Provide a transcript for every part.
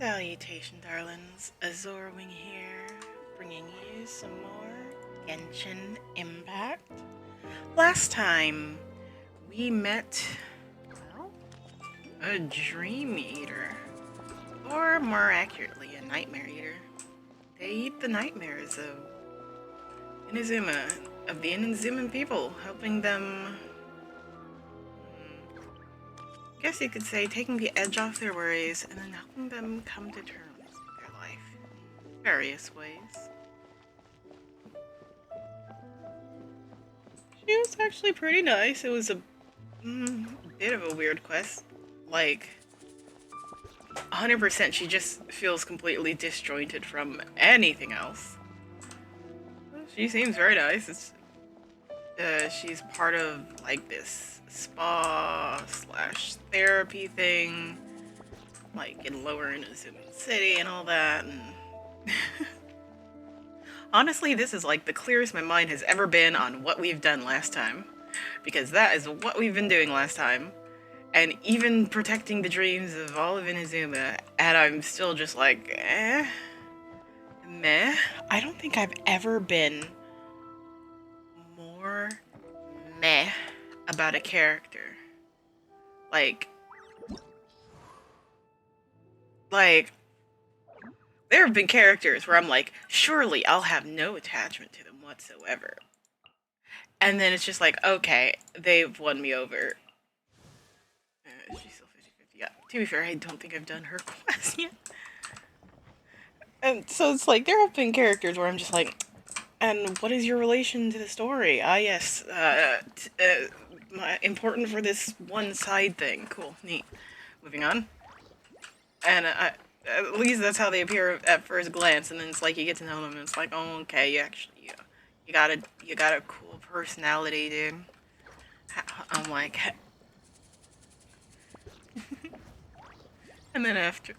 Salutation, darlings. Azorwing here, bringing you some more Genshin Impact. Last time, we met, well, a Dream Eater. Or more accurately, a Nightmare Eater. They eat the nightmares of Inazuma, of the Inazuman people, helping them, I guess you could say, taking the edge off their worries and then helping them come to terms with their life in various ways. She was actually pretty nice. It was a bit of a weird quest. Like, 100% she just feels completely disjointed from anything else. She seems very nice. She's part of, like, this spa slash therapy thing, like in Lower Inazuma City and all that, and honestly, this is like the clearest my mind has ever been on what we've done last time, because that is what we've been doing last time, and even protecting the dreams of all of Inazuma, and I'm still just like, meh. I don't think I've ever been more meh about a character. Like, there have been characters where I'm like, surely I'll have no attachment to them whatsoever. And then it's just like, okay, they've won me over. She's still 50/50. Yeah, to be fair, I don't think I've done her quest yet. And so it's like, there have been characters where I'm just like, and what is your relation to the story? Ah, yes, important for this one side thing. Cool, neat. Moving on. And at least that's how they appear at first glance, and then it's like you get to know them, and it's like, oh, okay, you got a cool personality, dude. I'm like, and then after,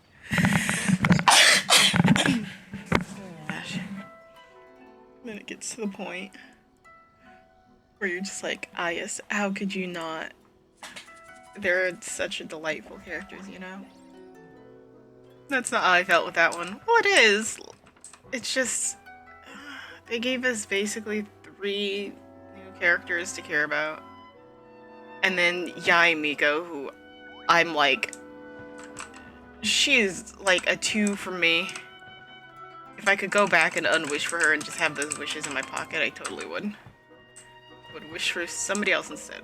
oh gosh, then it gets to the point where you're just like, ah, yes, how could you not? They're such a delightful characters, you know. That's not how I felt with that one. Well, it is. It's just they gave us basically 3 new characters to care about. And then Yai Miko, who I'm like, she's like a 2 for me. If I could go back and unwish for her and just have those wishes in my pocket, I totally would. Would wish for somebody else instead.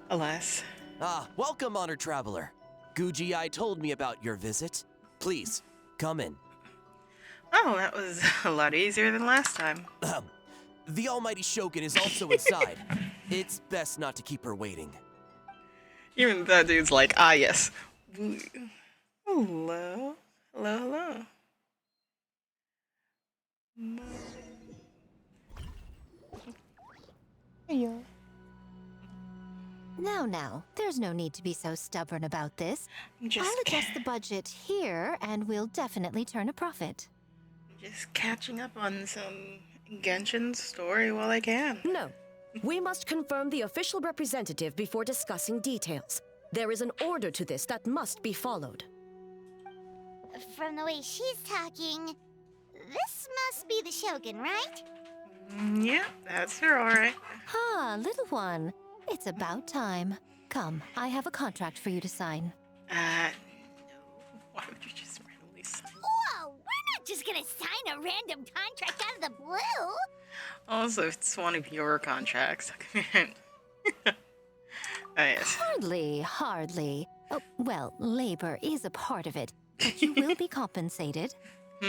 Alas. Ah, welcome, honored traveler. Guji told me about your visit. Please, come in. Oh, that was a lot easier than last time. The almighty Shogun is also inside. It's best not to keep her waiting. Even that dude's like, ah, yes. Hello? Hello? Hey, Now, there's no need to be so stubborn about this. Just I'll adjust the budget here, and we'll definitely turn a profit. Just catching up on some Genshin story while I can. No. We must confirm the official representative before discussing details. There is an order to this that must be followed. From the way she's talking, this must be the Shogun, right? Yeah, that's her, alright. Ah, little one. It's about time. Come, I have a contract for you to sign. No. Why would you just randomly sign? Whoa, we're not just gonna sign a random contract out of the blue. Also, it's one of your contracts. Yes. Hardly. Oh, well, labor is a part of it, but you will be compensated. So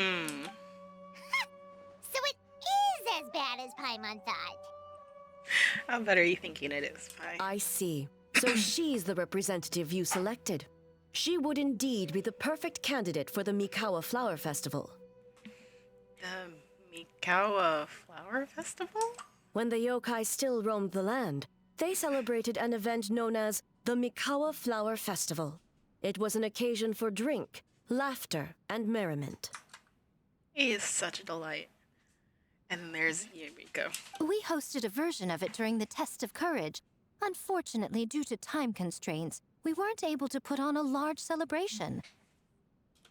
it is as bad as Paimon thought. How bad are you thinking it is, Pi? I see. So she's the representative you selected. She would indeed be the perfect candidate for the Mikawa Flower Festival. The Mikawa Flower Festival? When the yokai still roamed the land, they celebrated an event known as the Mikawa Flower Festival. It was an occasion for drink, laughter, and merriment. He is such a delight. And then there's Yumiko. We hosted a version of it during the Test of Courage. Unfortunately, due to time constraints, we weren't able to put on a large celebration.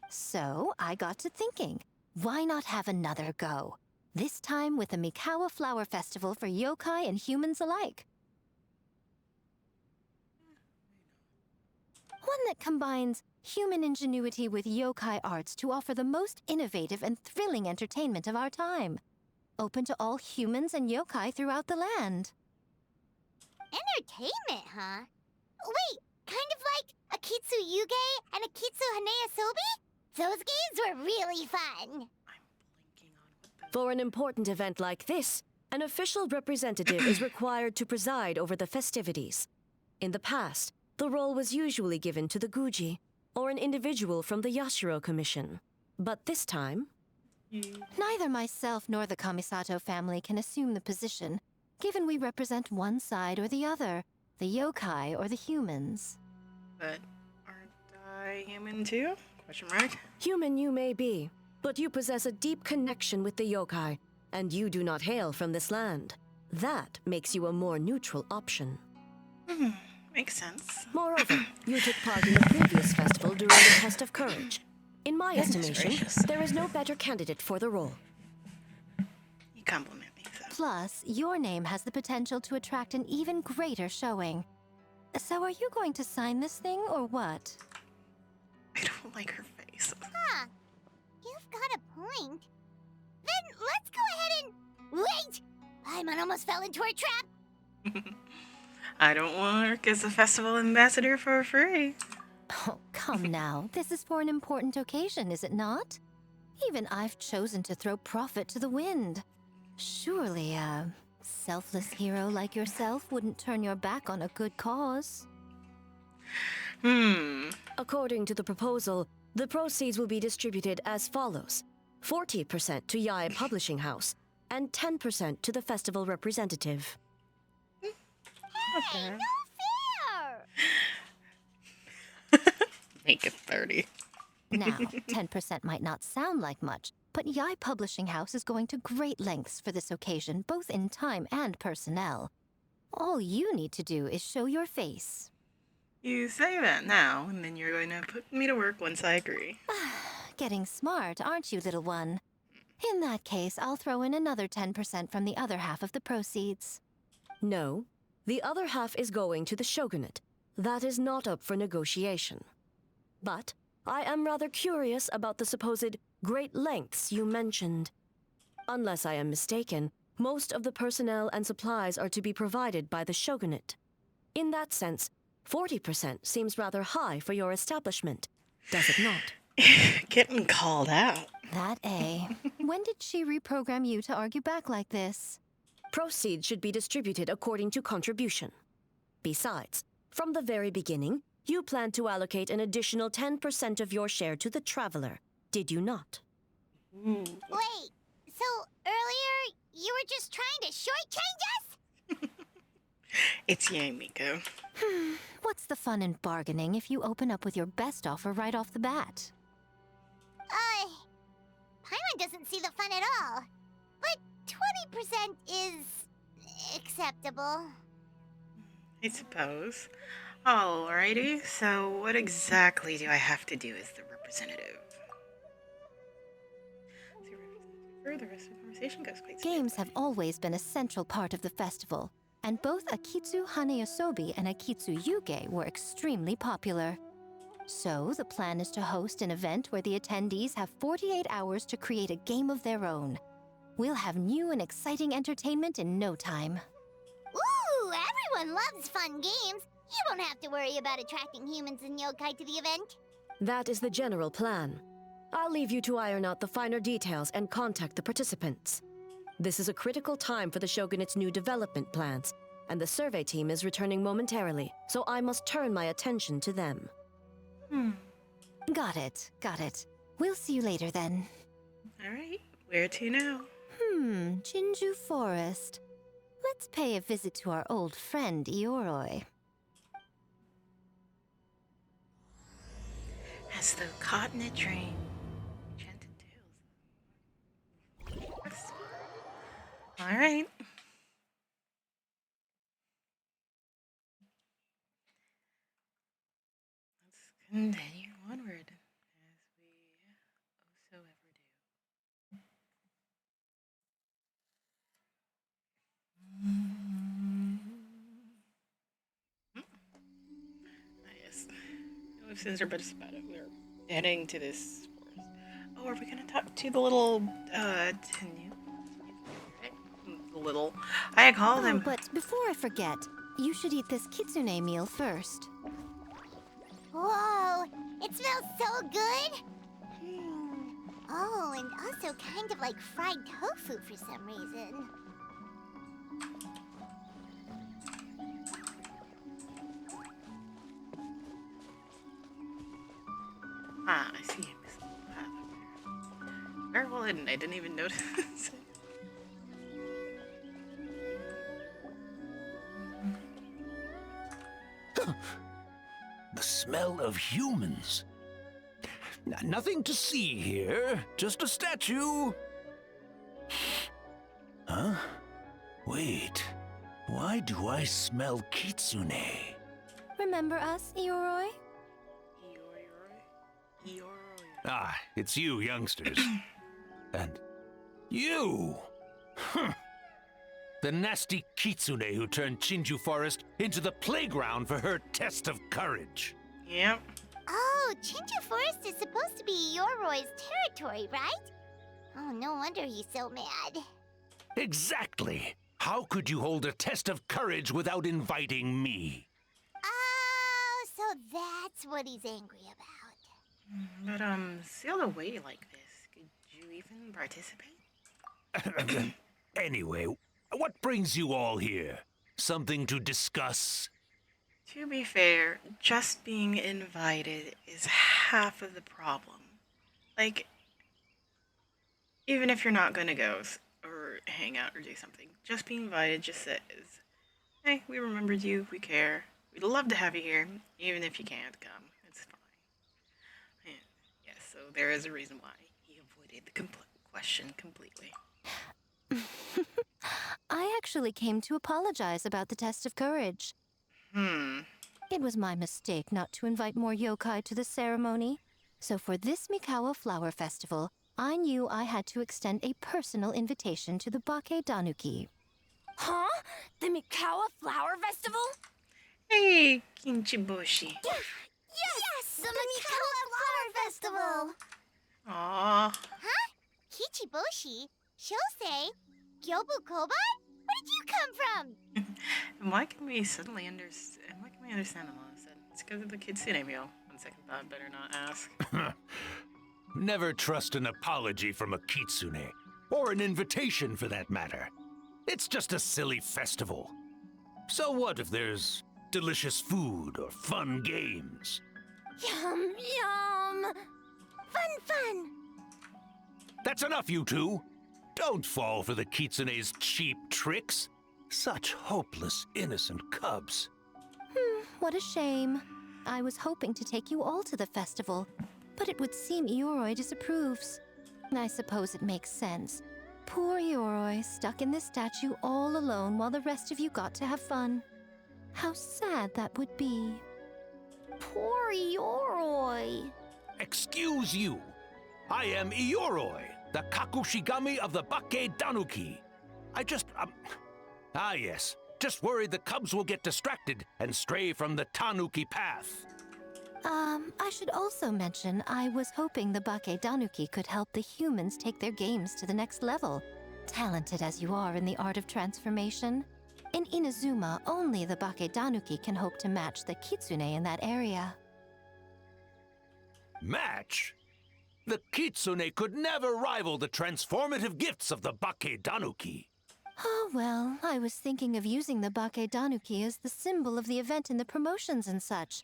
So I got to thinking, why not have another go? This time with the Mikawa Flower Festival for yokai and humans alike. One that combines human ingenuity with yokai arts to offer the most innovative and thrilling entertainment of our time. Open to all humans and yokai throughout the land. Entertainment, huh? Wait, kind of like Akitsu Yuge and Akitsu Hanea Sobi? Those games were really fun. For an important event like this, an official representative is required to preside over the festivities. In the past, the role was usually given to the Guji, or an individual from the Yashiro Commission. But this time... Neither myself nor the Kamisato family can assume the position, given we represent one side or the other, the yokai or the humans. But aren't I human too? Question mark. Human you may be, but you possess a deep connection with the yokai, and you do not hail from this land. That makes you a more neutral option. Makes sense. Moreover, you took part in the previous festival during the test of courage. In my Goodness estimation, gracious. there is no better candidate for the role. You compliment me, so. Plus, your name has the potential to attract an even greater showing. So are you going to sign this thing, or what? I don't like her face. Huh. You've got a point. Then let's go ahead and... Wait! Paimon almost fell into our trap! I don't work as a festival ambassador for free. Oh, come now. This is for an important occasion, is it not? Even I've chosen to throw profit to the wind. Surely a selfless hero like yourself wouldn't turn your back on a good cause. According to the proposal, the proceeds will be distributed as follows. 40% to Yae Publishing House, and 10% to the festival representative. Hey, no fair! Make it 30. Now, 10% might not sound like much, but Yae Publishing House is going to great lengths for this occasion, both in time and personnel. All you need to do is show your face. You say that now, and then you're going to put me to work once I agree. Getting smart, aren't you, little one? In that case, I'll throw in another 10% from the other half of the proceeds. No, the other half is going to the shogunate. That is not up for negotiation. But I am rather curious about the supposed great lengths you mentioned. Unless I am mistaken, most of the personnel and supplies are to be provided by the shogunate. In that sense, 40% seems rather high for your establishment, does it not? Getting called out. That A. When did she reprogram you to argue back like this? Proceeds should be distributed according to contribution. Besides, from the very beginning, you planned to allocate an additional 10% of your share to the traveler, did you not? Wait, so earlier you were just trying to shortchange us? It's Yang Miko. What's the fun in bargaining if you open up with your best offer right off the bat? Paimon doesn't see the fun at all. But 20% is... acceptable. I suppose. Alrighty, so what exactly do I have to do as the representative? The rest of the conversation goes quite Games smoothly. have always been a central part of the festival, and both Akitsu Haneasobi and Akitsu Yuge were extremely popular. So, the plan is to host an event where the attendees have 48 hours to create a game of their own. We'll have new and exciting entertainment in no time. Ooh, everyone loves fun games. You won't have to worry about attracting humans and yokai to the event. That is the general plan. I'll leave you to iron out the finer details and contact the participants. This is a critical time for the Shogunate's new development plans, and the survey team is returning momentarily, so I must turn my attention to them. Got it, got it. We'll see you later then. Alright, where to now? Jinju Forest. Let's pay a visit to our old friend Ioroi. As though caught in a dream. Enchanted tales. Alright. Continue onward, as we oh so ever do. Yes. No ifs, ands, or buts about it. We're heading to this forest. Oh, are we gonna talk to the little, Tenu? Right? The little. I call Oh, them. but before I forget, you should eat this kitsune meal first. Whoa, it smells so good. Oh, and also kind of like fried tofu for some reason. Ah, I see him. Very well hidden. I didn't even notice. The smell of humans. Nothing to see here, just a statue. Huh? Wait, why do I smell kitsune? Remember us, Ioroi? Eeyore. Ah, it's you, youngsters. And you! Huh. The nasty kitsune who turned Chinju Forest into the playground for her test of courage. Yep. Oh, Chinju Forest is supposed to be Yoroi's territory, right? Oh, no wonder he's so mad. Exactly. How could you hold a test of courage without inviting me? Oh, so that's what he's angry about. But, sailed away like this. Could you even participate? Anyway, what brings you all here? Something to discuss? To be fair, just being invited is half of the problem. Like, even if you're not gonna go or hang out or do something, just being invited just says, hey, we remembered you, we care, we'd love to have you here, even if you can't come, it's fine. And yes, so there is a reason why he avoided the question completely. I actually came to apologize about the test of courage. It was my mistake not to invite more yokai to the ceremony. So for this Mikawa Flower Festival, I knew I had to extend a personal invitation to the Bake Danuki. Huh? The Mikawa Flower Festival? Hey, Kinchiboshi. Yes, the Mikawa Flower Festival! Aww. Huh? Kichiboshi? Shosei? Gyobu Koba? Where did you come from? And why can we suddenly understand? Why can we understand them all of a sudden? It's because of the kitsune meal. On second thought, better not ask. Never trust an apology from a kitsune, or an invitation for that matter. It's just a silly festival. So what if there's delicious food or fun games? Yum, yum! Fun! That's enough, you two! Don't fall for the kitsune's cheap tricks. Such hopeless, innocent cubs. What a shame. I was hoping to take you all to the festival, but it would seem Ioroi disapproves. I suppose it makes sense. Poor Ioroi, stuck in this statue all alone while the rest of you got to have fun. How sad that would be. Poor Yoroi. Excuse you. I am Ioroi, the Kakushigami of the Bake Danuki. Yes. Just worried the cubs will get distracted and stray from the Tanuki path. I should also mention I was hoping the Bake Danuki could help the humans take their games to the next level. Talented as you are in the art of transformation. In Inazuma, only the Bake Danuki can hope to match the kitsune in that area. Match? The kitsune could never rival the transformative gifts of the Bake Danuki. Oh, well, I was thinking of using the Bake Danuki as the symbol of the event in the promotions and such.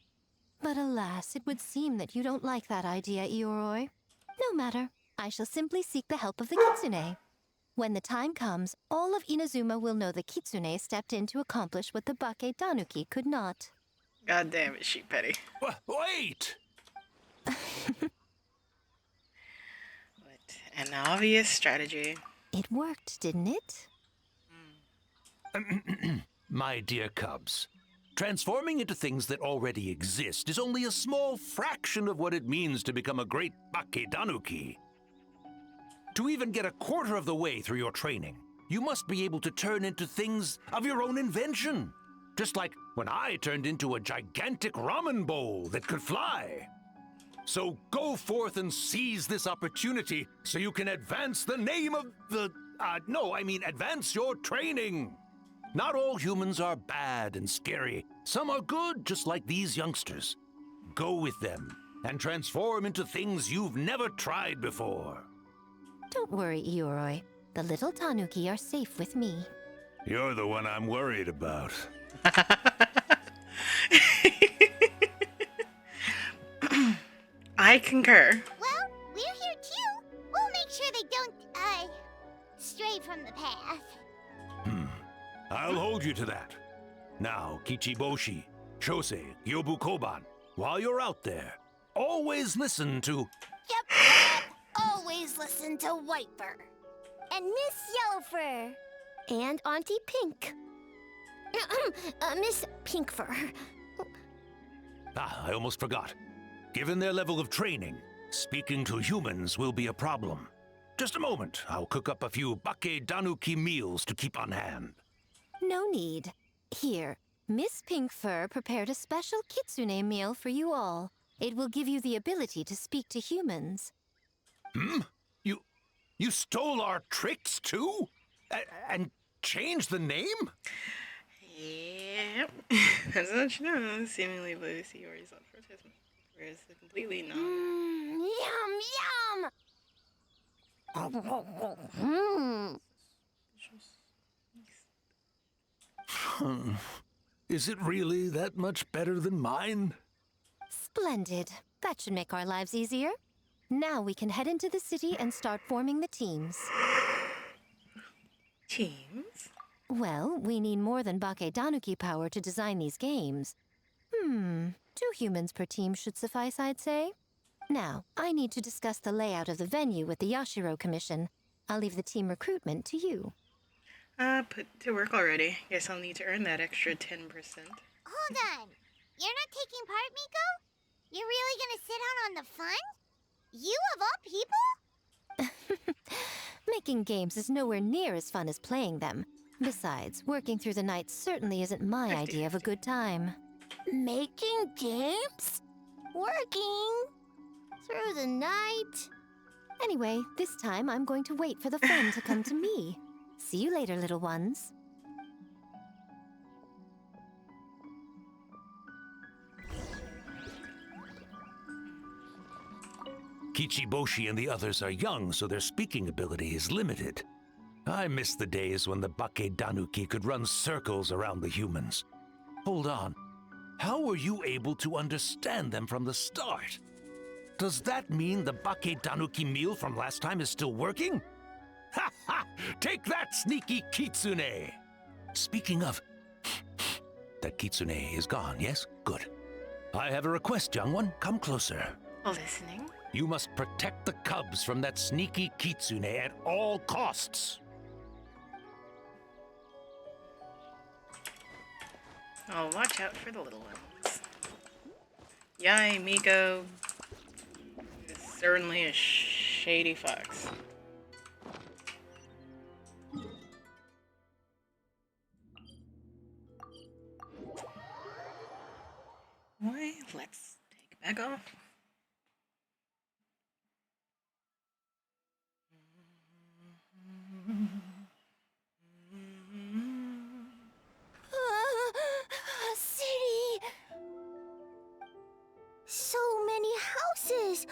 But alas, it would seem that you don't like that idea, Ioroi. No matter. I shall simply seek the help of the kitsune. When the time comes, all of Inazuma will know the kitsune stepped in to accomplish what the Bake Danuki could not. God damn it, Sheep Petty. Wait! But an obvious strategy. It worked, didn't it? My dear cubs, transforming into things that already exist is only a small fraction of what it means to become a great Bakedanuki. To even get a quarter of the way through your training, you must be able to turn into things of your own invention. Just like when I turned into a gigantic ramen bowl that could fly. So go forth and seize this opportunity so you can advance the name of the... advance your training. Not all humans are bad and scary. Some are good, just like these youngsters. Go with them and transform into things you've never tried before. Don't worry, Ioroi. The little Tanuki are safe with me. You're the one I'm worried about. I concur. Well, we're here too. We'll make sure they don't, stray from the path. I'll hold you to that. Now, Kichiboshi, Shosei, Yobu Koban, while you're out there, always listen to... Yep. Always listen to Whitefur. And Miss Yellowfur. And Auntie Pink. Miss Pinkfur. I almost forgot. Given their level of training, speaking to humans will be a problem. Just a moment, I'll cook up a few Bakedanuki meals to keep on hand. No need. Here, Miss Pinkfur prepared a special kitsune meal for you all. It will give you the ability to speak to humans. You stole our tricks too? And changed the name? Yep. That's what you know. Seemingly blue sea or is up for autism. Whereas the completely non. Yum! Is it really that much better than mine? Splendid. That should make our lives easier. Now we can head into the city and start forming the teams. Teams? Well, we need more than Bakedanuki power to design these games. 2 humans per team should suffice, I'd say. Now, I need to discuss the layout of the venue with the Yashiro Commission. I'll leave the team recruitment to you. Put to work already. Guess I'll need to earn that extra 10%. Hold on. You're not taking part, Miko? You're really gonna sit out on the fun? You of all people? Making games is nowhere near as fun as playing them. Besides, working through the night certainly isn't my idea of a good time. Making games? Working? Through the night? Anyway, this time I'm going to wait for the fun to come to me. See you later, little ones. Kichiboshi and the others are young, so their speaking ability is limited. I miss the days when the Bakedanuki could run circles around the humans. Hold on. How were you able to understand them from the start? Does that mean the Bakedanuki meal from last time is still working? Ha ha! Take that, sneaky kitsune! Speaking of... that kitsune is gone, yes? Good. I have a request, young one. Come closer. Listening? You must protect the cubs from that sneaky kitsune at all costs. Oh, watch out for the little ones. Yai Miko is certainly a shady fox. Why? Let's take back off. City! So many houses!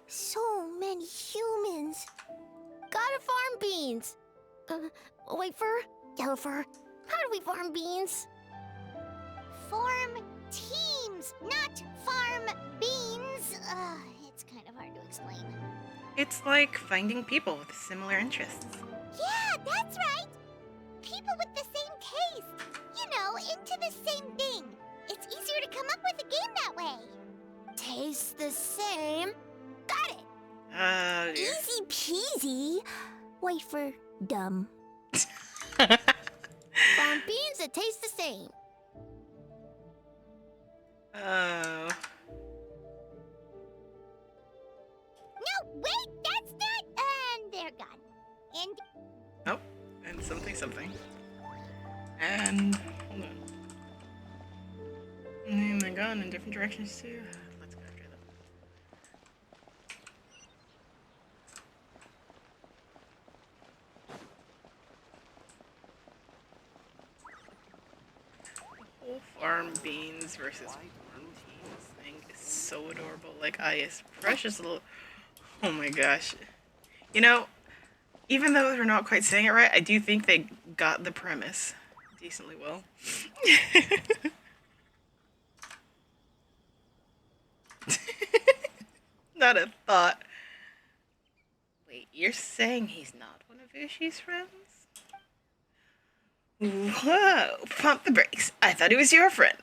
So many humans! Gotta farm beans! Whitefur? Yellowfur? How do we farm beans? Farm teams, not farm beans! It's kind of hard to explain. It's like finding people with similar interests. Yeah, that's right! People with the same taste! You know, into the same thing. It's easier to come up with a game that way. Taste the same? Got it! Dear. Easy peasy. Wait for dumb. Farm beans that taste the same. Oh. No, wait, that's not. And they're gone. And Oh, and something something. And hold on. And they're gone in different directions too. Let's go after them. Whole farm beans versus farm teams thing is so adorable. Like Aya's precious little. Oh my gosh. You know, even though they're not quite saying it right, I do think they got the premise decently well. Not a thought. Wait, you're saying he's not one of Ushi's friends? Whoa, pump the brakes. I thought he was your friend.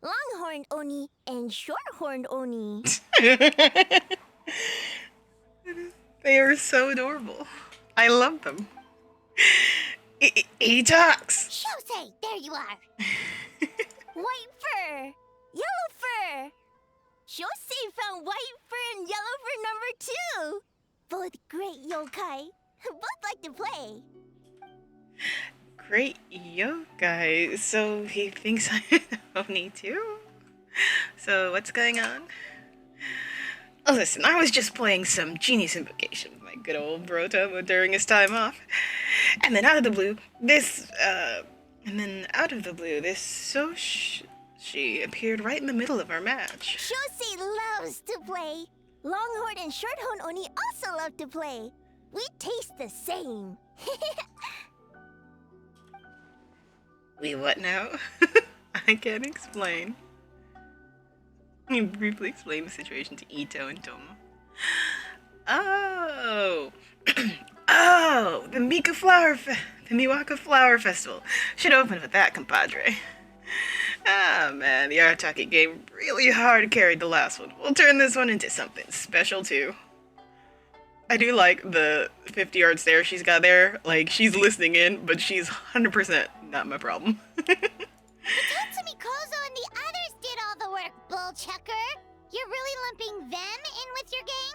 Longhorned Oni and Shorthorned Oni. They are so adorable. I love them. He talks. Shosei, there you are. White fur, yellow fur. Shosei found white fur and yellow fur number 2. Both great yokai. Both like to play. Great yokai. So he thinks I'm Oni too? So what's going on? Oh, listen, I was just playing some Genius Invocation with my good old bro Tomo during his time off. And then out of the blue, this she appeared right in the middle of our match. Shosei loves to play. Longhorn and Shorthorn Oni also love to play. We taste the same. We what now? I can't explain. Can you briefly explain the situation to Ito and Tomo? Oh. Oh, the Miwaka Flower Festival. Should open with that, compadre. Ah, man, the Arataki game really hard carried the last one. We'll turn this one into something special, too. I do like the 50 yard stare she's got there. Like, she's listening in, but she's 100% not my problem. Tatsumi Kozo and the others did all the work, Bullchucker. You're really lumping them in with your gang?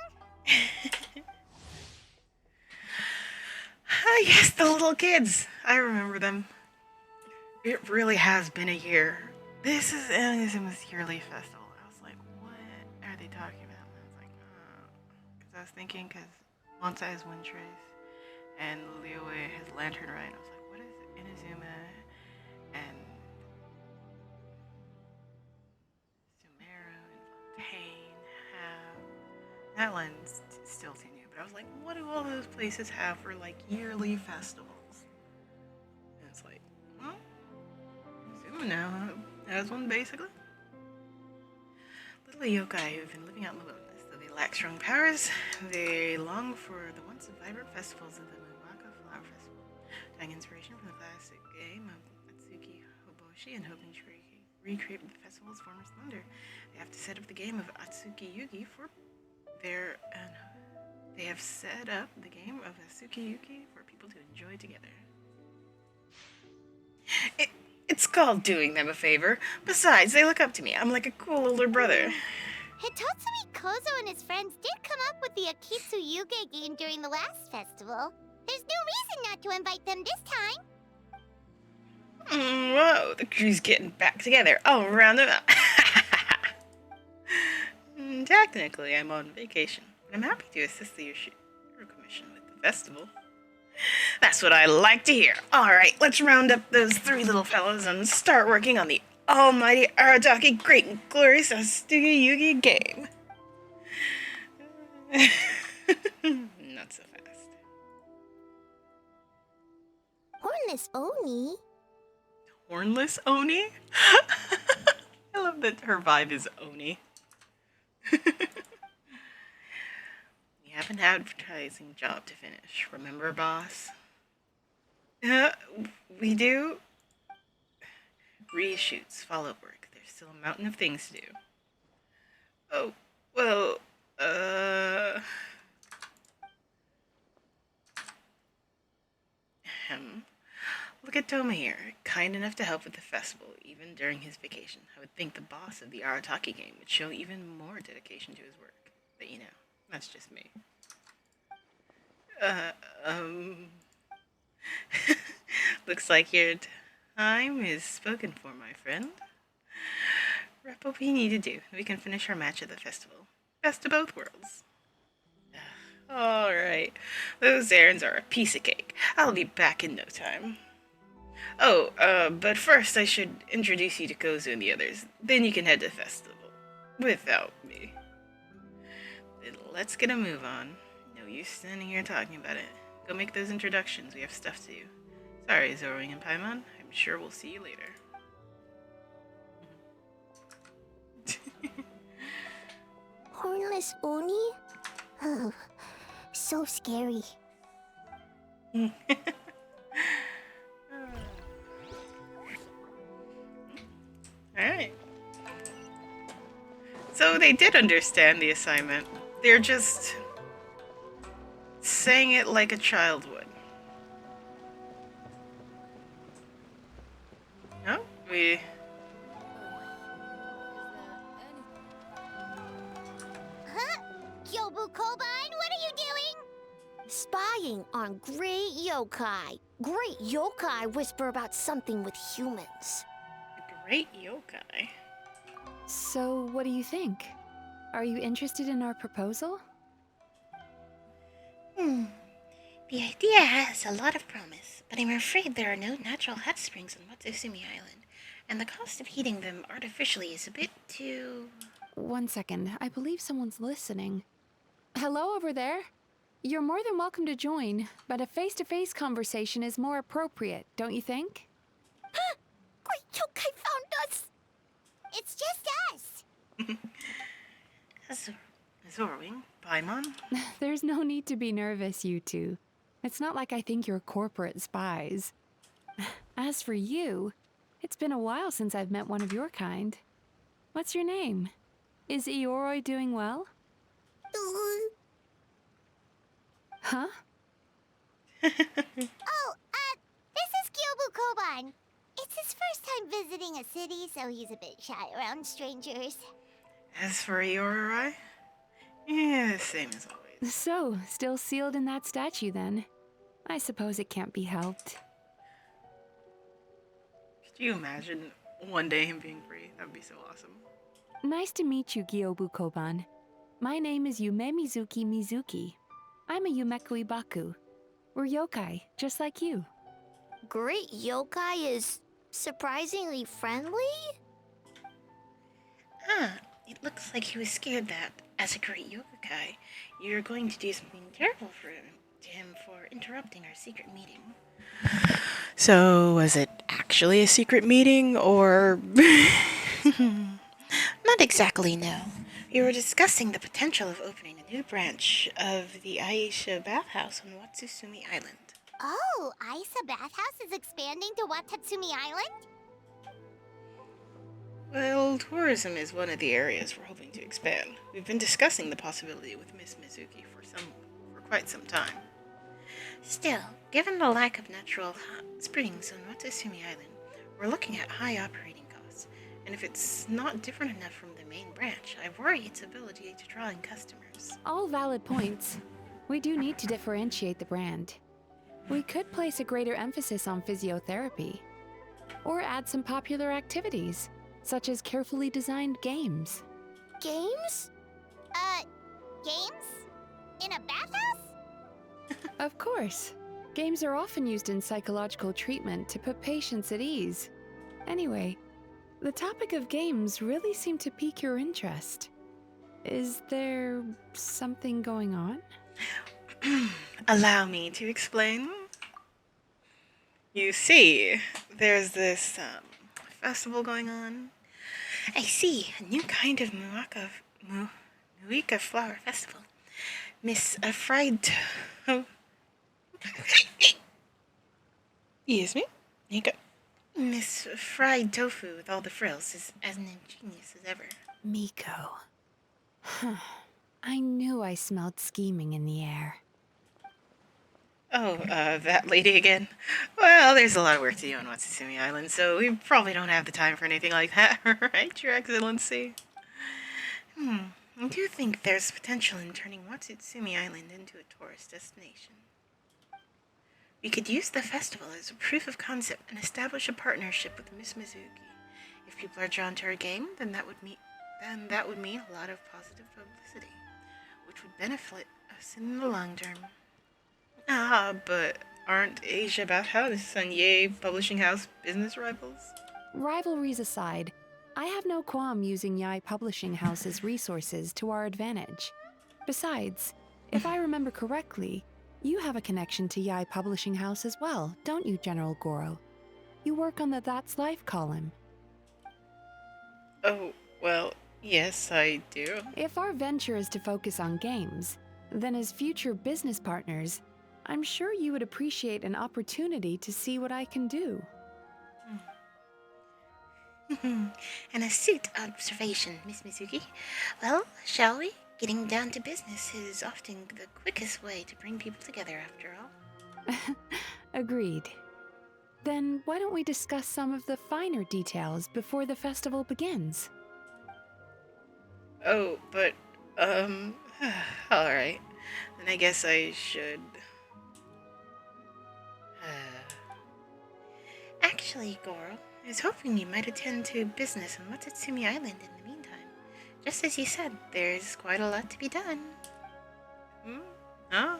Ah, yes, the little kids. I remember them. It really has been a year. This is Animism's yearly festival. I was like, what are they talking about? And I was like, because I was thinking, because Monsa has Wind Trace, and Liyue has Lantern Rite. I was like, what is Inazuma and Sumeru and Fontaine have? That line's still too new, but I was like, what do all those places have for like yearly festivals? And it's like, well, Inazuma now has one basically. Little yokai who've been living out in the wilderness, though they lack strong powers, they long for the once vibrant festivals of the Miwaka Flower Festival, drawing inspiration from the classic game of Atsuki Hoboshi and hoping to recreate the festival's former splendor. They have to set up the game of Atsuki Yugi for their they have set up the game of Atsuki Yugi for people to enjoy together. It's called doing them a favor. Besides, they look up to me. I'm like a cool older brother. Hitatsumi Kozo and his friends did come up with the Akitsu Yuge game during the last festival. There's no reason not to invite them this time. Whoa, the crew's getting back together. I'll round them up. Technically, I'm on vacation, but I'm happy to assist the Yoshiro Commission with the festival. That's what I like to hear. Alright, let's round up those 3 little fellows and start working on the almighty Arataki Great and Glorious Atsuki Yugi game. Not so fast. Hornless Oni? Hornless Oni? I love that her vibe is Oni. We have an advertising job to finish, remember, boss? We do. Reshoots, follow-up work. There's still a mountain of things to do. Oh, well, Look at Toma here, kind enough to help with the festival, even during his vacation. I would think the boss of the Arataki game would show even more dedication to his work. But you know, that's just me. Uh, um... Looks like your time is spoken for, my friend. Wrap up what you need to do. We can finish our match at the festival. Best of both worlds. Alright. Those errands are a piece of cake. I'll be back in no time. Oh, but first I should introduce you to Kozu and the others. Then you can head to the festival. Without me. Then let's get a move on. No use standing here talking about it. Go make those introductions. We have stuff to do. Sorry, Zorwing and Paimon. I'm sure we'll see you later. Hornless Oni? Oh, so scary. Alright. So they did understand the assignment. They're just saying it like a child would. Oh, we... Huh? Gyobu Koban, what are you doing? Spying on great yokai. Great yokai whisper about something with humans. A great yokai. So, what do you think? Are you interested in our proposal? The idea has a lot of promise, but I'm afraid there are no natural hot springs on Matsusumi Island, and the cost of heating them artificially is a bit too... 1 second, I believe someone's listening. Hello over there? You're more than welcome to join, but a face-to-face conversation is more appropriate, don't you think? Great yokai found us! It's just us! Zorwing, Paimon. There's no need to be nervous, you two. It's not like I think you're corporate spies. As for you, it's been a while since I've met one of your kind. What's your name? Is Ioroi doing well? Huh? This is Gyobu Koban. It's his first time visiting a city, so he's a bit shy around strangers. As for Ioroi, yeah, same as always. So, still sealed in that statue then? I suppose it can't be helped. Could you imagine one day him being free? That would be so awesome. Nice to meet you, Gyobu Koban. My name is Yume Mizuki. I'm a Yumeku Ibaku. We're yokai, just like you. Great yokai is surprisingly friendly? It looks like he was scared that, as a great yokai, you're going to do something terrible to him for interrupting our secret meeting. So, was it actually a secret meeting, or... Not exactly, no. We were discussing the potential of opening a new branch of the Aisha bathhouse on Watsusumi Island. Oh, Aisa Bathhouse is expanding to Watatsumi Island? Well, tourism is one of the areas we're hoping to expand. We've been discussing the possibility with Miss Mizuki for quite some time. Still, given the lack of natural hot springs on Watsusumi Island, we're looking at high operating costs. And if it's not different enough from the main branch, I worry its ability to draw in customers. All valid points. We do need to differentiate the brand. We could place a greater emphasis on physiotherapy, or add some popular activities, such as carefully designed games. Games? Games? In a bathhouse? Of course. Games are often used in psychological treatment to put patients at ease. Anyway, the topic of games really seemed to pique your interest. Is there something going on? Allow me to explain. You see, there's this festival going on. I see. A new kind of Muika flower festival. Miss Fried Excuse me? Nika. Miss Fried Tofu with all the frills is as ingenious as ever. Miko. I knew I smelled scheming in the air. Oh, that lady again? Well, there's a lot of work to do on Watsutsumi Island, so we probably don't have the time for anything like that, right, Your Excellency? I do think there's potential in turning Watsutsumi Island into a tourist destination. We could use the festival as a proof of concept and establish a partnership with Miss Mizuki. If people are drawn to our game, then that would mean a lot of positive publicity, which would benefit us in the long term. Ah, but aren't Asia Bathhouse and Ye Publishing House business rivals? Rivalries aside, I have no qualm using Yai Publishing House's resources to our advantage. Besides, if I remember correctly, you have a connection to Yai Publishing House as well, don't you, General Goro? You work on the That's Life column. Oh, well, yes, I do. If our venture is to focus on games, then as future business partners, I'm sure you would appreciate an opportunity to see what I can do. An astute observation, Miss Mizuki. Well, shall we? Getting down to business is often the quickest way to bring people together, after all. Agreed. Then why don't we discuss some of the finer details before the festival begins? Oh, but, alright. Then I guess I should... Actually, Goro, I was hoping you might attend to business on Watatsumi Island in the meantime. Just as you said, there's quite a lot to be done. Huh?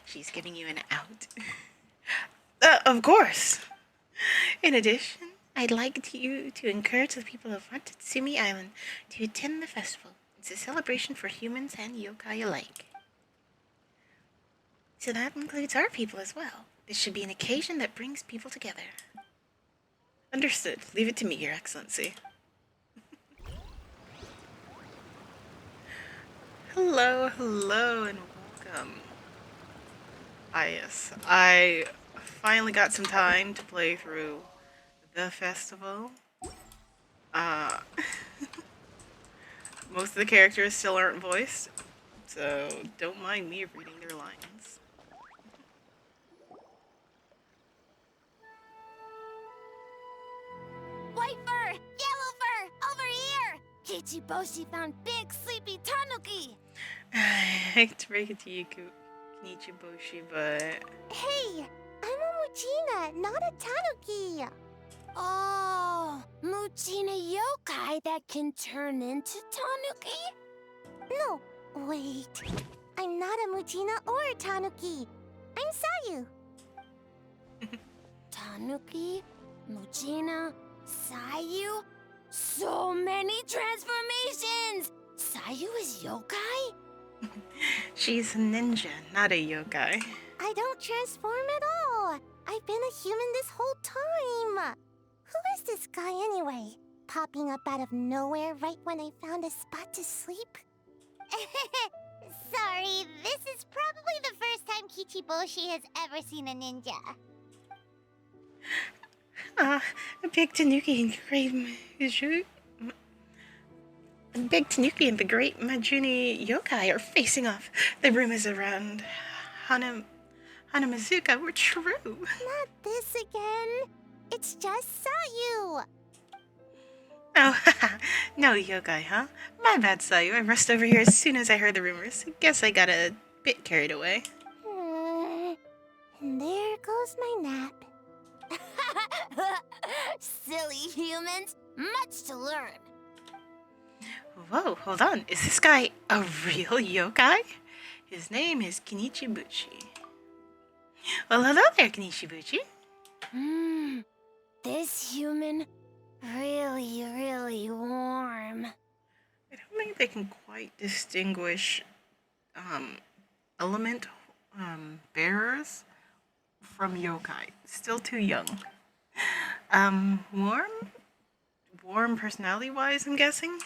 She's giving you an out. Of course! In addition, I'd like you to encourage the people of Watatsumi Island to attend the festival. It's a celebration for humans and yokai alike. So that includes our people as well. This should be an occasion that brings people together. Understood. Leave it to me, Your Excellency. Hello, and welcome. Yes. I finally got some time to play through the festival. Most of the characters still aren't voiced, so don't mind me reading their lines. White fur! Yellow fur! Over here! Kichiboshi found big sleepy tanuki! I hate to break it to you, Kenichiboshi, but... Hey! I'm a Muchina, not a tanuki! Oh, Muchina yokai that can turn into tanuki? No, wait. I'm not a Muchina or a tanuki. I'm Sayu. Tanuki, Muchina, Sayu? So many transformations! Sayu is yokai? She's a ninja, not a yokai. I don't transform at all. I've been a human this whole time. Who is this guy anyway? Popping up out of nowhere right when I found a spot to sleep? Sorry, this is probably the first time Kichiboshi has ever seen a ninja. Big Tanuki and the great Majuni yokai are facing off. The rumors around Hanamazuka were true. Not this again. It's just Sayu. Oh, no yokai, huh? My bad, Sayu. I rushed over here as soon as I heard the rumors. Guess I got a bit carried away. And there goes my nap. Silly humans. Much to learn. Whoa, hold on. Is this guy a real yokai? His name is Kenichibuchi. Well, hello there, Kenichibuchi. This human, really warm. I don't think they can quite distinguish element bearers from yokai. Still too young. Warm personality-wise, I'm guessing.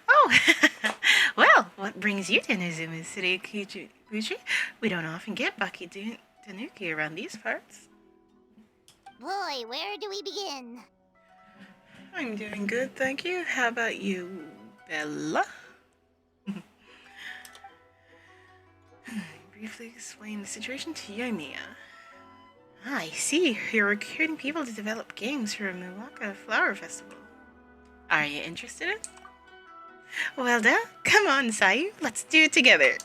Oh, well, what brings you to Nizumu City, Kenichibuchi? We don't often get Baki Tanuki around these parts. Boy, where do we begin? I'm doing good, thank you. How about you, Bella? briefly explain the situation to Yoimiya. Ah, I see. You're recruiting people to develop games for a Milwaukee Flower Festival. Are you interested? Well done. Come on, Sayu. Let's do it together.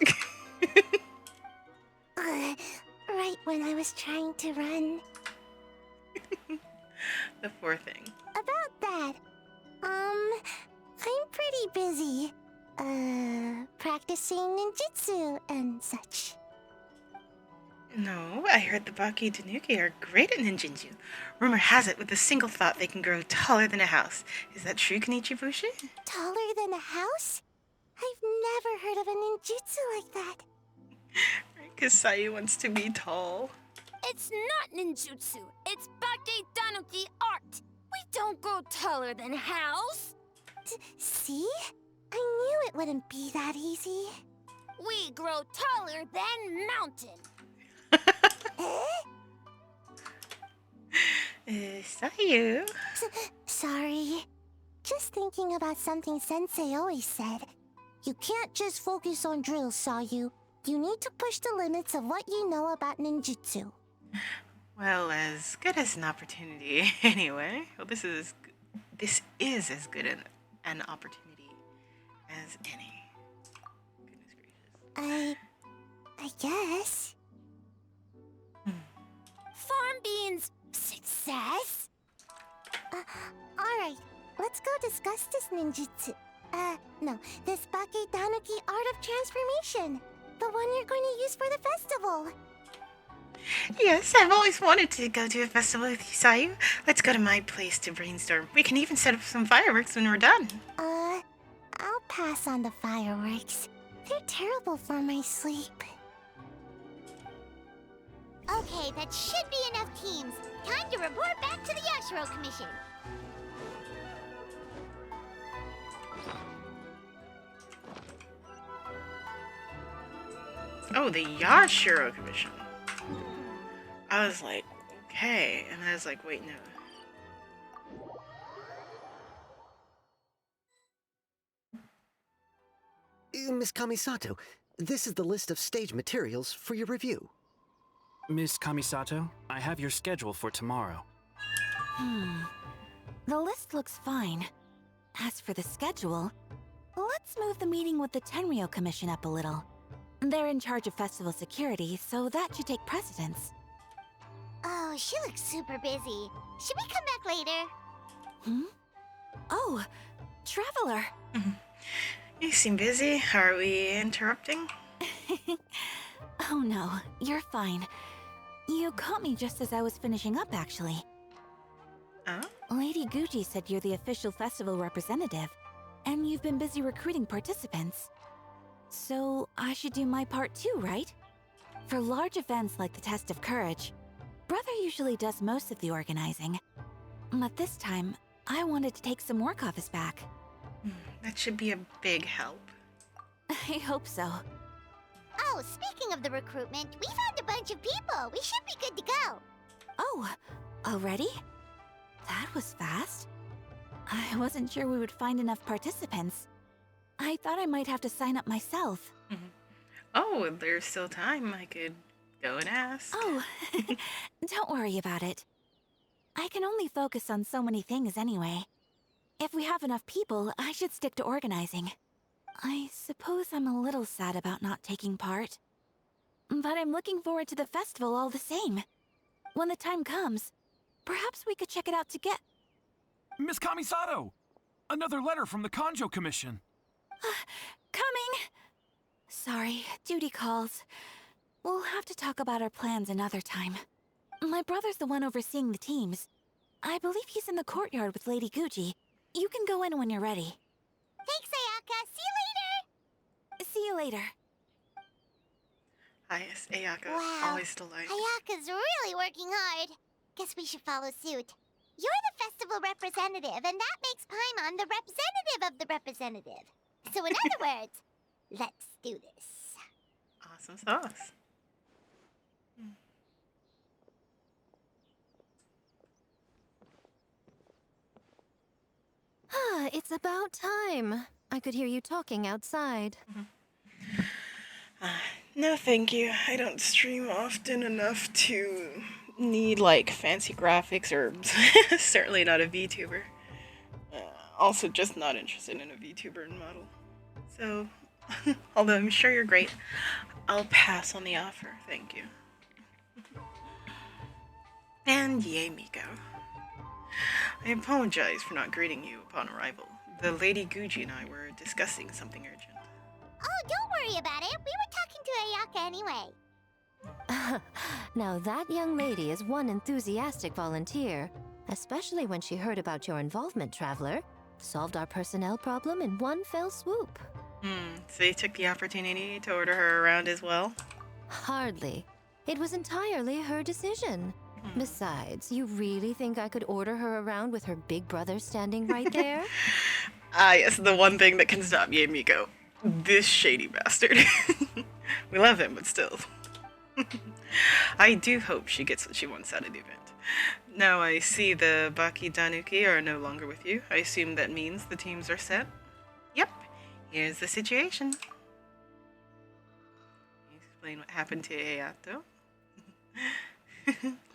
Right when I was trying to run. The poor thing. About that, I'm pretty busy. Practicing ninjutsu and such. No, I heard the Baki Tanuki are great at ninjutsu. Rumor has it with a single thought they can grow taller than a house. Is that true, Kenichi Bushi? Taller than a house? I've never heard of a ninjutsu like that. Because Sayu wants to be tall. It's not ninjutsu. It's Bake Danuki art. We don't grow taller than house. See? I knew it wouldn't be that easy. We grow taller than mountain. Sayu. Sorry. Just thinking about something Sensei always said. You can't just focus on drills, Sayu. You need to push the limits of what you know about ninjutsu. Well, as good as an opportunity, anyway. Well, this is as good an opportunity as any. Goodness gracious. I guess. Farm beans success. Alright. Let's go discuss this ninjutsu. No. This Bake Danuki art of transformation. The one you're going to use for the festival. Yes, I've always wanted to go to a festival with you, Sayu. Let's go to my place to brainstorm. We can even set up some fireworks when we're done. I'll pass on the fireworks. They're terrible for my sleep. Okay, that should be enough teams. Time to report back to the Yashiro Commission. Oh, the Yashiro Commission. I was like, okay. And I was like, wait, no. Miss Kamisato, this is the list of stage materials for your review. Miss Kamisato, I have your schedule for tomorrow. The list looks fine. As for the schedule, let's move the meeting with the Tenryo Commission up a little. They're in charge of festival security, so that should take precedence. Oh, she looks super busy. Should we come back later? Oh, Traveler! You seem busy. Are we interrupting? Oh no, you're fine. You caught me just as I was finishing up, actually. Oh? Lady Guji said you're the official festival representative, and you've been busy recruiting participants. So I should do my part too, right? For large events like the Test of Courage, Brother usually does most of the organizing. But this time, I wanted to take some work off his back. That should be a big help. I hope so. Oh, speaking of the recruitment, we found a bunch of people. We should be good to go. Oh, already? That was fast. I wasn't sure we would find enough participants. I thought I might have to sign up myself. Oh, there's still time. I could go and ask. Oh, don't worry about it. I can only focus on so many things anyway. If we have enough people, I should stick to organizing. I suppose I'm a little sad about not taking part. But I'm looking forward to the festival all the same. When the time comes, perhaps we could check it out together. Miss Kamisato! Another letter from the Kanjo Commission. Coming! Sorry, duty calls. We'll have to talk about our plans another time. My brother's the one overseeing the teams. I believe he's in the courtyard with Lady Guji. You can go in when you're ready. Thanks, Ayaka. See you later. See you later. Hi, yes, Ayaka. Wow. Always delight. Ayaka's really working hard. Guess we should follow suit. You're the festival representative, and that makes Paimon the representative of the representative. So in other words, let's do this. Awesome sauce. It's about time. I could hear you talking outside. No, thank you. I don't stream often enough to need like fancy graphics, or certainly not a VTuber. Also, just not interested in a VTuber model. So, although I'm sure you're great, I'll pass on the offer. Thank you. And yay, Miko. I apologize for not greeting you upon arrival. The Lady Guji and I were discussing something urgent. Oh, don't worry about it. We were talking to Ayaka anyway. Now that young lady is one enthusiastic volunteer, especially when she heard about your involvement, Traveler. Solved our personnel problem in one fell swoop. So you took the opportunity to order her around as well? Hardly. It was entirely her decision. Besides, you really think I could order her around with her big brother standing right there? Ah, yes, the one thing that can stop Yae Miko. This shady bastard. We love him, but still. I do hope she gets what she wants out of the event. Now I see the Baki Danuki are no longer with you. I assume that means the teams are set? Yep. Here's the situation. Explain what happened to Hayato.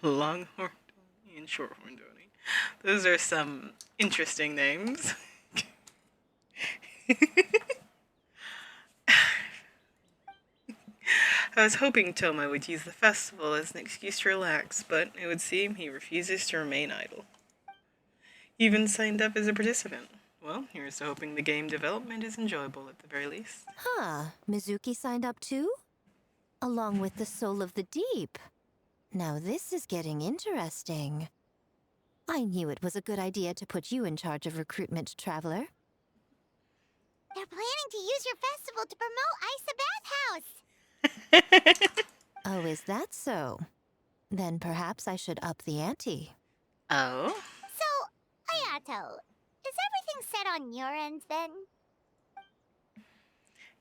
Longhorn Donnie and Shorthorn Donnie. Those are some interesting names. I was hoping Toma would use the festival as an excuse to relax, but it would seem he refuses to remain idle. He even signed up as a participant. Well, here's to hoping the game development is enjoyable at the very least. Huh, Mizuki signed up too? Along with the Soul of the Deep. Now this is getting interesting. I knew it was a good idea to put you in charge of recruitment, Traveler. They're planning to use your festival to promote Isa Bathhouse. Oh, is that so? Then perhaps I should up the ante. Oh? So, Ayato, is everything set on your end then?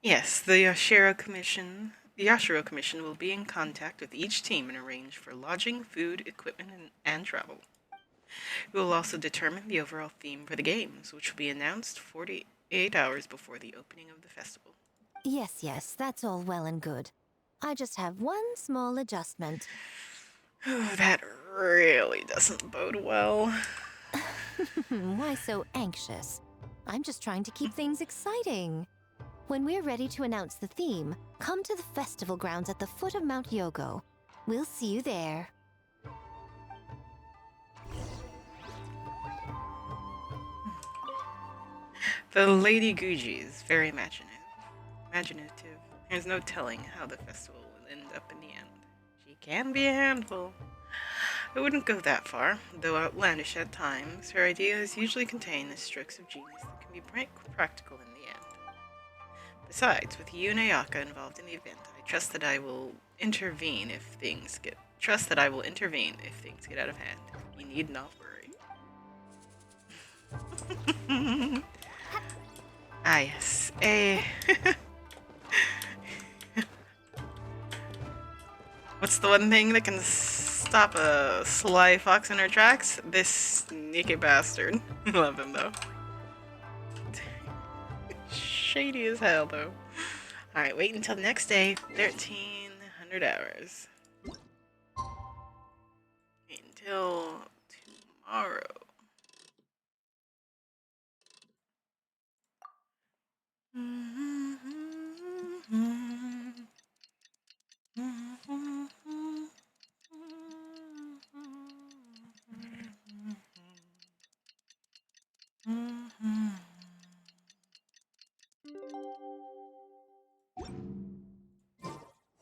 Yes, the Yashiro Commission will be in contact with each team and arrange for lodging, food, equipment, and travel. We will also determine the overall theme for the games, which will be announced 48 hours before the opening of the festival. Yes, that's all well and good. I just have one small adjustment. That really doesn't bode well. Why so anxious? I'm just trying to keep things exciting. When we're ready to announce the theme, come to the festival grounds at the foot of Mount Yogo. We'll see you there. The Lady Guji is very imaginative. There's no telling how the festival will end up in the end. She can be a handful. I wouldn't go that far, though outlandish at times. Her ideas usually contain the strokes of genius that can be practical in the end. Besides, with you and Ayaka involved in the event, I trust that I will intervene if things get out of hand. You need not worry. Ah, yes. What's the one thing that can stop a sly fox in her tracks? This sneaky bastard. Love him, though. Shady as hell, though. Alright, wait until the next day. 1300 hours. Wait until tomorrow.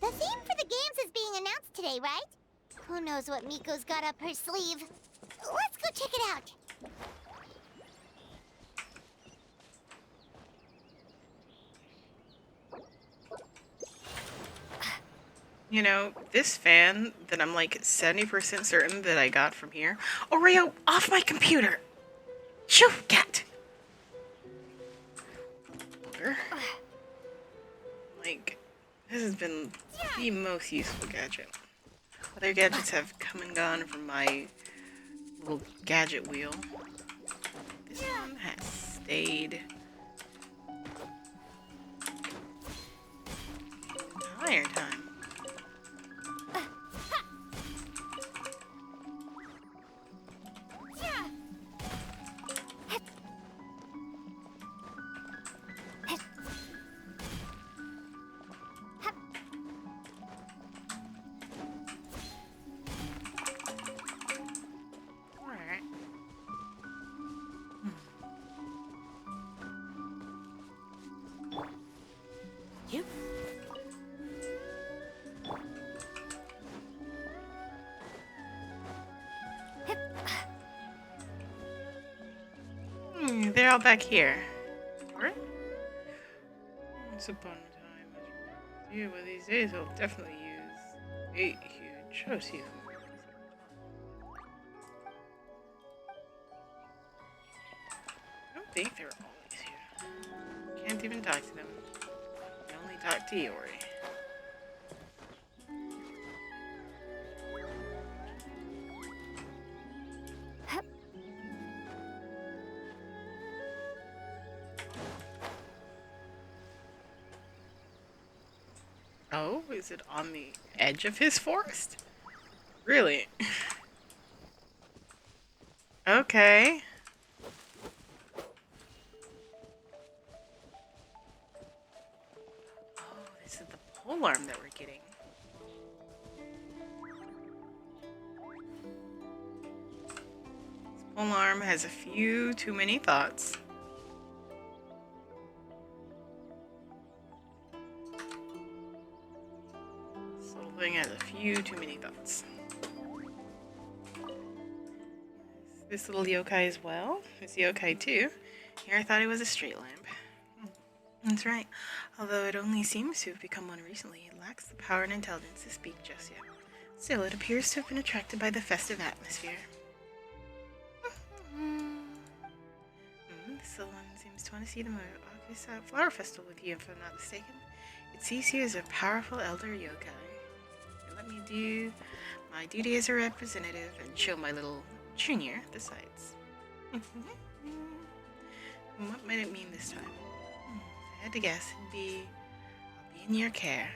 The theme for the games is being announced today, right? Who knows what Miko's got up her sleeve? Let's go check it out. You know, this fan that I'm like 70% certain that I got from here. Oreo, off my computer! Shoo, cat! Like, this has been the most useful gadget. Other gadgets have come and gone from my little gadget wheel. This one has stayed. fire time. Alright. You? They're all back here. What? Once upon a time, yeah, one of these days I'll definitely use 8 huge. Oh, see. I don't think they're always here. Can't even talk to them. Can only talk to Iori. Oh, is it on the edge of his forest? Really? Okay. Oh, this is the polearm that we're getting. This polearm has a few too many thoughts. This little thing has a few too many thoughts. This little yokai as well. It's yokai too. Here I thought it was a street lamp. That's right. Although it only seems to have become one recently, it lacks the power and intelligence to speak just yet. Still, it appears to have been attracted by the festive atmosphere. This little one seems to want to see the flower festival with you, if I'm not mistaken. It sees you as a powerful elder yokai. And let me do my duty as a representative and show my little junior the sights. What might it mean this time? If I had to guess, I'll be in your care.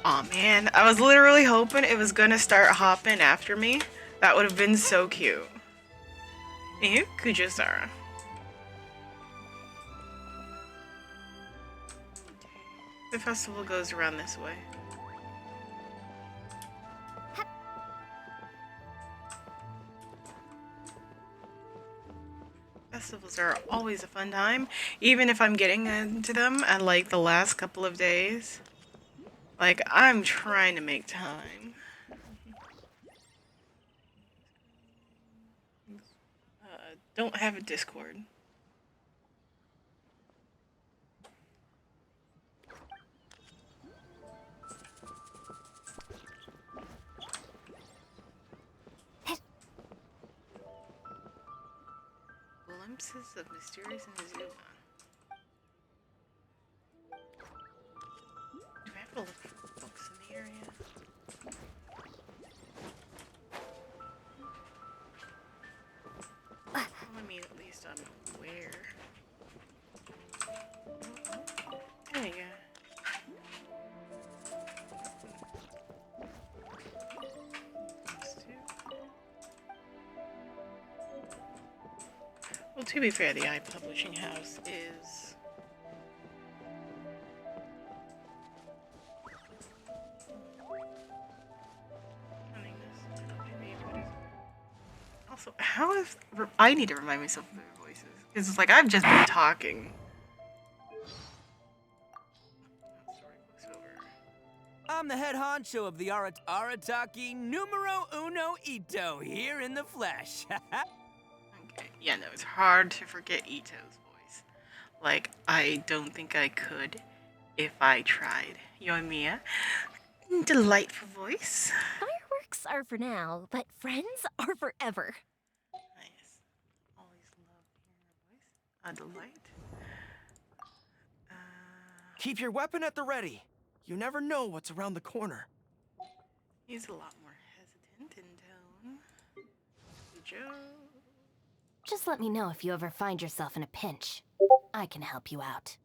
Aw, man, I was literally hoping it was gonna start hopping after me. That would have been so cute. Ew, Kujosara. The festival goes around this way. Festivals are always a fun time, even if I'm getting into them at like the last couple of days. Like, I'm trying to make time. Don't have a Discord. Glimpses of mysterious Inazuma. Do I have to look for books in the area? Well, I mean, at least I'm aware. There you go. Well, to be fair, the iPublishing house is... Also, how is... I need to remind myself of their voices. Because it's like, I've just been talking. I'm the head honcho of the Arataki numero uno Ito here in the flesh. Okay, yeah, no, it's hard to forget Ito's voice. Like, I don't think I could if I tried. Yoimiya, delightful voice. Fireworks are for now, but friends are forever. Nice. Always love hearing her voice. A delight. Keep your weapon at the ready. You never know what's around the corner. He's a lot more hesitant in tone. Joe. Just let me know if you ever find yourself in a pinch. I can help you out.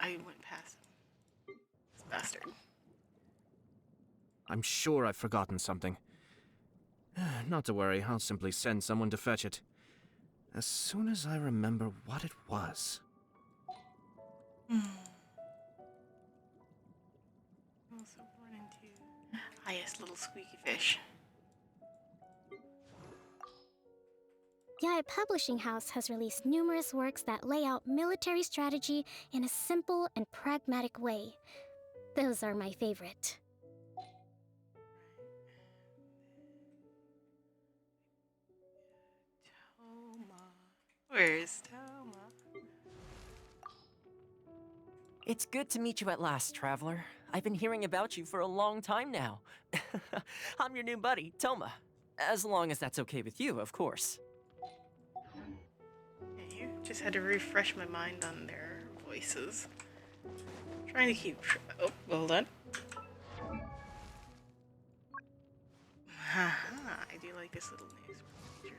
I went past him. This bastard. I'm sure I've forgotten something. Not to worry, I'll simply send someone to fetch it. As soon as I remember what it was. Also born into highest little squeaky fish. Yaya Publishing House has released numerous works that lay out military strategy in a simple and pragmatic way. Those are my favorite. Toma. Where's Toma? It's good to meet you at last, Traveler. I've been hearing about you for a long time now. I'm your new buddy, Toma. As long as that's okay with you, of course. Yeah, you just had to refresh my mind on their voices. Trying to keep. Oh, hold on. Haha, I do like this little news feature.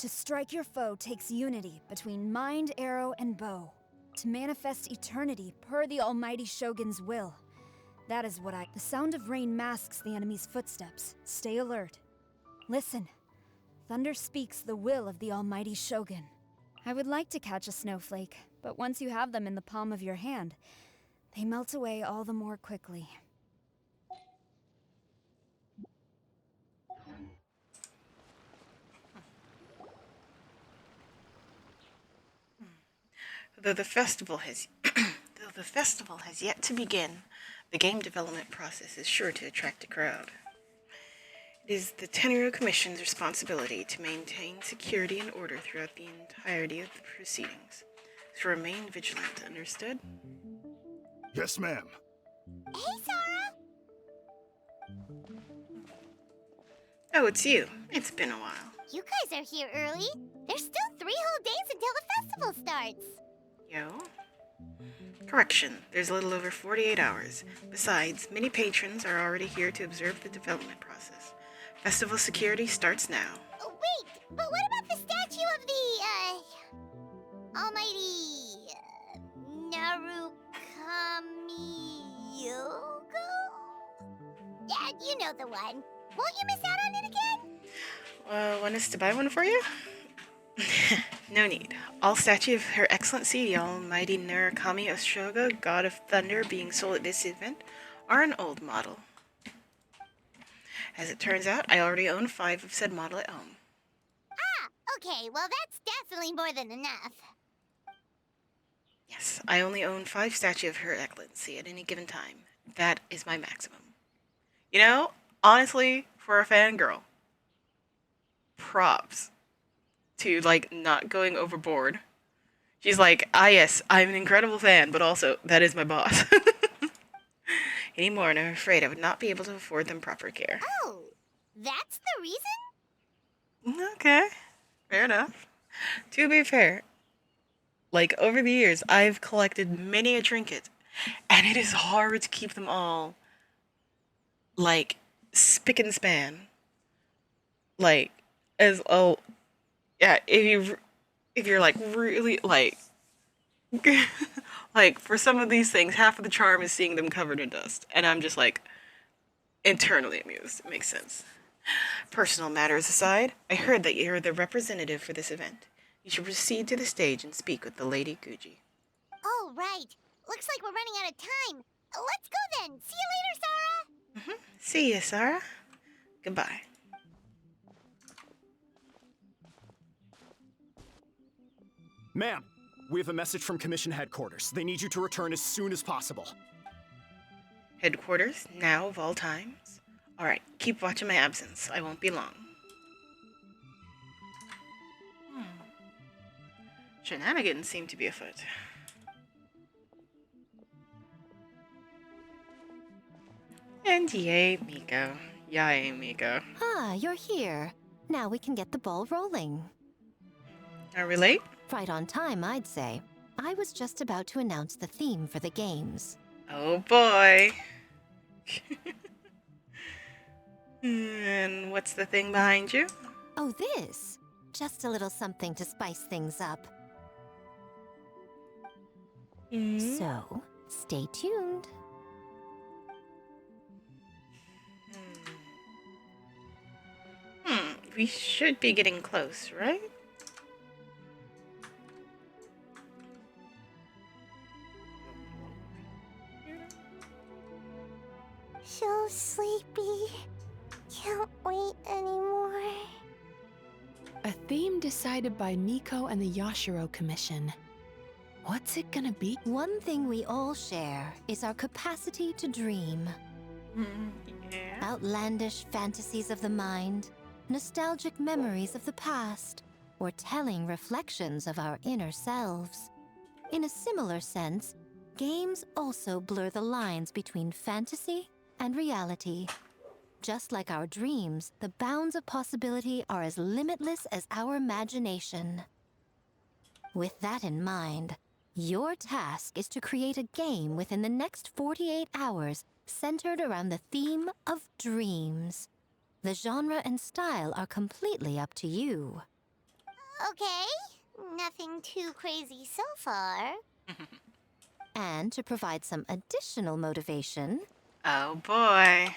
To strike your foe takes unity between mind, arrow, and bow. To manifest eternity per the almighty Shogun's will. That is what The sound of rain masks the enemy's footsteps. Stay alert. Listen. Thunder speaks the will of the almighty Shogun. I would like to catch a snowflake, but once you have them in the palm of your hand, they melt away all the more quickly. Though the festival has yet to begin, the game development process is sure to attract a crowd. It is the Tenryou Commission's responsibility to maintain security and order throughout the entirety of the proceedings. So remain vigilant, understood? Yes, ma'am. Hey, Sarah! Oh, it's you. It's been a while. You guys are here early. There's still 3 whole days until the festival starts. Yo? Correction, there's a little over 48 hours. Besides, many patrons are already here to observe the development process. Festival security starts now. Oh, wait, but what about the statue of the, almighty, Narukami-Yogo? Yeah, you know the one. Won't you miss out on it again? Want us to buy one for you? No need. All statue of Her Excellency, the Almighty Narukami Oshoga, God of Thunder, being sold at this event, are an old model. As it turns out, I already own 5 of said model at home. Ah, okay, well that's definitely more than enough. Yes, I only own 5 statue of Her Excellency at any given time. That is my maximum. You know, honestly, for a fangirl, props to, like, not going overboard. She's like, ah yes, I'm an incredible fan, but also, that is my boss. Anymore, and I'm afraid I would not be able to afford them proper care. Oh, that's the reason? Okay, fair enough. To be fair, like, over the years, I've collected many a trinket, and it is hard to keep them all, like, spick and span. Like, as, oh, yeah, if you're, like, really, like, like, for some of these things, half of the charm is seeing them covered in dust, and I'm just, like, internally amused. It makes sense. Personal matters aside, I heard that you're the representative for this event. You should proceed to the stage and speak with the Lady Guji. Oh, right. Looks like we're running out of time. Let's go then. See you later, Sarah. See you, Sarah. Goodbye. Ma'am, we have a message from Commission Headquarters. They need you to return as soon as possible. Headquarters, now of all times. Alright, keep watching my absence. I won't be long. Shenanigans seem to be afoot. And yay, Miko. Yay, Miko. Ah, you're here. Now we can get the ball rolling. Are we late? Right on time, I'd say. I was just about to announce the theme for the games. Oh boy. And what's the thing behind you? Oh, this? Just a little something to spice things up. So, stay tuned. We should be getting close, right? So sleepy. Can't wait anymore. A theme decided by Miko and the Yashiro Commission. What's it gonna be? One thing we all share is our capacity to dream. Yeah. Outlandish fantasies of the mind, nostalgic memories of the past, or telling reflections of our inner selves. In a similar sense, games also blur the lines between fantasy and reality. Just like our dreams, the bounds of possibility are as limitless as our imagination. With that in mind, your task is to create a game within the next 48 hours centered around the theme of dreams. The genre and style are completely up to you. Okay, nothing too crazy so far. And to provide some additional motivation... Oh boy.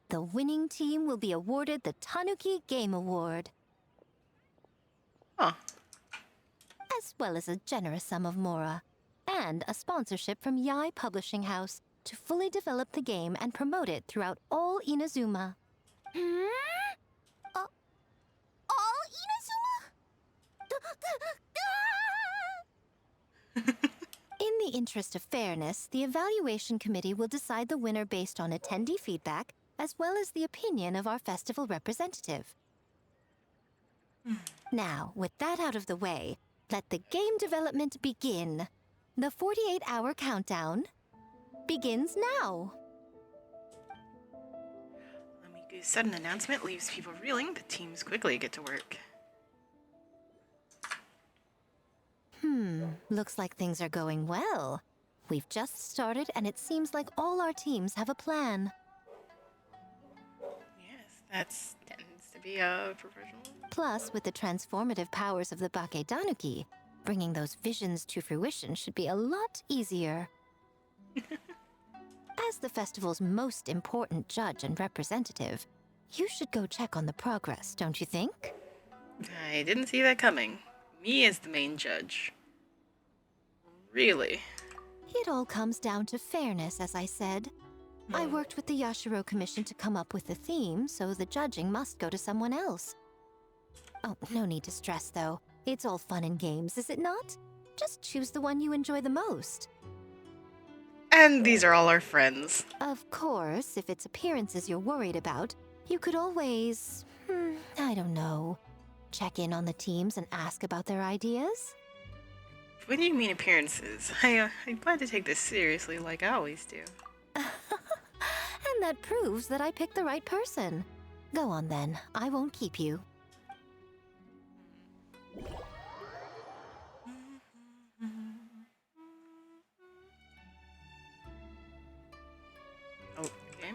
The winning team will be awarded the Tanuki Game Award. Huh. As well as a generous sum of mora. And a sponsorship from Yai Publishing House to fully develop the game and promote it throughout all Inazuma. All Inazuma? In the interest of fairness, the evaluation committee will decide the winner based on attendee feedback, as well as the opinion of our festival representative. Now, with that out of the way, let the game development begin. The 48-hour countdown begins now. Lamiku's sudden announcement leaves people reeling. The teams quickly get to work. Looks like things are going well. We've just started, and it seems like all our teams have a plan. Yes, that tends to be a professional. Plus, with the transformative powers of the Bakedanuki, bringing those visions to fruition should be a lot easier. As the festival's most important judge and representative, you should go check on the progress, don't you think? I didn't see that coming. Me as the main judge. Really? It all comes down to fairness, as I said. I worked with the Yashiro Commission to come up with the theme, so the judging must go to someone else. Oh, no need to stress, though. It's all fun and games, is it not? Just choose the one you enjoy the most. And these are all our friends. Of course, if it's appearances you're worried about, you could always... I don't know. Check in on the teams and ask about their ideas? What do you mean appearances? I plan to take this seriously like I always do. And that proves that I picked the right person. Go on then, I won't keep you. Okay.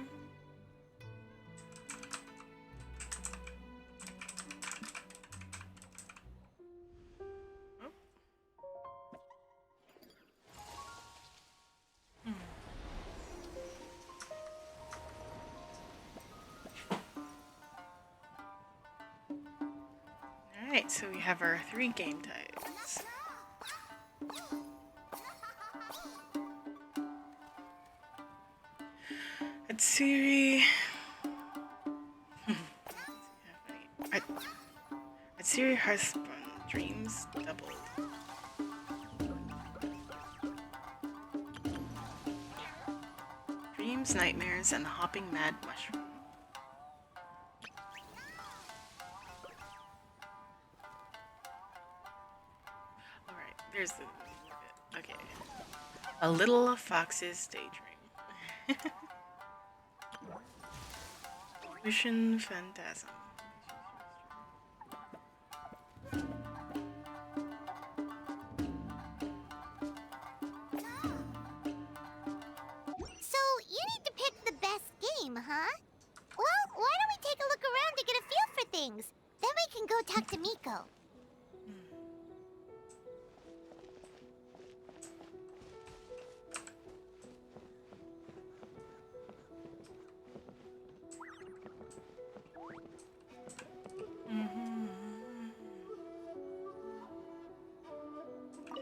Alright, so we have our 3 game types. Atsuri... Atsuri Husband Dreams Doubled. Dreams, Nightmares, and the Hopping Mad Mushroom. Alright, there's the... Okay. A Little Fox's Daydream. Ocean Phantasm. So, you need to pick the best game, huh? Well, why don't we take a look around to get a feel for things? Then we can go talk to Miko.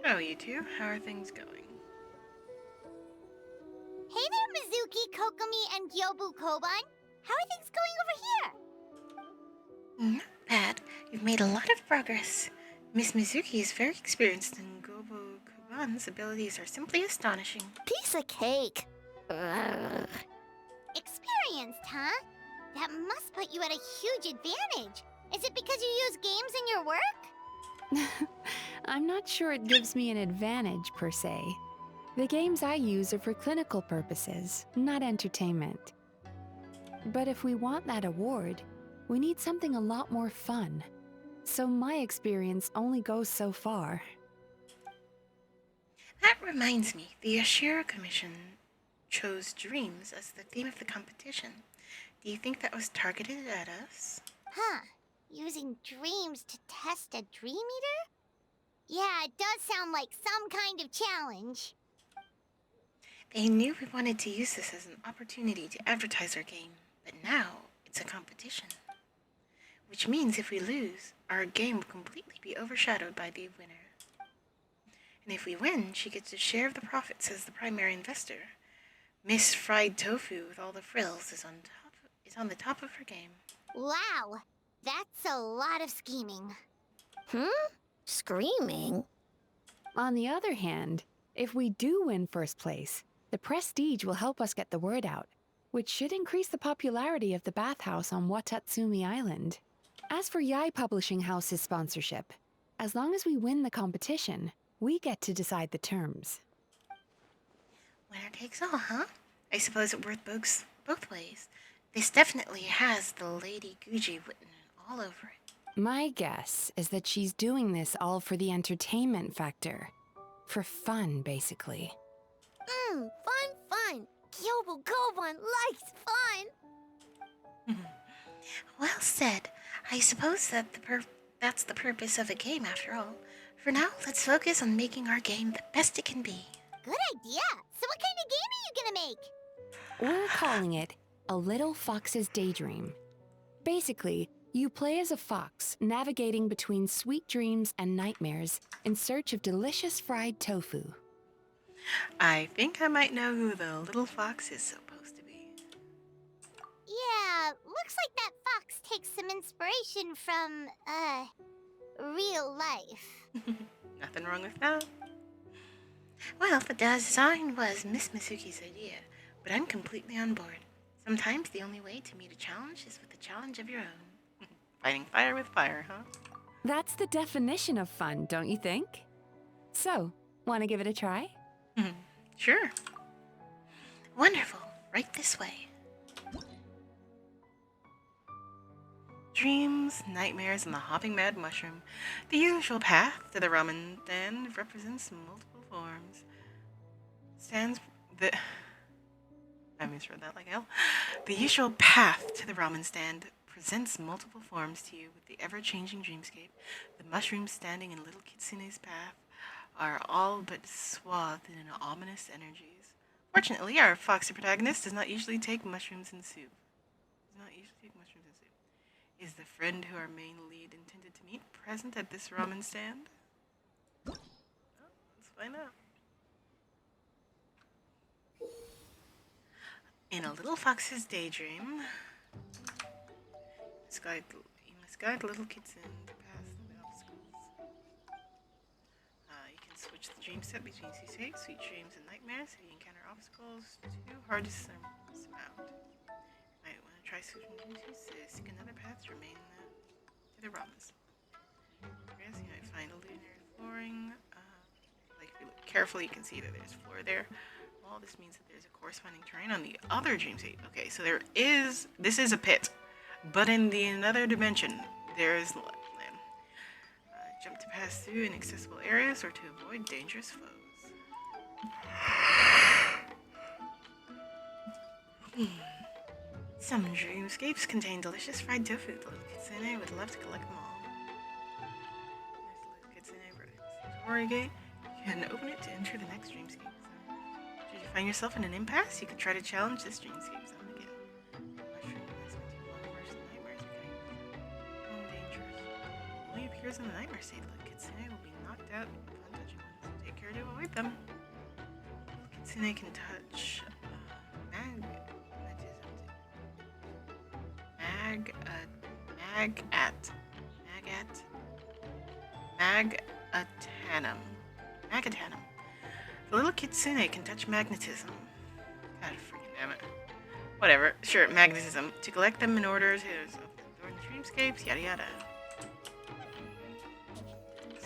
So, you two, how are things going? Hey there, Mizuki, Kokomi, and Gyobu Koban. How are things going over here? Not bad. You've made a lot of progress. Miss Mizuki is very experienced, and Gobo Kuban's abilities are simply astonishing. Piece of cake. Ugh. Experienced, huh? That must put you at a huge advantage. Is it because you use games in your work? I'm not sure it gives me an advantage per se. The games I use are for clinical purposes, not entertainment. But if we want that award, we need something a lot more fun. So my experience only goes so far. That reminds me, the Ashira Commission chose dreams as the theme of the competition. Do you think that was targeted at us? Huh. Using dreams to test a dream eater? Yeah, it does sound like some kind of challenge. They knew we wanted to use this as an opportunity to advertise our game, but now it's a competition. Which means if we lose, our game will completely be overshadowed by the winner. And if we win, she gets a share of the profits as the primary investor. Miss Fried Tofu with all the frills is on the top of her game. Wow, that's a lot of scheming. Screaming? On the other hand, if we do win first place, the prestige will help us get the word out, which should increase the popularity of the bathhouse on Watatsumi Island. As for Yai Publishing House's sponsorship, as long as we win the competition, we get to decide the terms. Winner takes all, huh? I suppose it worked both ways. This definitely has the Lady Guji written all over it. My guess is that she's doing this all for the entertainment factor. For fun, basically. Fun. Kyobu Koban likes fun. Well said. I suppose that that's the purpose of a game after all. For now, let's focus on making our game the best it can be. Good idea. So what kind of game are you gonna make? We're calling it A Little Fox's Daydream. Basically, you play as a fox, navigating between sweet dreams and nightmares in search of delicious fried tofu. I think I might know who the little fox is supposed to be. Yeah, looks like that fox takes some inspiration from, real life. Nothing wrong with that. Well, the design was Miss Mizuki's idea, but I'm completely on board. Sometimes the only way to meet a challenge is with a challenge of your own. Fighting fire with fire, huh? That's the definition of fun, don't you think? So, want to give it a try? Sure. Wonderful. Right this way. Dreams, nightmares, and the hopping mad mushroom. The usual path to the ramen stand represents multiple forms. I misread that like hell. The usual path to the ramen stand presents multiple forms to you with the ever-changing dreamscape. The mushrooms standing in little Kitsune's path are all but swathed in ominous energies. Fortunately, our foxy protagonist does not usually take mushrooms in soup. Is the friend who our main lead intended to meet present at this ramen stand? Oh, let's find out. In A Little Fox's Daydream, you must guide little kitten to pass the obstacles. You can Switch the dream set between sweet dreams and nightmares. If you encounter obstacles too hard to surmount, you might want to try switching to seek another path to remain to the realms. Yes, you might find a lunar flooring. Like if you look carefully, you can see that there's floor there. Well, this means that there's a corresponding terrain on the other dream state. Okay, so this is a pit, but in the another dimension, there is land. Jump to pass through inaccessible areas or to avoid dangerous foes. Some dreamscapes contain delicious fried tofu. The little kitsune would love to collect them all. There's the little kitsune Tori gate. You can open it to enter the next dreamscape. Should you find yourself in an impasse, you could try to challenge this dreamscape zone again. Mushroom investment too long versus nightmares. Okay. Dangerous. Only appears in the nightmare state. The kitsune will be knocked out upon touching one, so take care to avoid them. The kitsune can touch Magatanum. The little kitsune can touch magnetism. God freaking damn it. Whatever. Sure, magnetism. To collect them in order to open the dreamscapes, yada yada.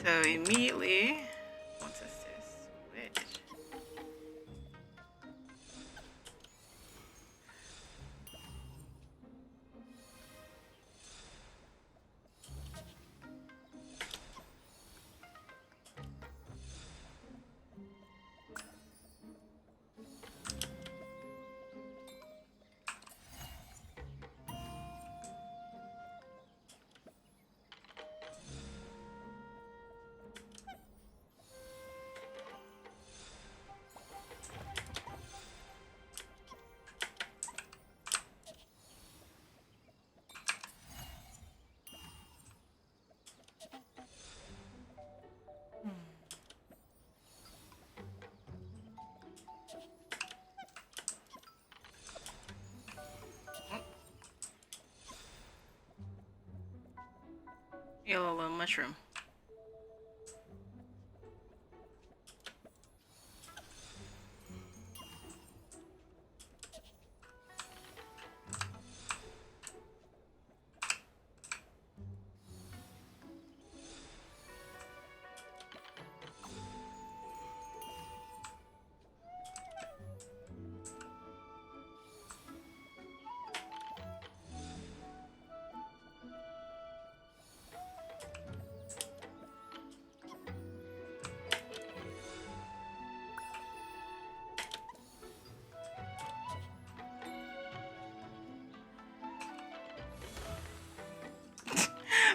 So immediately wants us to switch. Yellow mushroom.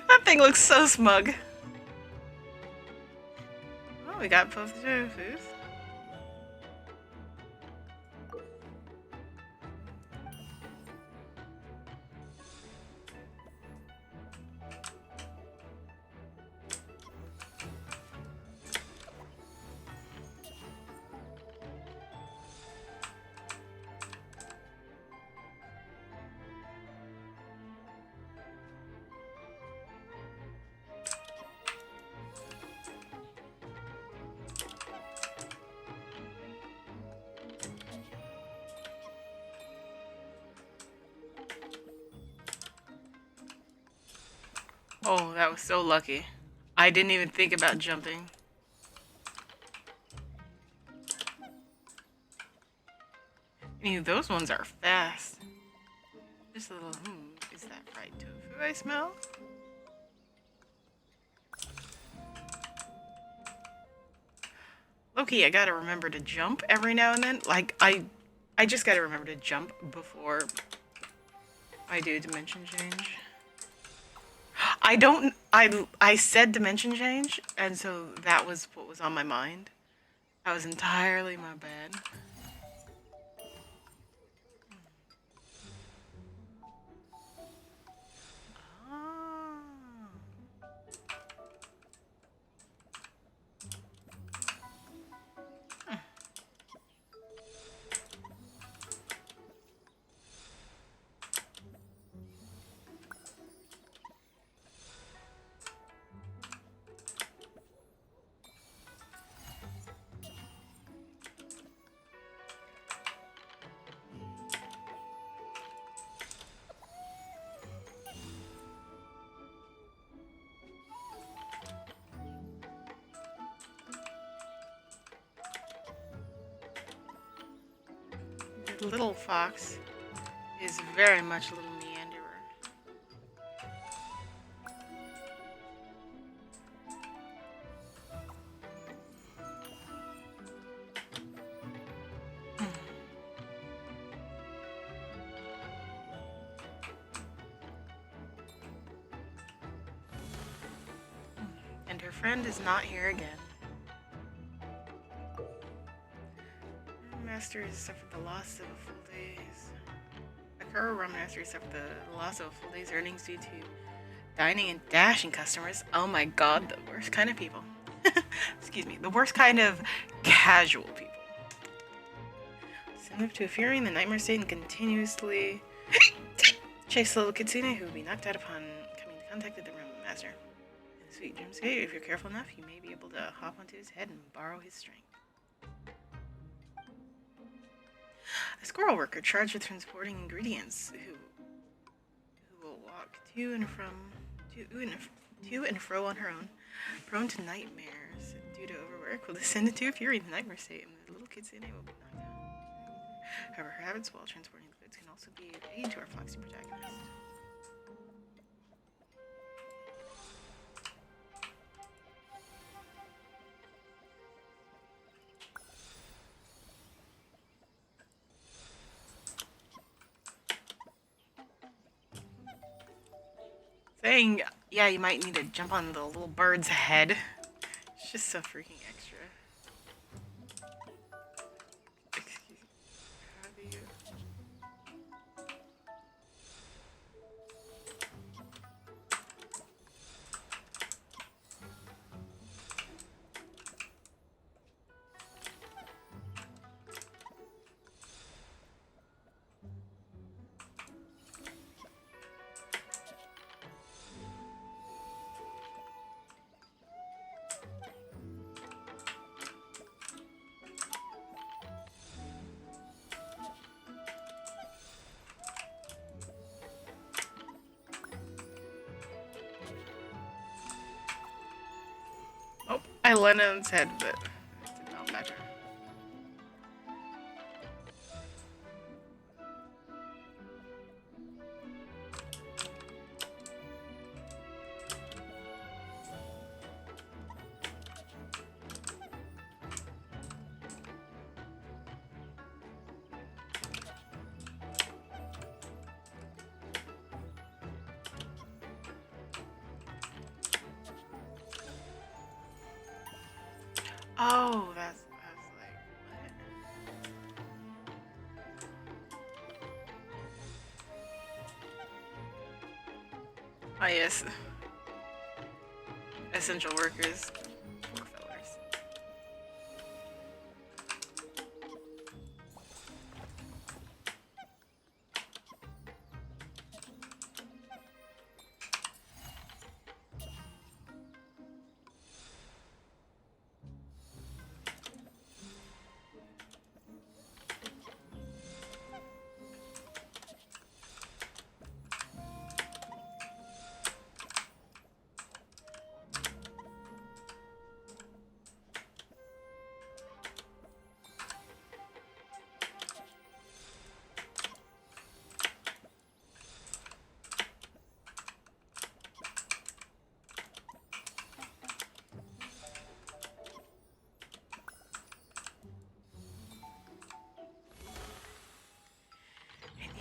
That thing looks so smug. Oh, we got both tofus. Oh, that was so lucky. I didn't even think about jumping. Those ones are fast. Just a little, is that fried tofu I smell? Loki, I gotta remember to jump every now and then. Like, I just gotta remember to jump before I do dimension change. I said dimension change, and so that was what was on my mind. That was entirely my bad. little fox is very much a little meanderer. And her friend is not here again. Master has suffered the loss of a full day's. The Kuro Rum Master has suffered the loss of a full day's earnings due to dining and dashing customers. Oh my god, the worst kind of people. Excuse me, the worst kind of casual people. Send up to a fury in the nightmare state and continuously chase the little kitsune who will be knocked out upon coming into contact with the Rum Master. In the sweet dreamscape, if you're careful enough, you may be able to hop onto his head and borrow his strength. A squirrel worker charged with transporting ingredients who will walk to and fro on her own, prone to nightmares due to overwork, will descend into a fury in the nightmare state, and the little kitsune will be knocked out. However, her habits while transporting the goods can also be an aid to our foxy protagonist. Saying, yeah, you might need to jump on the little bird's head. It's just so freaking extra. Excuse me. How do you... Oh, I landed on its head, but it did not matter. Oh, that's like, what? Oh, yes. Essential workers. Poor fellers.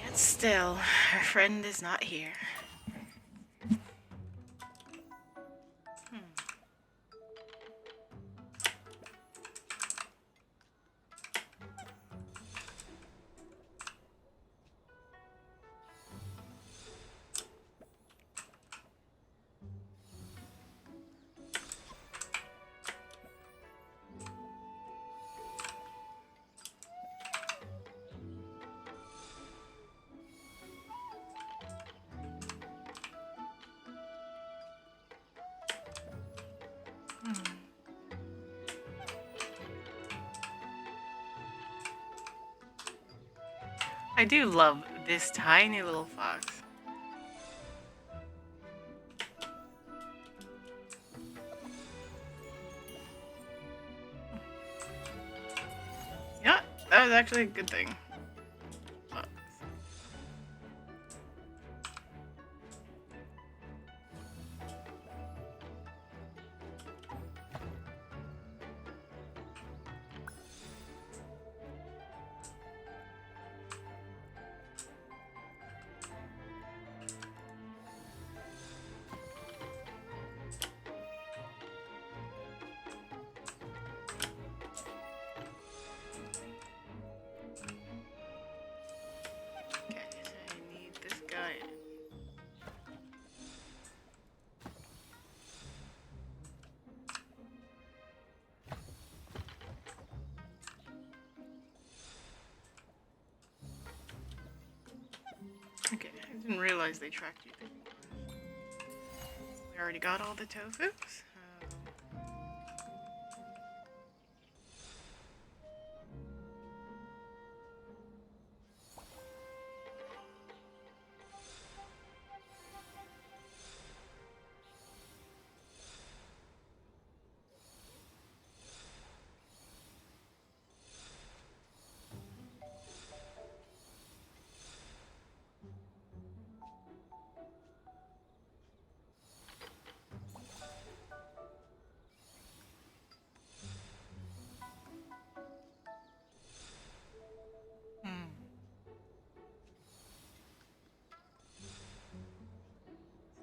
Yet still, her friend is not here. I do love this tiny little fox. Yeah, that was actually a good thing. realize they tracked you. We already got all the tofu.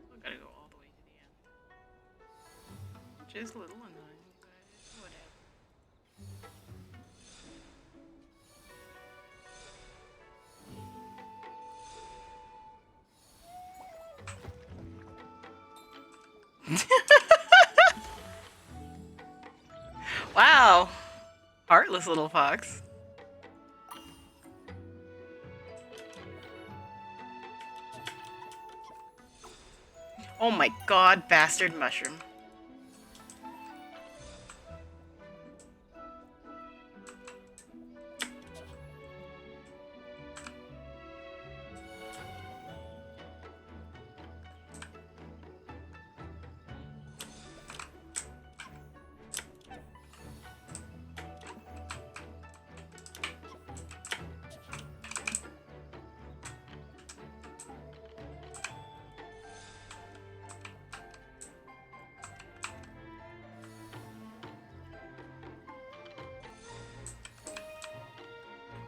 Still gotta go all the way to the end. Which is a little annoying, but whatever. Wow! Heartless little fox. Oh my god, bastard mushroom.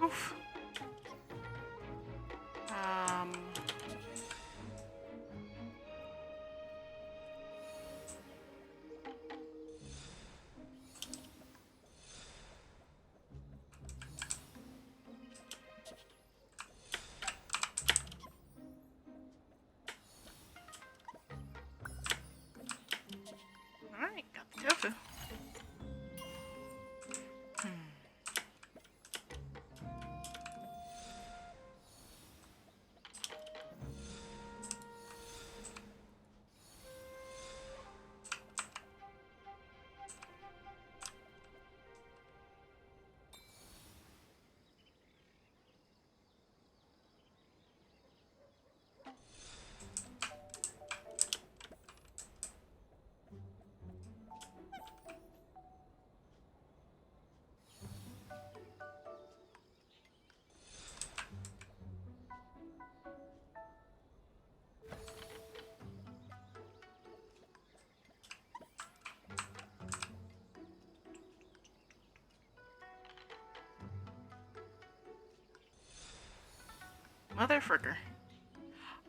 Oof. Alright, got the tofu. Motherfucker.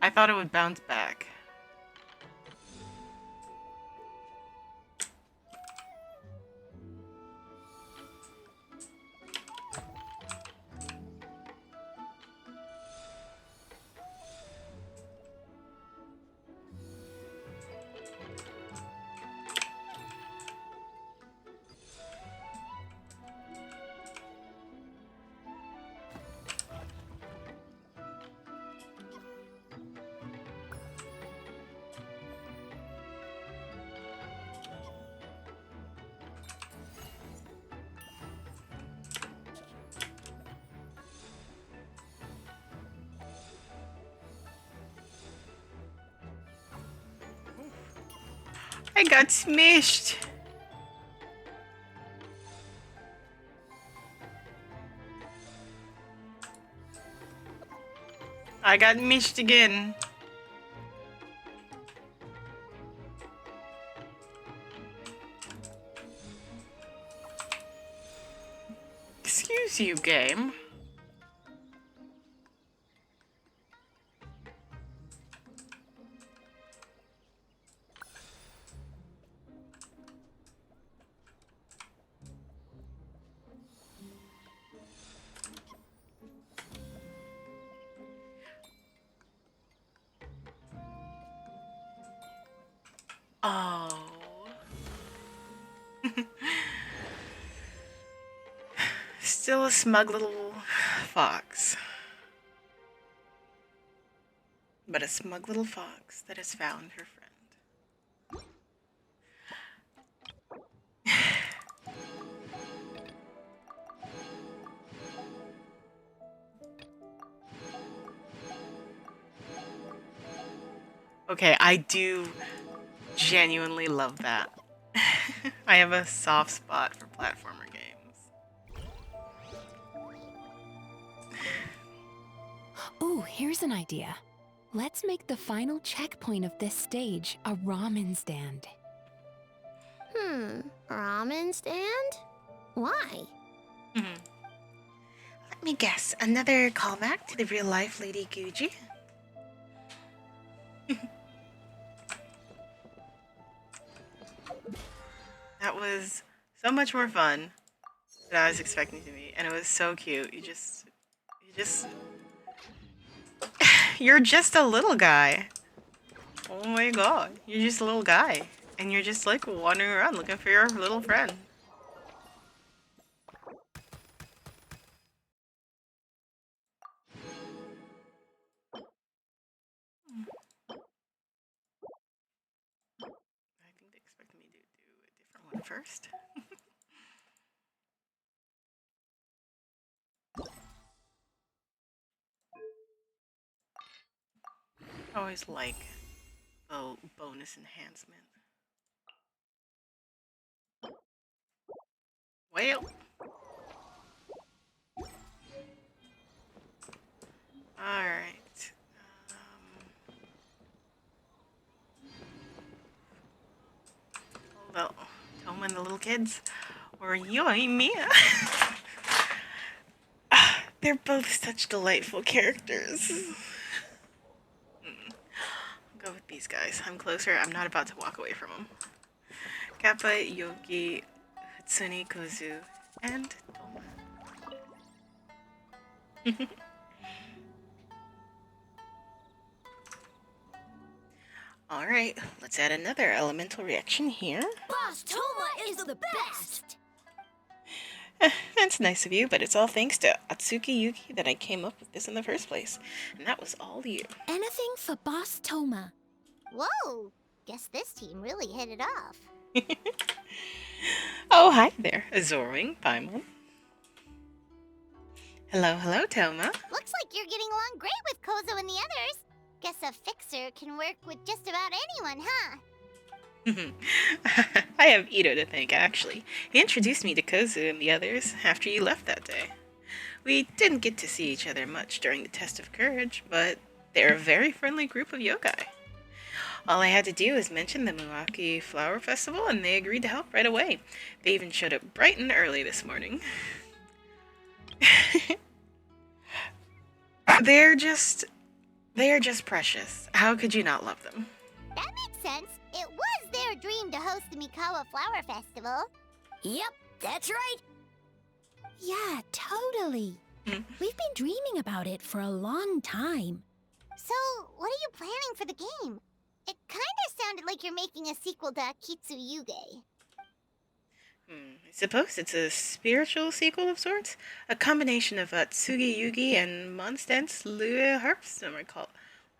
I thought it would bounce back. I got smished. I got mished again. Excuse you, game. Oh. Still a smug little fox. But but a smug little fox that has found her friend. Okay, I do genuinely love that. I have a soft spot for platformer games. Ooh, here's an idea. Let's make the final checkpoint of this stage a ramen stand. Ramen stand? Why? Let me guess, another callback to the real-life Lady Guji? That was so much more fun than I was expecting it to be, and it was so cute. You're just a little guy. Oh my god, you're just a little guy, and you're just like wandering around looking for your little friend. I think they expected me to do a different one first. I always like the bonus enhancement. Well. Alright. Well, Toma and the little kids, or you and Mia. They're both such delightful characters. I'll go with these guys. I'm closer. I'm not about to walk away from them. Kappa, Yogi, Hatsune, Kozu, and Toma. Alright, let's add another elemental reaction here. Boss Toma is the best! That's nice of you, but it's all thanks to Atsuki Yuki that I came up with this in the first place. And that was all you. Anything for Boss Toma. Whoa! Guess this team really hit it off. Oh, hi there, Azorwing, Paimon. Hello, hello, Toma. Looks like you're getting along great with Kozo and the others. Guess a fixer can work with just about anyone, huh? I have Ito to thank, actually. He introduced me to Kozu and the others after you left that day. We didn't get to see each other much during the test of courage, but they're a very friendly group of yokai. All I had to do was mention the Muaki Flower Festival, and they agreed to help right away. They even showed up bright and early this morning. They are just precious. How could you not love them? That makes sense. It was their dream to host the Mikawa Flower Festival. Yep, that's right. Yeah, totally. We've been dreaming about it for a long time. So, what are you planning for the game? It kinda sounded like you're making a sequel to Akitsu Yuge. I suppose it's a spiritual sequel of sorts? A combination of Tsugi Yugi and Monstance Ludi Harps, I call it.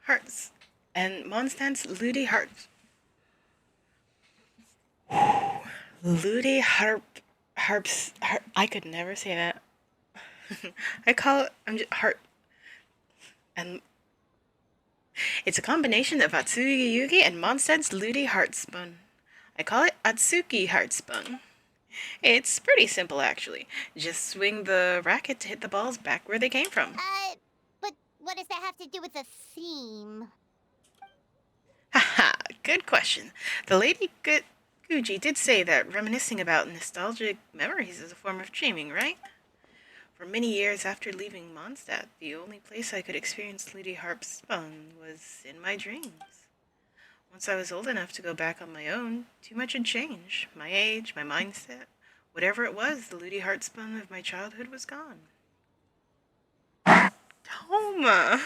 Hearts. And Monstance Ludi Harps. Ludi Harps. I could never say that. I call it heart. And it's a combination of Atsugi Yugi and Monstance Ludi Heartspun. I call it Atsuki Heartspun. It's pretty simple, actually. Just swing the racket to hit the balls back where they came from. But what does that have to do with the theme? Haha, good question. The Lady Guji did say that reminiscing about nostalgic memories is a form of dreaming, right? For many years after leaving Mondstadt, the only place I could experience Ludi Harpspun was in my dreams. Once I was old enough to go back on my own, too much had changed. My age, my mindset, whatever it was, the Ludi Heartspun of my childhood was gone. Toma!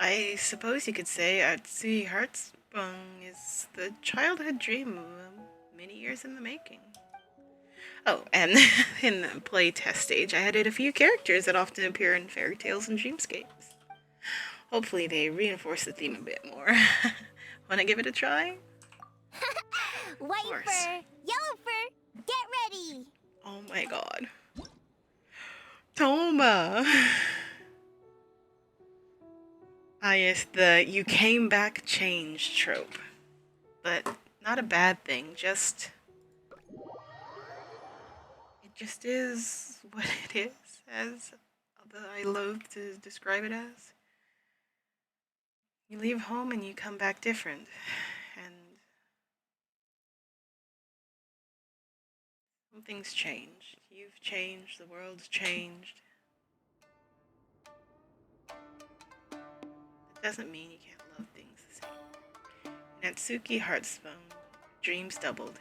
I suppose you could say Atsui Heartspun is the childhood dream of many years in the making. Oh, and in the playtest stage, I added a few characters that often appear in fairy tales and dreamscapes. Hopefully they reinforce the theme a bit more. Wanna give it a try? White fur, yellow fur, get ready! Oh my god. Toma! Ah yes, the you came back changed trope. But not a bad thing, just... It just is what it is, as I loathe to describe it as. You leave home and you come back different, and something's changed. You've changed, the world's changed. That doesn't mean you can't love things the same. Natsuki Heartspoon, dreams doubled.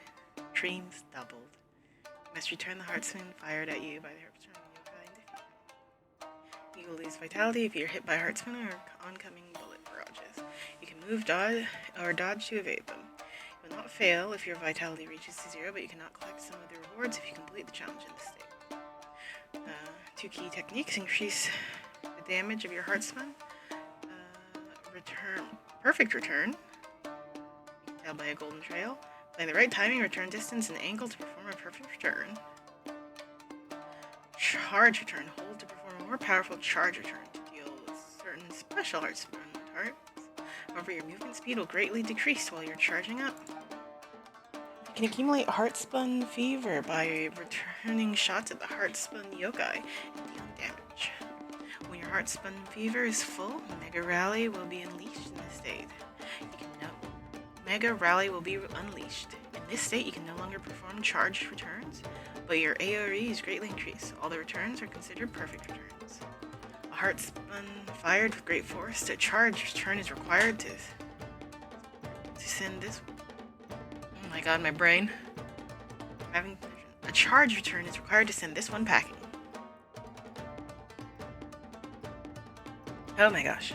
Dreams doubled. You must return the Heartspoon fired at you by the returning yokai. You will lose vitality if you're hit by Heartspoon or oncoming bullet barrages. You can move, dodge, or dodge to evade them. You will not fail if your vitality reaches to 0, but you cannot collect some of the rewards if you complete the challenge in this state. 2 key techniques increase the damage of your Heartspoon. Return, perfect return. You can tell by a golden trail. Playing the right timing, return distance and angle to perform a perfect return. Charge return, hold to perform a more powerful charge return to deal with certain special Heartspoon targets. However, your movement speed will greatly decrease while you're charging up. You can accumulate Heartspoon fever by returning shots at the Heartspoon yokai and dealing damage. When your Heartspoon fever is full, Mega Rally will be unleashed in this state. Mega Rally will be unleashed. In this state, you can no longer perform charged returns, but your AoE is greatly increased. All the returns are considered perfect returns. A Heartspoon fired with great force, a charge return is required to send this... Oh my god, my brain. A charge return is required to send this one packing. Oh my gosh.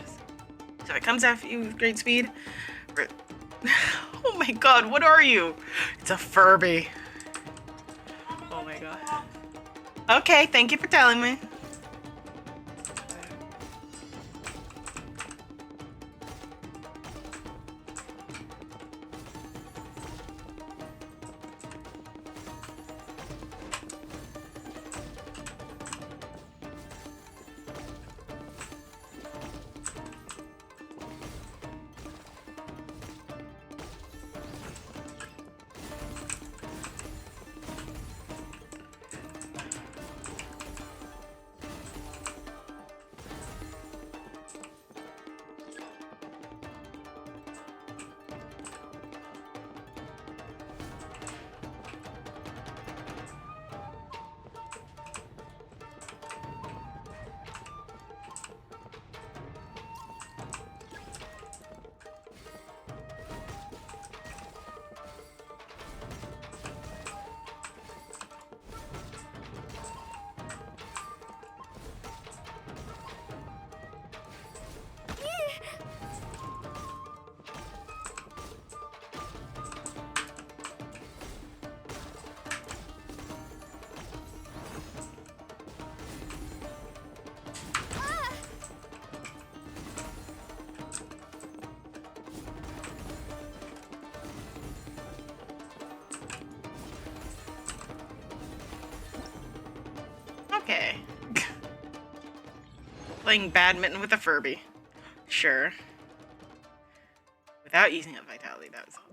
So it comes after you with great speed. Oh my god, what are you? It's a Furby. Oh my god. Okay, thank you for telling me. Okay. Playing badminton with a Furby. Sure. Without using up vitality, that was all.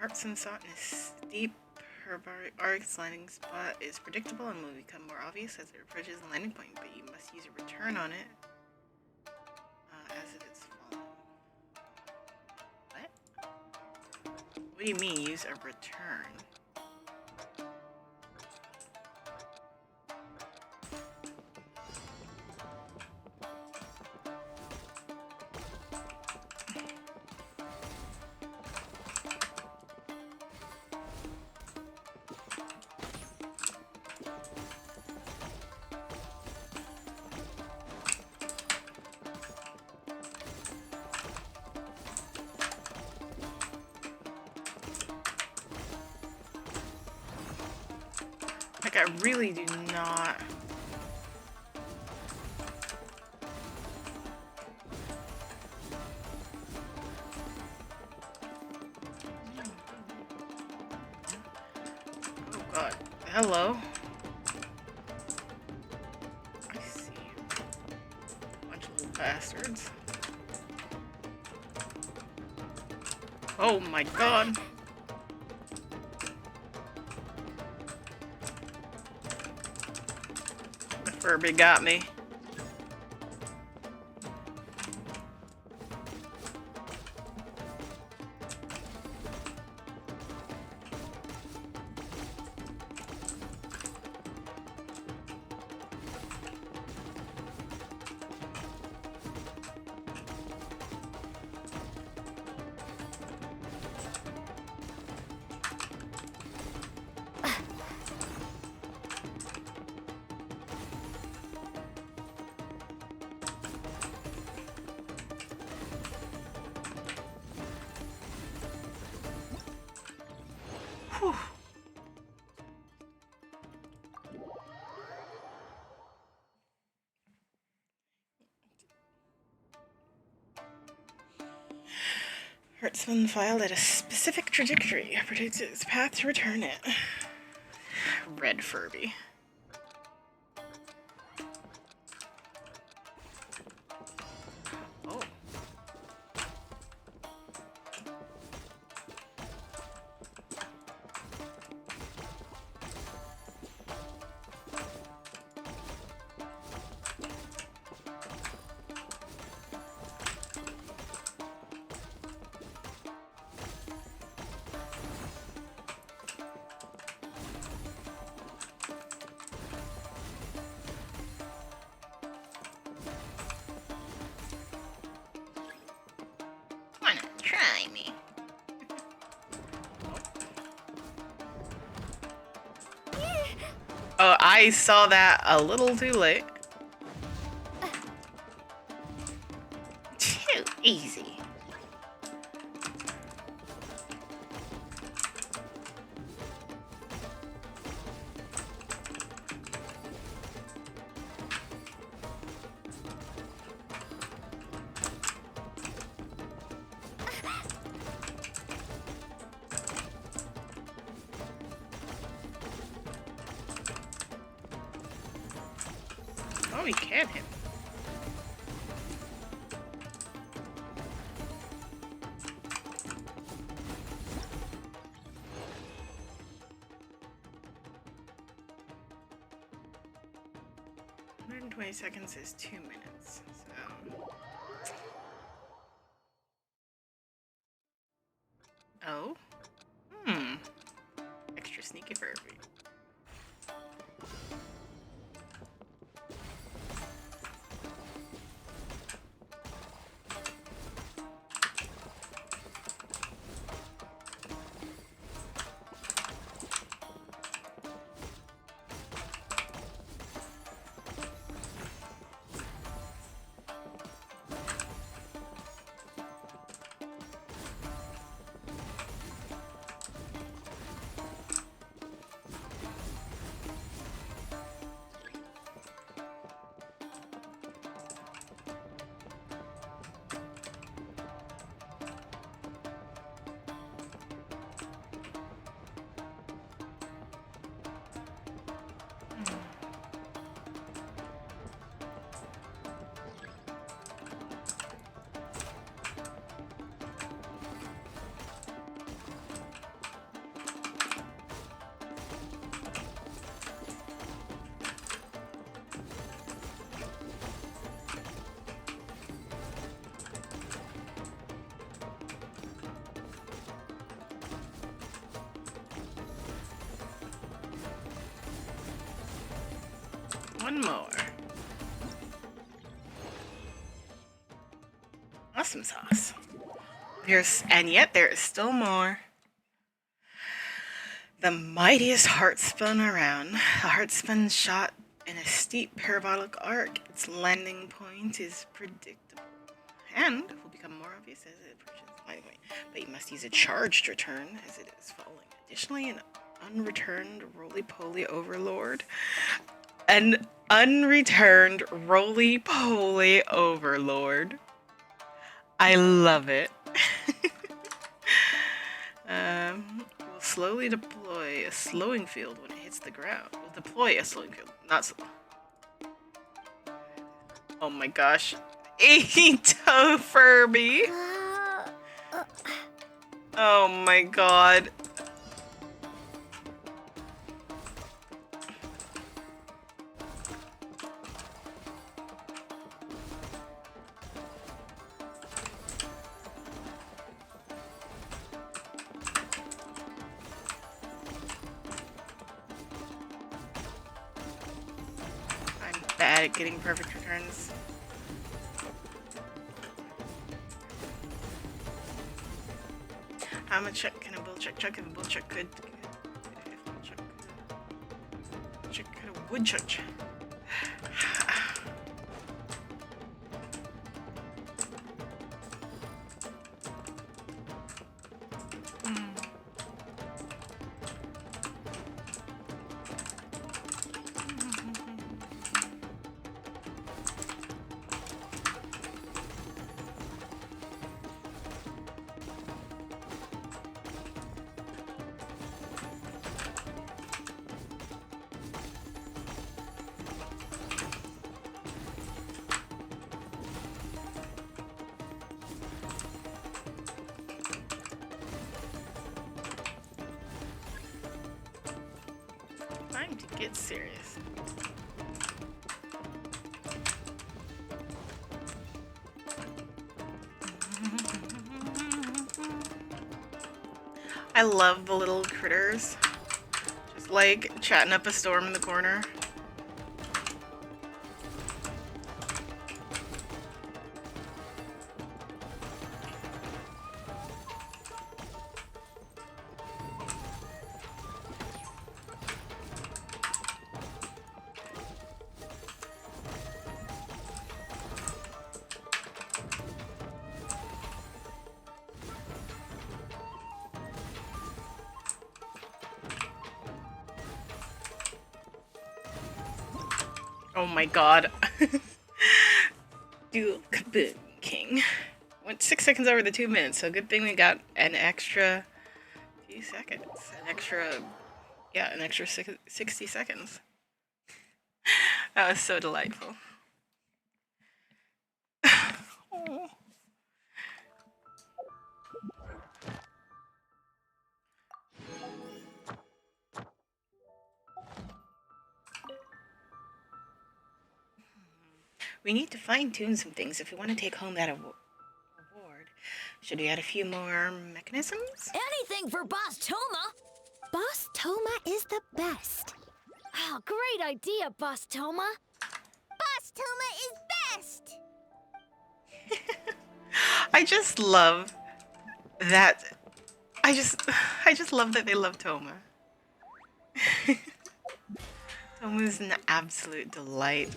Arps and Softness. Deep Arc's landing spot is predictable and will become more obvious as it approaches the landing point, but you must use a return on it as it is falling. What? What do you mean, use a return? Like, I really do not. Oh god. Hello. I see you. Bunch of little bastards. Oh my god. The Furby got me. Whew. Hertzman filed at a specific trajectory. Predicts its path to return it. Red Furby. Oh. Why not try me? Oh, I saw that a little too late. Too easy. Oh, he can hit. 120 seconds is 2 minutes, so... Oh? Extra sneaky Furby. One more. Awesome sauce. And yet there is still more. The mightiest heart spun around. A heart spun shot in a steep parabolic arc. Its landing point is predictable and will become more obvious as it approaches the landing point. But you must use a charged return as it is falling. Additionally, an unreturned roly-poly overlord. An unreturned roly-poly overlord. I love it. Will slowly deploy a slowing field when it hits the ground. Will deploy a slowing field, not slow. Oh my gosh. Ito Furby. Oh my god. I'm bad at getting perfect returns. How much can a woodchuck chuck if a woodchuck could? If a woodchuck could a woodchuck chuck? Time to get serious. I love the little critters. Just like chatting up a storm in the corner. Oh my god. Dual Kaboom King. Went 6 seconds over the 2 minutes, so good thing we got an extra few seconds. An extra 60 seconds. That was so delightful. Oh. We need to fine-tune some things if we want to take home that award. Should we add a few more mechanisms? Anything for Boss Toma! Boss Toma is the best. Oh, great idea, Boss Toma! Boss Toma is best! I just love that. I just love that they love Toma. Toma is an absolute delight.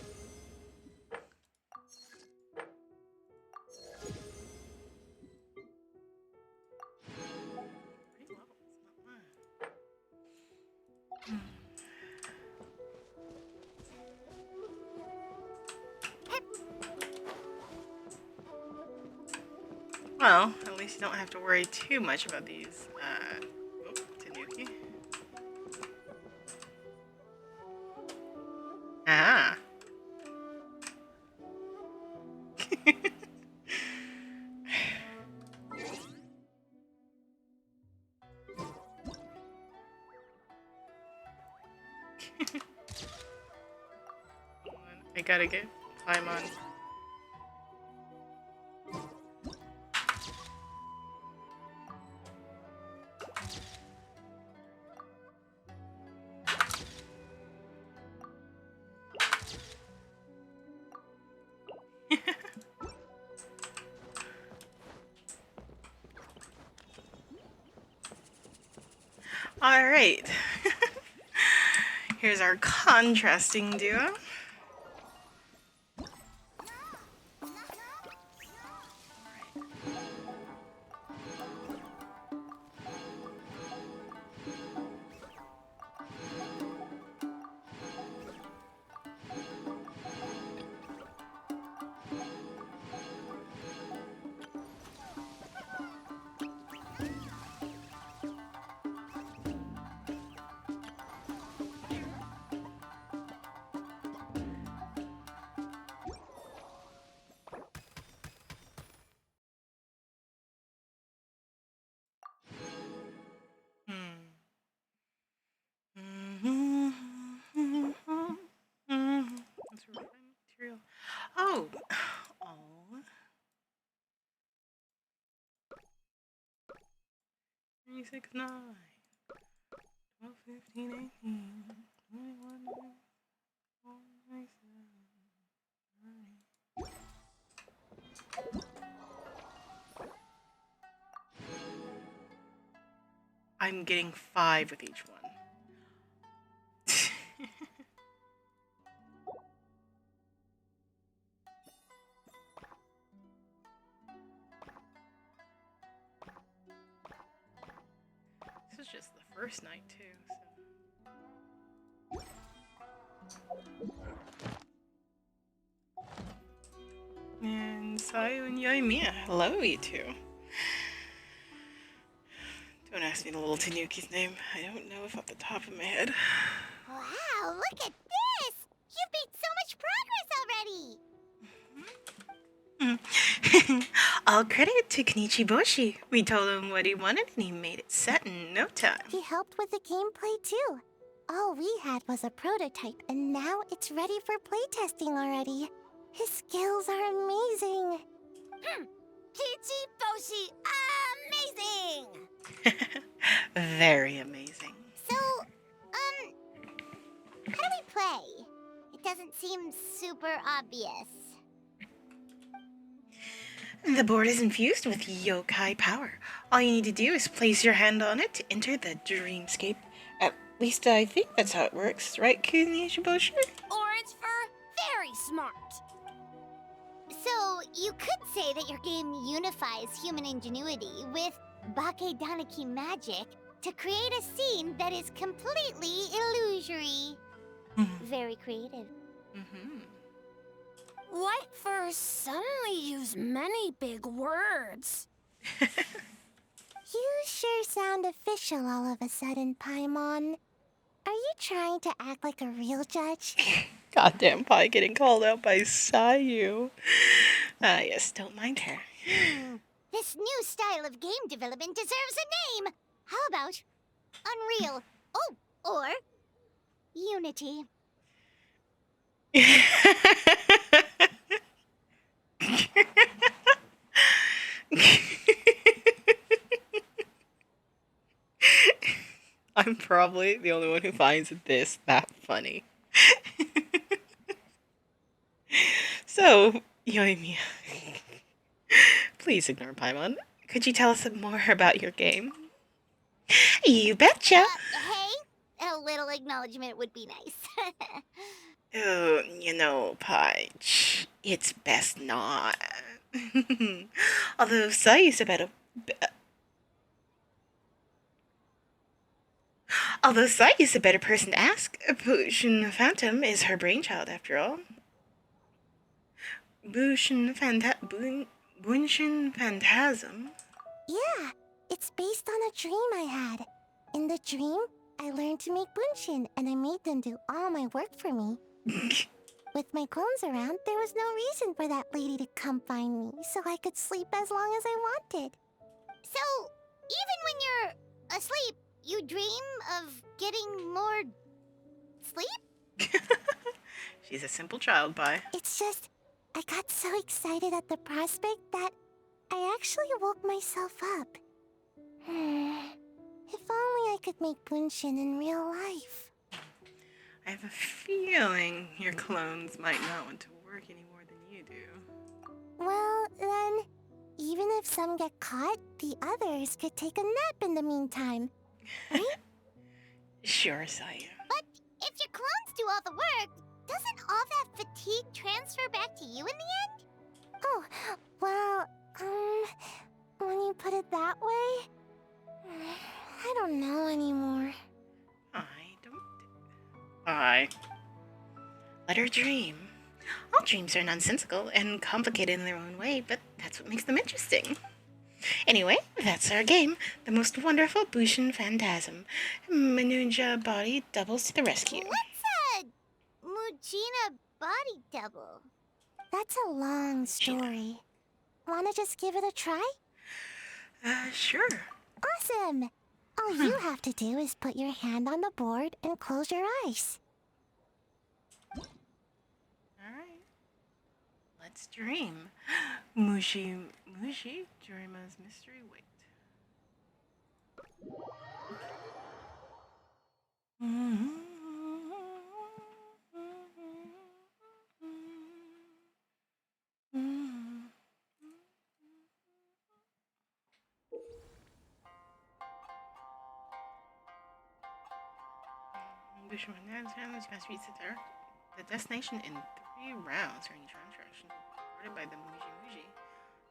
Well, at least you don't have to worry too much about these. Tanuki. Ah. I gotta get Paimon. All right. Here's our contrasting duo. Oh. Oh. 36, 9, 12, 15, 18, 21, 24, 27. I'm getting 5 with each one. This is just the first night, too. So. And Sayu and Yoimiya. Hello, you two. Don't ask me the little Tanuki's name. I don't know if off the top of my head. Wow, look at this! You've made so much progress already! All credit to Kenichi Boshi. We told him what he wanted and he made it set in no time. He helped with the gameplay too. All we had was a prototype, and now it's ready for playtesting already. His skills are amazing. Kenichi Boshi, amazing! Very amazing. So, how do we play? It doesn't seem super obvious. The board is infused with yokai power. All you need to do is place your hand on it to enter the dreamscape. At least I think that's how it works, right, Kenichi Boshi? Orange for very smart. So, you could say that your game unifies human ingenuity with Bakedaniki magic to create a scene that is completely illusory. Very creative. White fur suddenly use many big words. You sure sound official all of a sudden, Paimon. Are you trying to act like a real judge? Goddamn Pai getting called out by Sayu. Yes, don't mind her. This new style of game development deserves a name. How about Unreal? Oh, or Unity. I'm probably the only one who finds this that funny. So, Yoimiya, please ignore Paimon. Could you tell us more about your game? You betcha! Hey, a little acknowledgement would be nice. Oh, you know, Pai, it's best not. Although Sayu's a better person to ask. Bushin Phantom is her brainchild, after all. Bunshin Phantasm? Yeah, it's based on a dream I had. In the dream, I learned to make bunshin, and I made them do all my work for me. With my clones around, there was no reason for that lady to come find me, so I could sleep as long as I wanted. So, even when you're asleep, you dream of getting more sleep? She's a simple child, Pai. It's just, I got so excited at the prospect that I actually woke myself up. If only I could make bunshin in real life. I have a feeling your clones might not want to work any more than you do. Well, then, even if some get caught, the others could take a nap in the meantime. Right? Sure, Sayu. But if your clones do all the work, doesn't all that fatigue transfer back to you in the end? Oh, well, when you put it that way, I don't know anymore. Pai. Let her dream. All dreams are nonsensical and complicated in their own way, but that's what makes them interesting. Anyway, that's our game. The most wonderful Bushin Phantasm. Manuja body doubles to the rescue. What's a Mujina body double? That's a long story. Wanna just give it a try? Sure. Awesome! All you have to do is put your hand on the board and close your eyes. Alright. Let's dream. Mushi, Jurima's mystery. Wait. The destination in 3 rounds during each round direction, supported by the Muji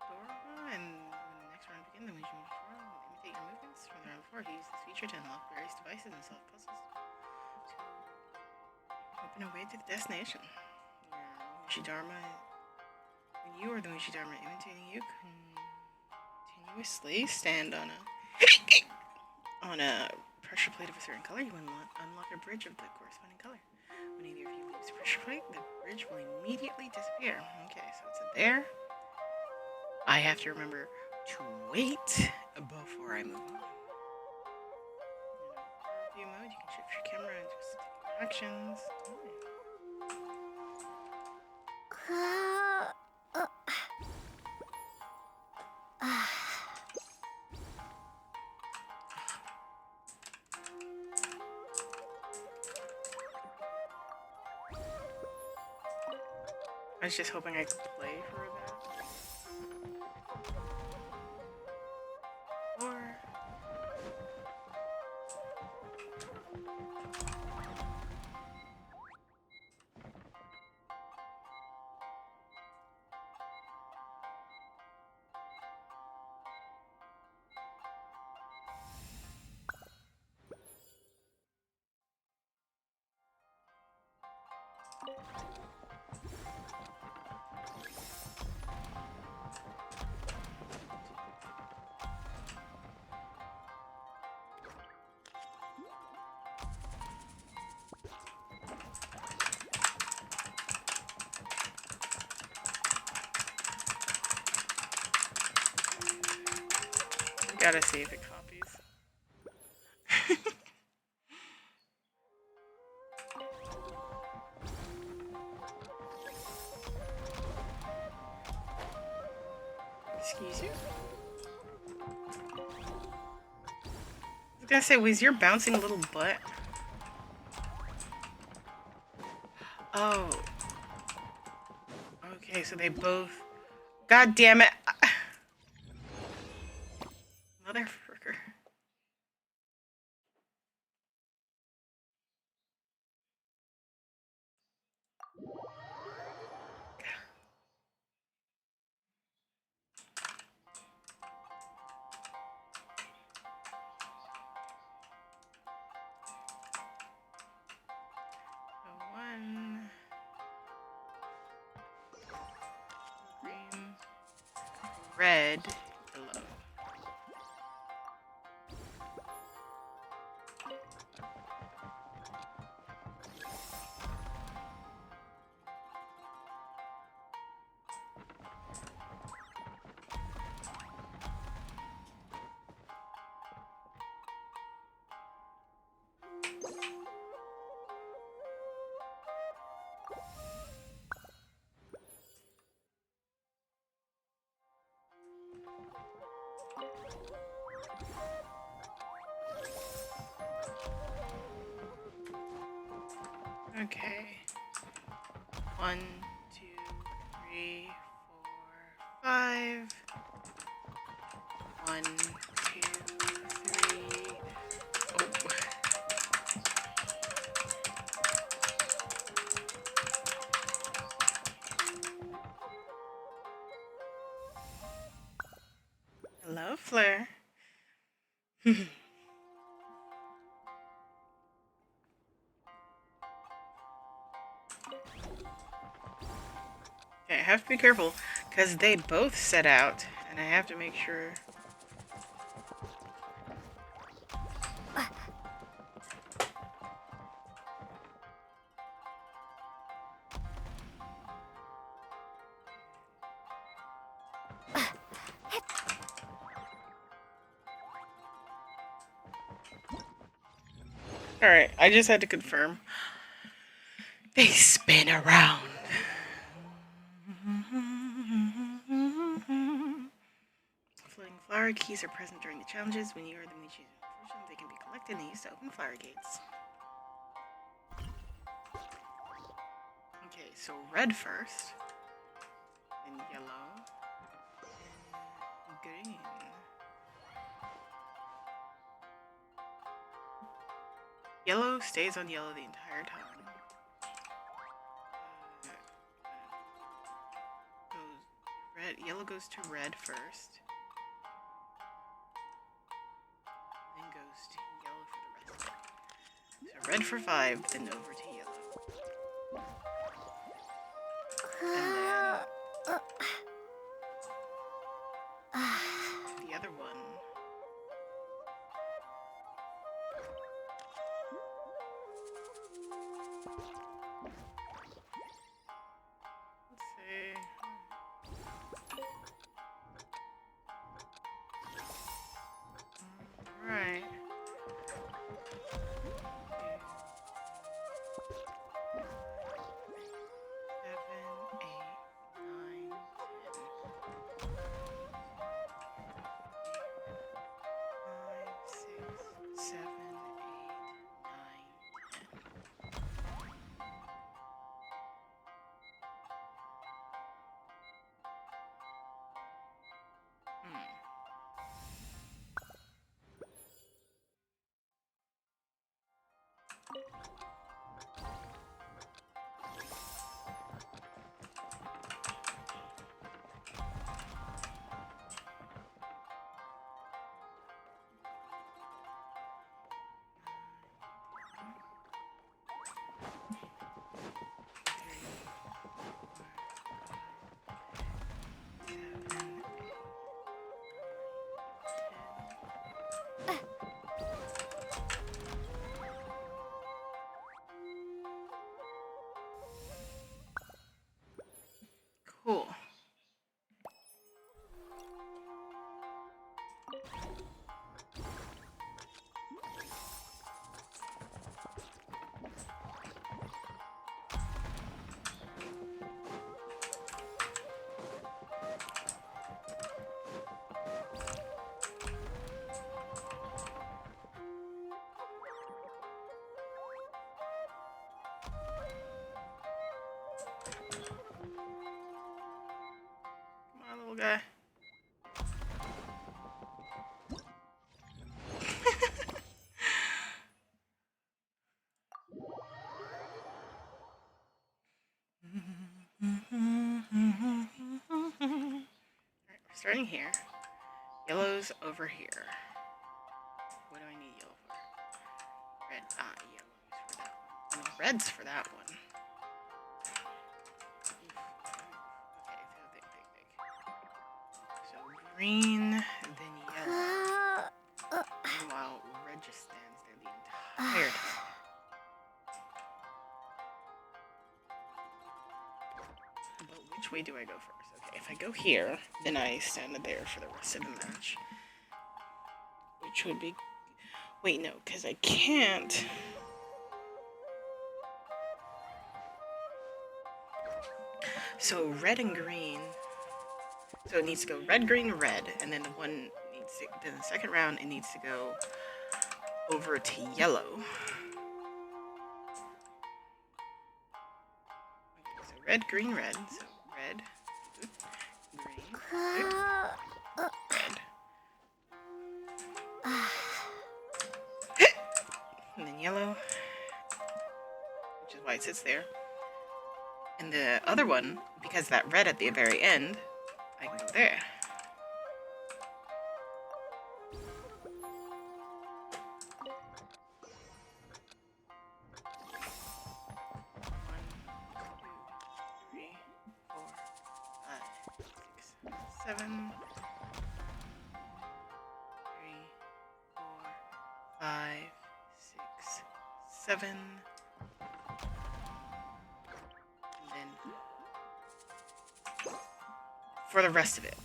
Dora, and when the next round begins, the Muji Dora will imitate your movements from the round before. He uses this feature to unlock various devices and solve puzzles to open a way to the destination. Your Muji Dharma, when you or the Muji Dharma imitating you continuously stand on a pressure plate of a certain color, you unlock a bridge of the corresponding color. When either of you leaves pressure plate, the bridge will immediately disappear. Okay, so it's there. I have to remember to wait before I move on. In view mode, you can shift your camera and just take actions. I was just hoping I could play for that. Or... Gotta see if it copies. Excuse you? I was gonna say, was your bouncing little butt? Oh. Okay, so they both... God damn it! Motherfucker. One. Green. Red. Below. Okay. 1, 2, 3, 4, 5. 1, 2, 3. Oh. Hello, Flare. Okay, I have to be careful, because they both set out, and I have to make sure... Alright, I just had to confirm. They spin around. flower keys are present during the challenges. When you are the Michi fortune, they can be collected and used to open flower gates. Okay, so red first, then yellow, and green. Yellow stays on yellow the entire time. Yellow goes to red first, then goes to yellow for the rest of it. So red for 5, then over to yellow. And then the other one. Let's see. Right. Cool. Come on, little guy. Alright, we're starting here. Yellow's over here. What do I need yellow for? Red. Yellow's for that one. And red's for that one. Okay, big. So green, then yellow. Meanwhile, red just stands there the entire time. But which way do I go first? Okay, if I go here, then I stand there for the rest of the match. Which would be... Wait, no, because I can't... So red and green... So it needs to go red, green, red, and then then the second round, it needs to go over to yellow. Okay, so red, green, red. So red, green, red. And then yellow, which is why it sits there. And the other one, because that red at the very end, I can go there. Seven. 3, 4, 5, 6, 7. And then for the rest of it.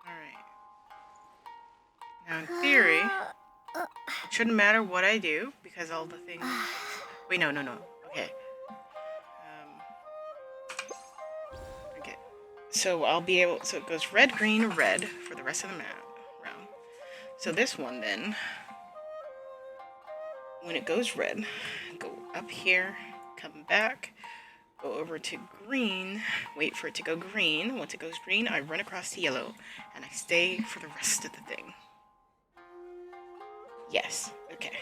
Alright. Now in theory, it shouldn't matter what I do because all the things... Wait, no. Okay. So I'll be able, so it goes red, green, red for the rest of the round. So this one then, when it goes red, go up here, come back, go over to green, wait for it to go green. Once it goes green, I run across to yellow, and I stay for the rest of the thing. Yes, okay.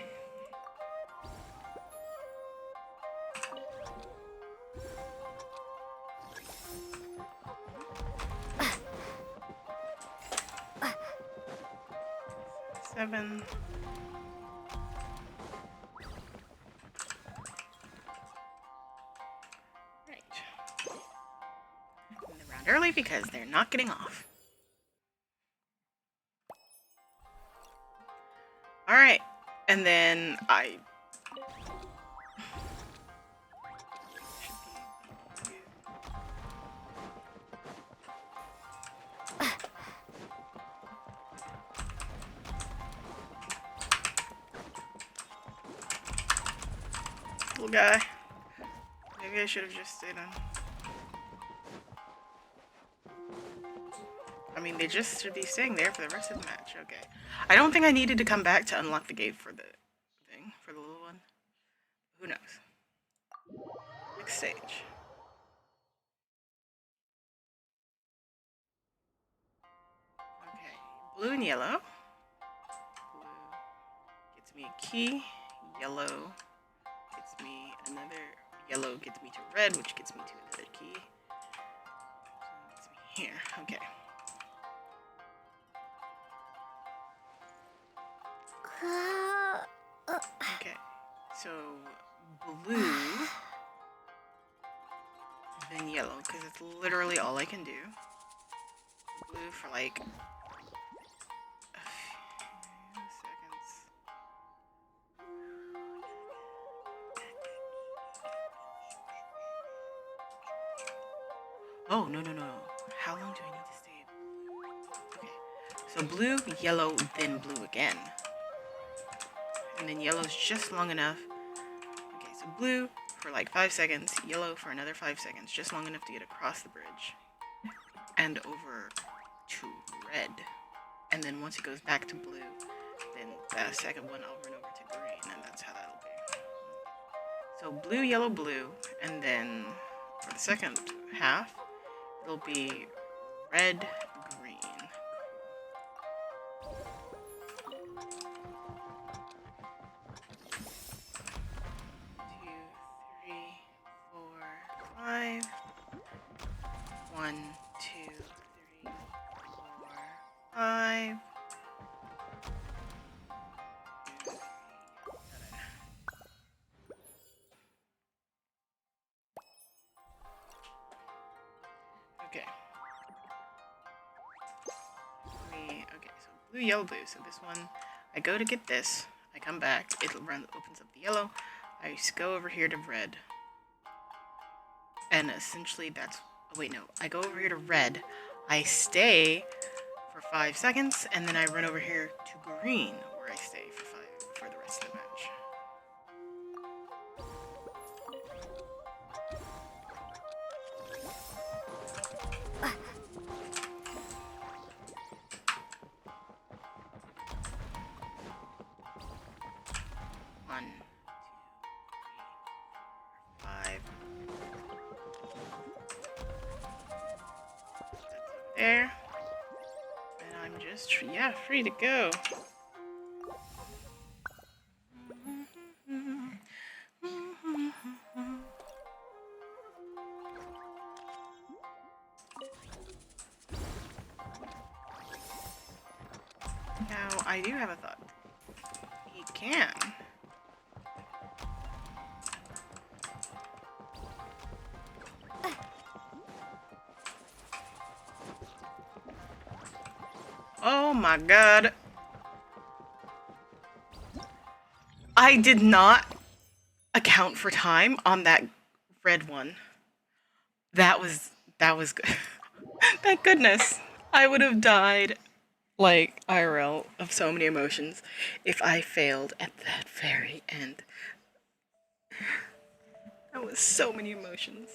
Seven. Right. And the round early because they're not getting off. Alright. And then I little guy. Maybe I should have just stayed on. I mean, they just should be staying there for the rest of the match. Okay. I don't think I needed to come back to unlock the gate for the thing, for the little one. Who knows? Next stage. Okay. Blue and yellow. Blue gets me a key. Yellow gets me another. Yellow gets me to red, which gets me to another key. So gets me here. Okay. Okay, so blue, then yellow, because it's literally all I can do. Blue for like a few seconds. Oh, no. How long do I need to stay? Okay, so blue, yellow, then blue again. And then yellow's just long enough. Okay, so blue for like 5 seconds, yellow for another 5 seconds, just long enough to get across the bridge and over to red. And then once it goes back to blue, then that second one I'll run over to green, and that's how that'll be. So blue, yellow, blue, and then for the second half, it'll be red, green. 5. 1, 2, 3, 4, 5. Okay. Okay, so blue, yellow, blue. So this one, I go to get this. I come back. It opens up the yellow. I just go over here to red. And essentially that's... Oh, wait, no. I go over here to red. I stay for 5 seconds, and then I run over here to green, where I stay for the rest of the match. One, 2, 3, 4, 5. That's there. And I'm just, free to go. Now, I do have a thought. He can. Oh my god. I did not account for time on that red one. That was good. Thank goodness. I would have died like IRL of so many emotions if I failed at that very end. That was so many emotions.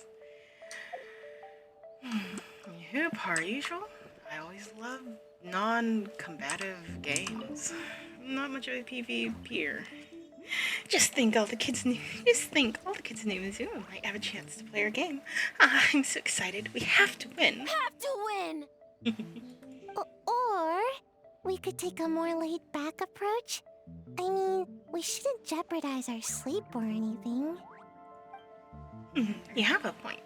Yeah, per usual. I always love non-combative games. Not much of a PvPer. Just think all the kids in New Zealand might have a chance to play our game. I'm so excited. We have to win. Have to win! Or we could take a more laid-back approach. I mean, we shouldn't jeopardize our sleep or anything. You have a point.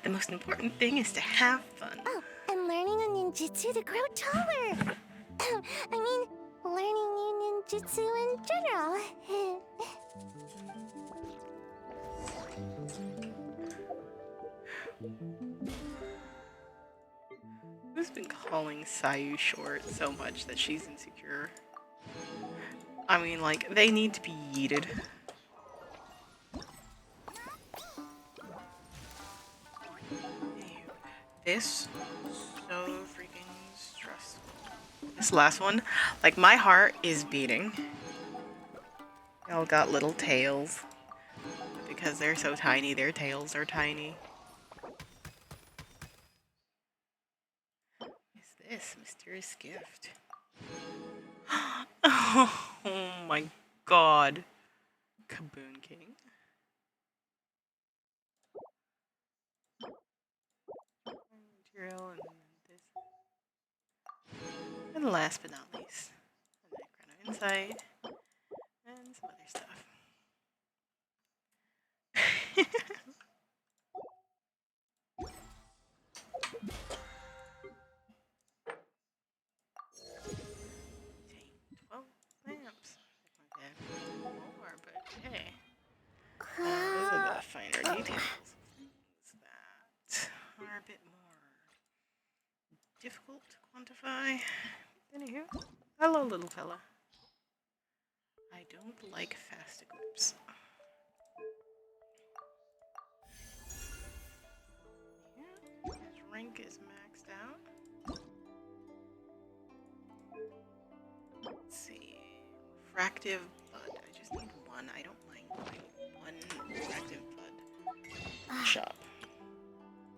The most important thing is to have fun. Oh, and learning a ninjutsu to grow taller. I mean, learning new ninjutsu in general. Who's been calling Sayu short so much that she's insecure? I mean, like, they need to be yeeted. This so freaking stressful. This last one, like, my heart is beating. They all got little tails. Because they're so tiny, their tails are tiny. What is this? Mysterious gift. Oh my god. Kaboon King. Material and this. And last but not least, a Necrono Insight and some other stuff. Dang, 12 lamps. More, but hey. Those are the finer details of things that are a bit more difficult to quantify. Anywho, hello, little fella. I don't like fast equips. Yeah, his rank is maxed out. Let's see. Refractive Bud. I just need one. I don't mind one refractive Bud. Shop.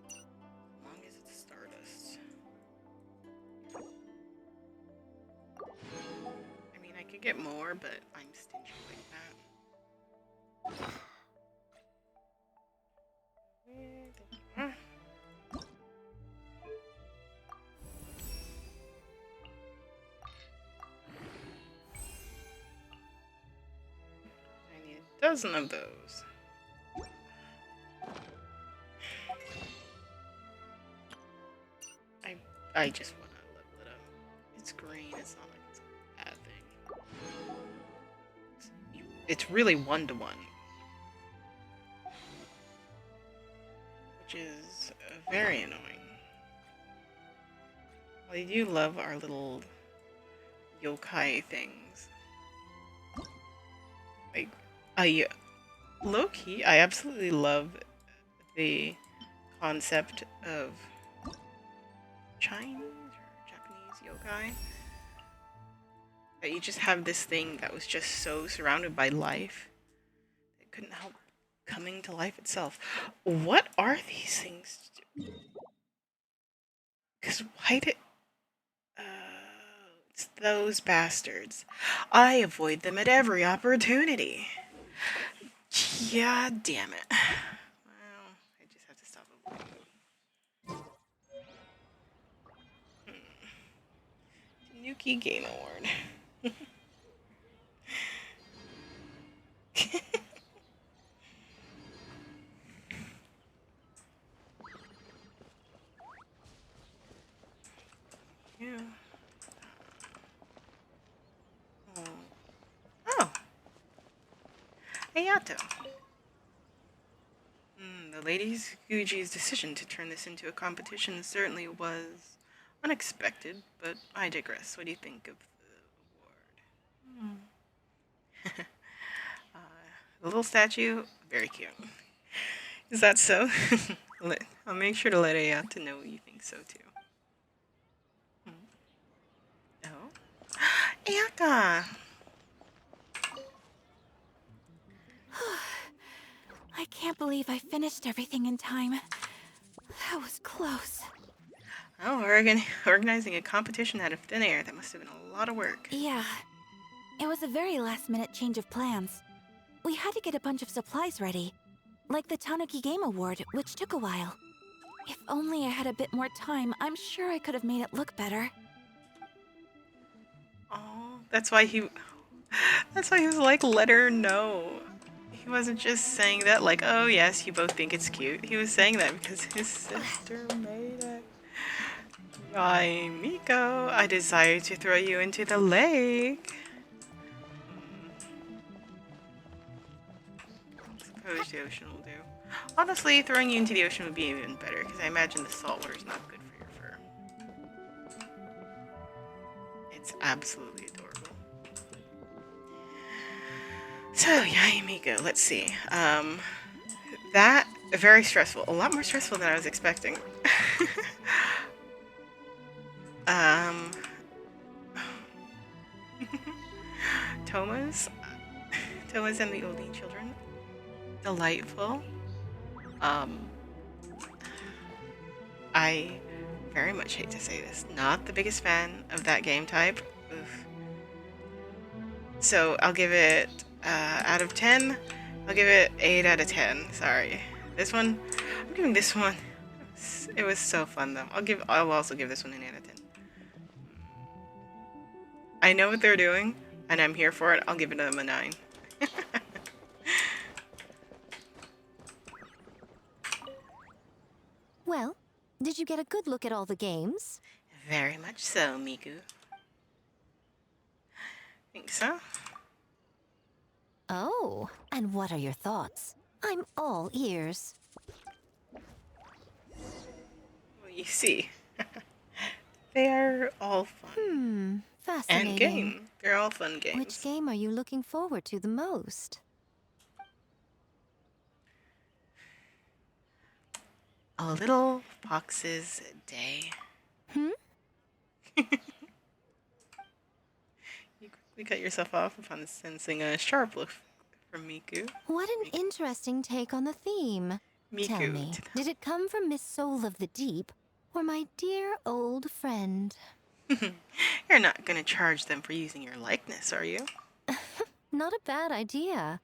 As long as it's Stardust. I mean, I could get more, but I'm stingy like that. I need a dozen of those. I just want to level it up. It's green, it's not like it's a bad thing. It's really 1-to-1. Which is very annoying. I do love our little yokai things. Like, low-key, I absolutely love the concept of Chinese or Japanese yokai. That you just have this thing that was just so surrounded by life. It couldn't help coming to life itself. What are these things? Because why did... it's those bastards. I avoid them at every opportunity. Yeah, damn it. Well, I just have to stop avoiding them. Tanuki Game Award. Yeah. Oh. Ayato. The ladies Guji's decision to turn this into a competition certainly was unexpected, but I digress. What do you think of the award? The little statue, very cute. Is that so? I'll make sure to let Ayato know you think so too. Oh, Ayaka! I can't believe I finished everything in time. That was close. Oh, organizing a competition out of thin air. That must have been a lot of work. Yeah. It was a very last-minute change of plans. We had to get a bunch of supplies ready, like the Tanuki Game Award, which took a while. If only I had a bit more time, I'm sure I could have made it look better. Oh, that's why he was like, let her know. He wasn't just saying that like, oh yes, you both think it's cute. He was saying that because his sister made it. Yay, Miko, I desire to throw you into the lake. Suppose the ocean will do. Honestly, throwing you into the ocean would be even better, because I imagine the salt water is not good for your fur. It's absolutely adorable. So, yay, Miko, let's see. That, very stressful. A lot more stressful than I was expecting. Thomas and the Odin children. Delightful. I very much hate to say this. Not the biggest fan of that game type. Oof. So I'll give it, out of 10, I'll give it 8 out of 10. Sorry. This one, I'm giving this one, it was so fun though. I'll also give this one an 8 out of 10. I know what they're doing, and I'm here for it. I'll give it them a 9. Well, did you get a good look at all the games? Very much so, Miku. Think so? Oh, and what are your thoughts? I'm all ears. Well, you see, they are all fun. Fascinating. And game. They're all fun games. Which game are you looking forward to the most? A little fox's day. Hmm? You quickly cut yourself off upon sensing a sharp look from Miku. What an interesting take on the theme. Miku. Tell me, did it come from Miss Soul of the Deep, or my dear old friend? You're not gonna charge them for using your likeness, are you? Not a bad idea.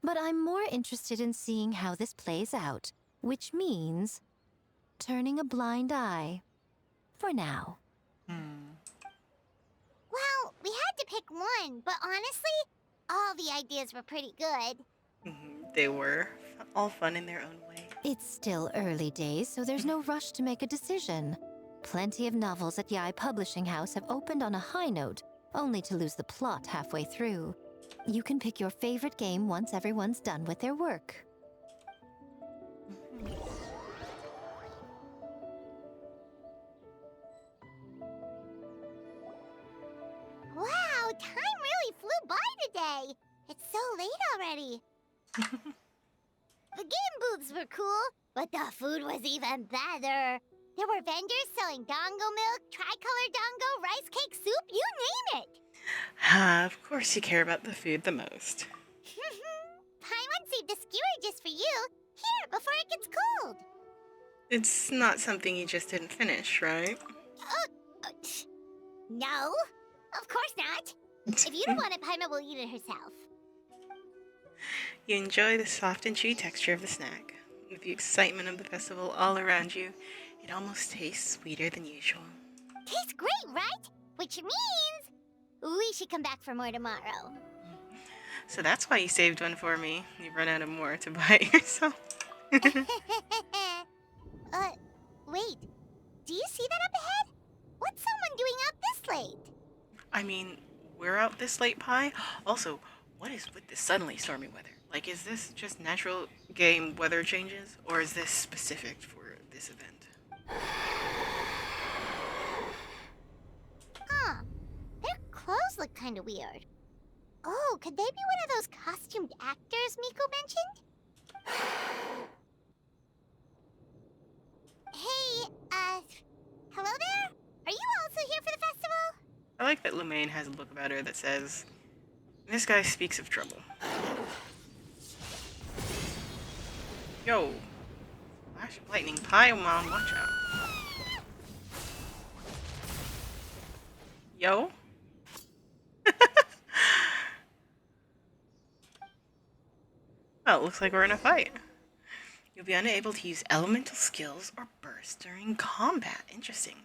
But I'm more interested in seeing how this plays out, which means turning a blind eye. For now. Well, we had to pick one, but honestly, all the ideas were pretty good. They were all fun in their own way. It's still early days, so there's no rush to make a decision. Plenty of novels at Yai Publishing House have opened on a high note, only to lose the plot halfway through. You can pick your favorite game once everyone's done with their work. Wow, time really flew by today. It's so late already. The game booths were cool, but the food was even better. There were vendors selling dongo milk, tricolor dongo, rice cake soup, you name it. Of course you care about the food the most. Paimon saved a skewer just for you. Here, before it gets cold. It's not something you just didn't finish, right? No, of course not. If you don't want it, Paimon will eat it herself. You enjoy the soft and chewy texture of the snack. With the excitement of the festival all around you, it almost tastes sweeter than usual. Tastes great, right? Which means we should come back for more tomorrow. So that's why you saved one for me. You've run out of more to buy yourself. Wait. Do you see that up ahead? What's someone doing out this late? I mean, we're out this late, Pi. Also, what is with this suddenly stormy weather? Like, is this just natural game weather changes, or is this specific for this event? Huh. Their clothes look kind of weird. Oh, could they be one of those costumed actors Miko mentioned? Hey, hello there? Are you also here for the festival? I like that Lumaine has a look about her that says, "This guy speaks of trouble." Yo. Flash of lightning, Pi, Mom, watch out. Yo. Oh, it looks like we're in a fight. You'll be unable to use elemental skills or bursts during combat. Interesting.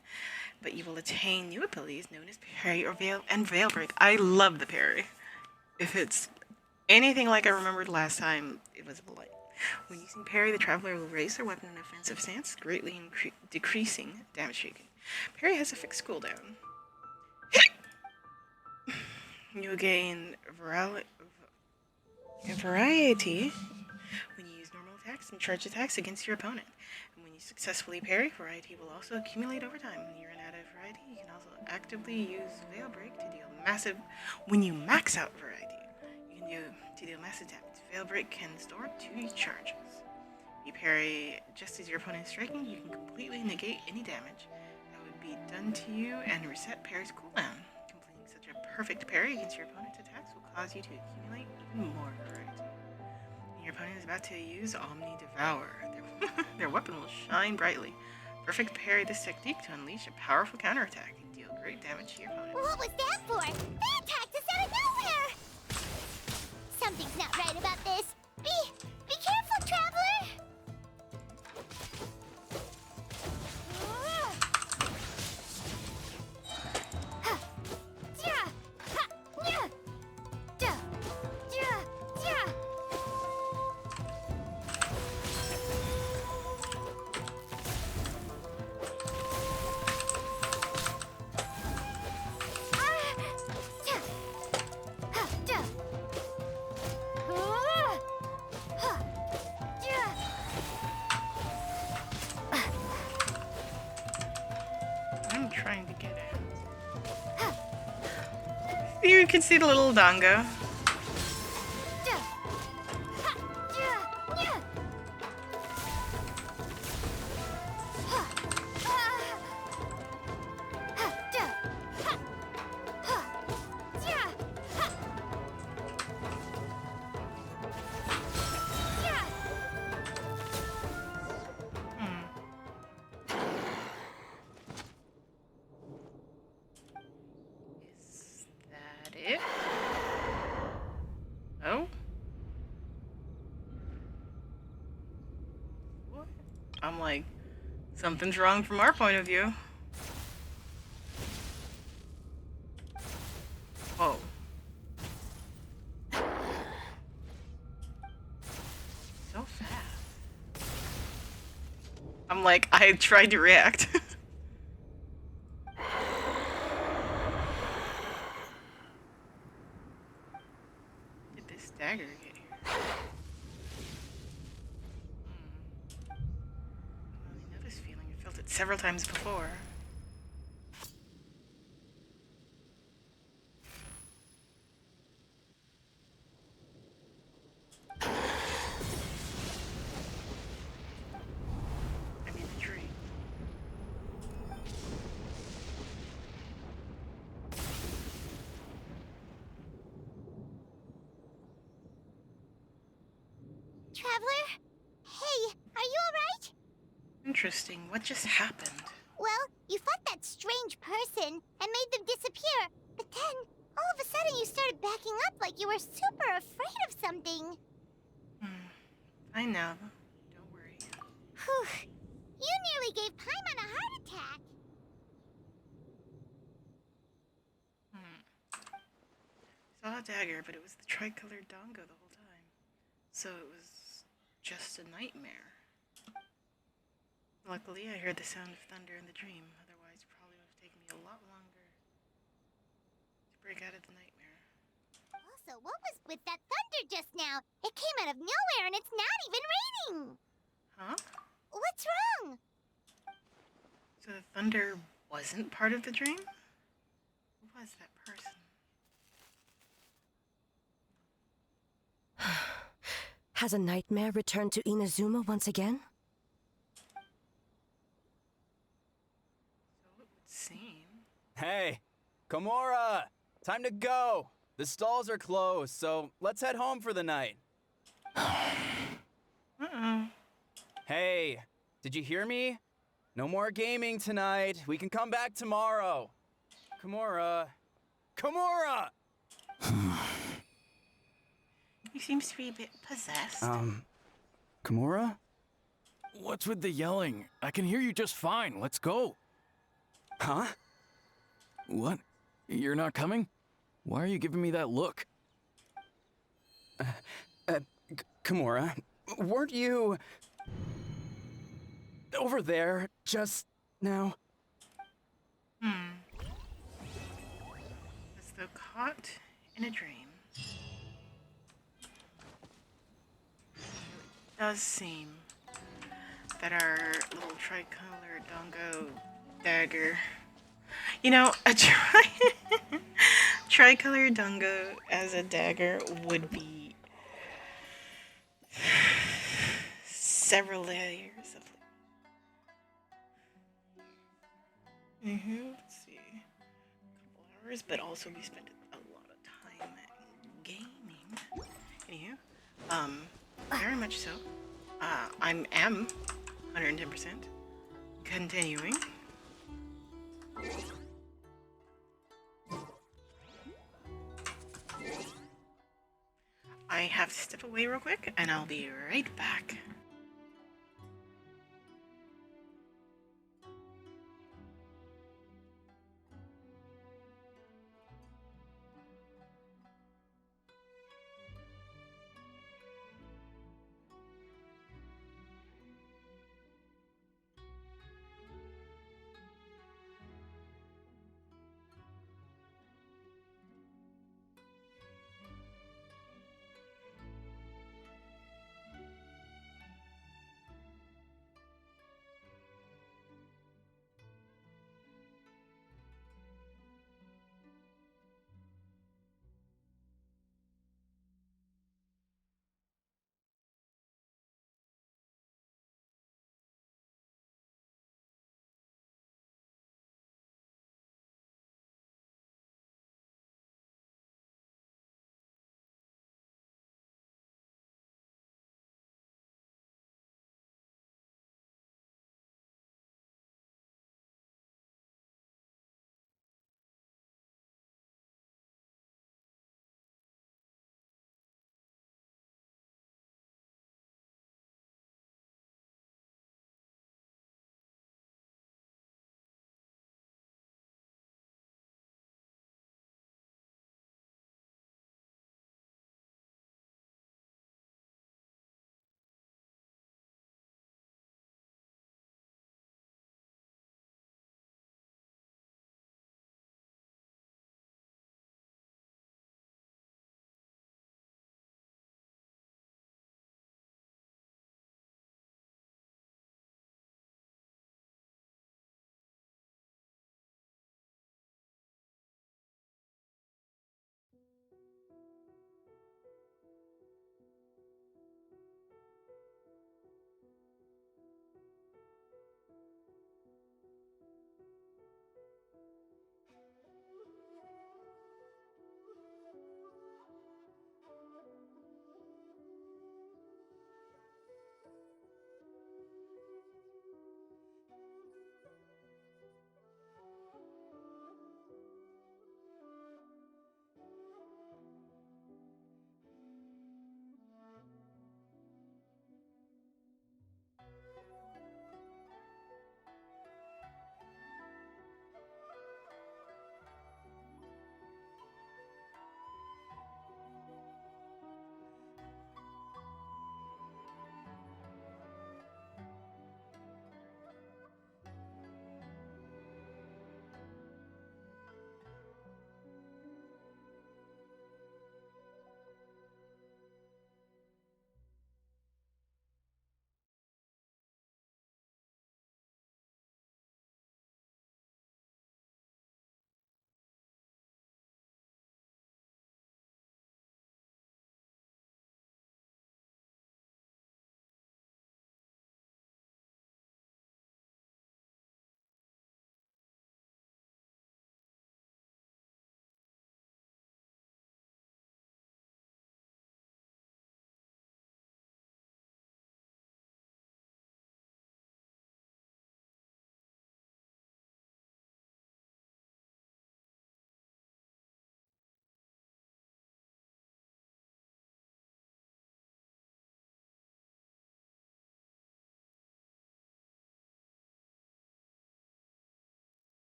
But you will attain new abilities known as parry or veil break. I love the parry. If it's anything like I remembered last time, it was a light. When using parry, the traveler will raise their weapon in an offensive stance, greatly decreasing damage taken. Parry has a fixed cooldown. You'll gain variety when you use normal attacks and charge attacks against your opponent. And when you successfully parry, variety will also accumulate over time. When you run out of variety, you can also actively use Veil Break to deal massive... When you max out variety, you can deal massive damage. Veil Break can store 2 charges. If you parry just as your opponent is striking, you can completely negate any damage that would be done to you and reset parry's cooldown. Completing such a perfect parry against your opponent's attacks will cause you to accumulate even more variety. When your opponent is about to use Omni Devour, their weapon will shine brightly. Perfect parry this technique to unleash a powerful counterattack and deal great damage to your opponent. What was that for? They attacked us out of nowhere! Something's not right about this. Be careful, traveler! I'm trying to get it. You can see the little dongo. It? Oh? What? I'm like, something's wrong from our point of view. Oh. So fast. I'm like, I tried to react. Dagger get here? I know this feeling. I felt it several times before. I'm in the tree. Traveler? Hey, are you alright? Interesting. What just happened? Well, you fought that strange person and made them disappear, but then, all of a sudden you started backing up like you were super afraid of something. I know. Don't worry. Whew. You nearly gave Paimon a heart attack. Saw a dagger, but it was the tricolored dongo the whole time. So it was just a nightmare. Luckily, I heard the sound of thunder in the dream. Otherwise, it probably would have taken me a lot longer to break out of the nightmare. Also, what was with that thunder just now? It came out of nowhere and it's not even raining. Huh? What's wrong? So the thunder wasn't part of the dream? Who was that person? Has a nightmare returned to Inazuma once again? So it would seem. Hey, Komura! Time to go! The stalls are closed, so let's head home for the night. Hey, did you hear me? No more gaming tonight. We can come back tomorrow. Kimura! Kimura! He seems to be a bit possessed. Kimura? What's with the yelling? I can hear you just fine. Let's go. Huh? What? You're not coming? Why are you giving me that look? Kimura, weren't you over there just now? As though caught in a dream. It does seem that our little tricolor dongo dagger, you know, a tricolor dongo as a dagger would be several layers of. Let's see, a couple hours, but also we spent a lot of time gaming. Anywho, very much so. I am 110% continuing. I have to step away real quick, and I'll be right back.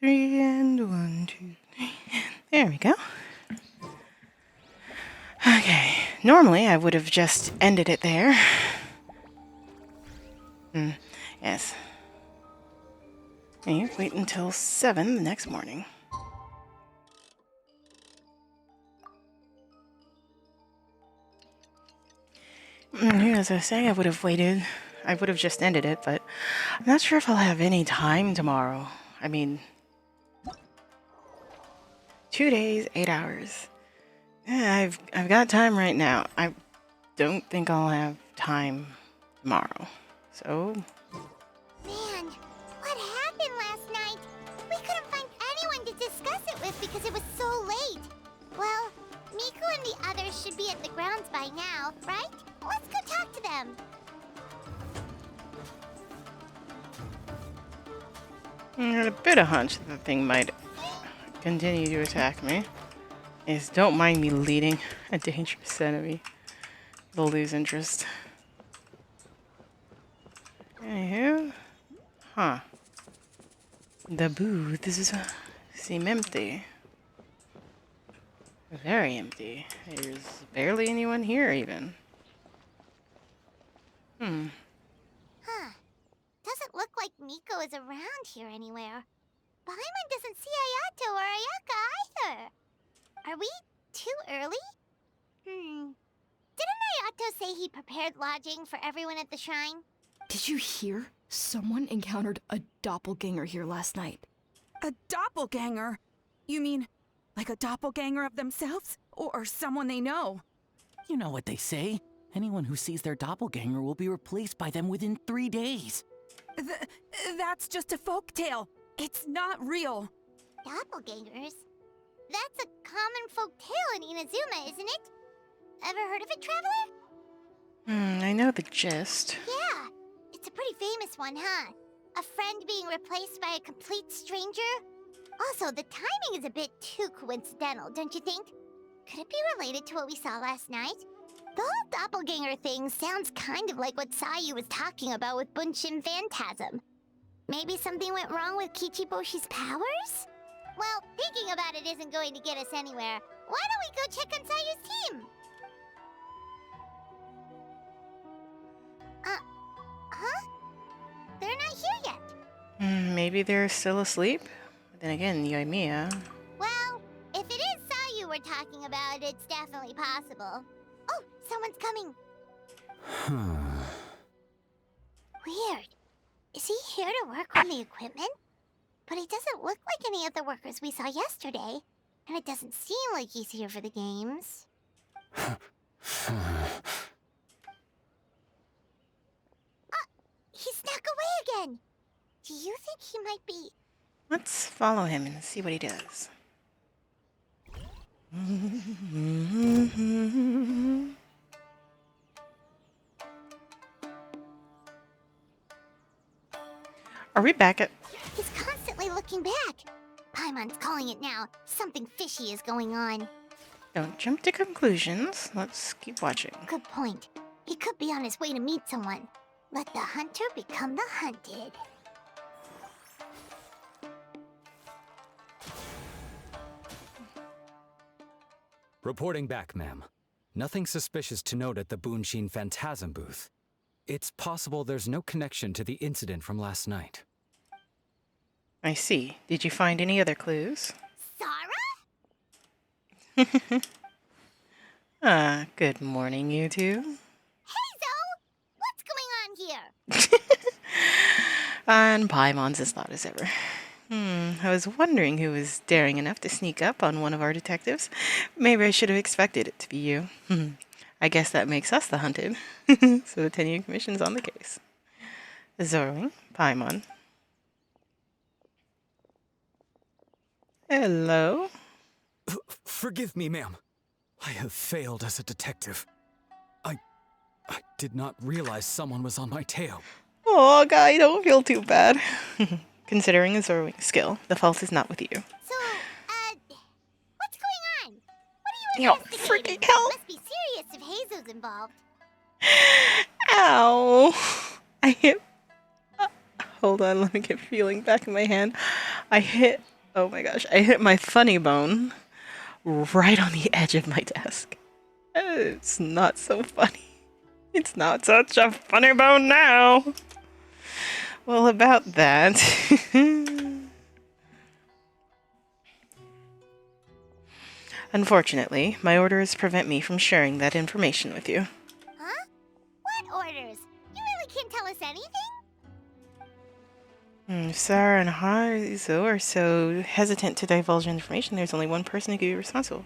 3 and 1, 2, 3. There we go. Okay, normally I would have just ended it there. Yes. And you wait until 7 the next morning. As I was saying, I would have waited. I would have just ended it, but I'm not sure if I'll have any time tomorrow. I mean, 2 days, 8 hours. Yeah, I've got time right now. I don't think I'll have time tomorrow. So, Man, what happened last night? We couldn't find anyone to discuss it with because it was so late. Well, Miku and the others should be at the grounds by now, right? Let's go talk to them. I had a bit of hunch that the thing might continue to attack me. Is don't mind me leading a dangerous enemy. They'll lose interest. Anywho, huh? The booths seem empty. Very empty. There's barely anyone here, even. Huh. Doesn't look like Miko is around here anywhere. Paimon doesn't see Ayato or Ayaka either. Are we too early? Didn't Ayato say he prepared lodging for everyone at the shrine? Did you hear? Someone encountered a doppelganger here last night. A doppelganger? You mean like a doppelganger of themselves? Or someone they know? You know what they say. Anyone who sees their doppelganger will be replaced by them within 3 days. That's just a folktale. It's not real. Doppelgangers? That's a common folk tale in Inazuma, isn't it? Ever heard of it, Traveler? I know the gist. Yeah, it's a pretty famous one, huh? A friend being replaced by a complete stranger? Also, the timing is a bit too coincidental, don't you think? Could it be related to what we saw last night? The whole doppelganger thing sounds kind of like what Sayu was talking about with Bunshin Phantasm. Maybe something went wrong with Kichiboshi's powers? Well, thinking about it isn't going to get us anywhere. Why don't we go check on Sayu's team? Huh? They're not here yet. Maybe they're still asleep? But then again, Yoimiya. Well, if it is Sayu we're talking about, it's definitely possible. Oh, someone's coming. Weird. Is he here to work on the equipment? But he doesn't look like any of the workers we saw yesterday. And it doesn't seem like he's here for the games. He snuck away again. Do you think he might be... Let's follow him and see what he does. Are we back at... He's constantly looking back. Paimon's calling it now. Something fishy is going on. Don't jump to conclusions. Let's keep watching. Good point. He could be on his way to meet someone. Let the hunter become the hunted. Reporting back, ma'am. Nothing suspicious to note at the Bunshin Phantasm booth. It's possible there's no connection to the incident from last night. I see. Did you find any other clues? Sarah? Good morning, you two. Hey, Zoe! What's going on here? And Paimon's as loud as ever. I was wondering who was daring enough to sneak up on one of our detectives. Maybe I should have expected it to be you. I guess that makes us the hunted. So the Tenyu Commission's on the case. Zoroing, Paimon. Hello? Forgive me, ma'am. I have failed as a detective. I did not realize someone was on my tail. Oh, guy, don't feel too bad. Considering a Zoroing skill, the fault is not with you. So, what's going on? What are you investigating? Freaking hell! It must be serious if Heizo's involved. Ow! I hit... hold on, let me get feeling back in my hand. I hit Oh my gosh, I hit my funny bone right on the edge of my desk. It's not so funny. It's not such a funny bone now. Well, about that. Unfortunately, my orders prevent me from sharing that information with you. Huh? What orders? You really can't tell us anything? If Sarah and Haizo are so hesitant to divulge information, there's only one person who could be responsible.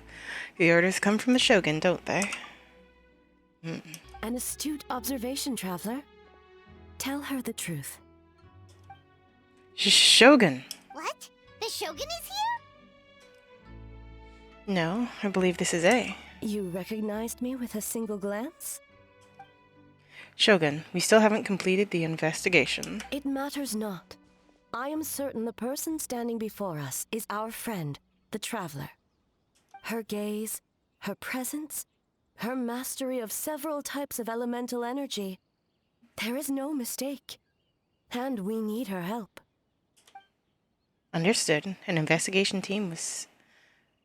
The orders come from the Shogun, don't they? An astute observation, traveler. Tell her the truth. Shogun! What? The Shogun is here? No, I believe this is A. You recognized me with a single glance? Shogun, we still haven't completed the investigation. It matters not. I am certain the person standing before us is our friend, the traveler. Her gaze, her presence, her mastery of several types of elemental energy. There is no mistake. And we need her help. Understood. An investigation team was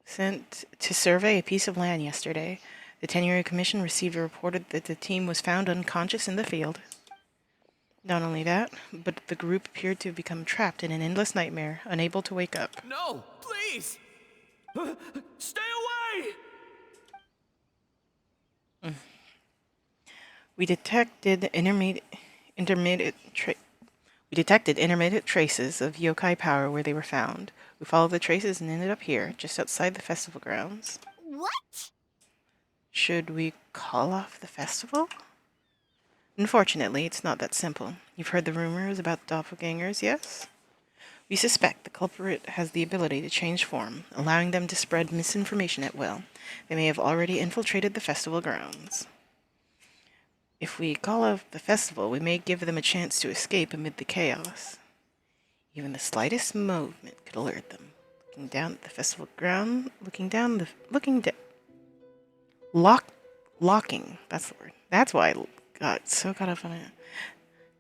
sent to survey a piece of land yesterday. The Tenryou Commission received a report that the team was found unconscious in the field. Not only that, but the group appeared to have become trapped in an endless nightmare, unable to wake up. No, please! Stay away! We detected intermediate traces of yokai power where they were found. We followed the traces and ended up here, just outside the festival grounds. What? Should we call off the festival? Unfortunately, it's not that simple. You've heard the rumors about doppelgangers, yes? We suspect the culprit has the ability to change form, allowing them to spread misinformation at will. They may have already infiltrated the festival grounds. If we call off the festival, we may give them a chance to escape amid the chaos. Even the slightest movement could alert them. Looking down at the festival ground, locking, that's the word. That's why I got so caught up on it.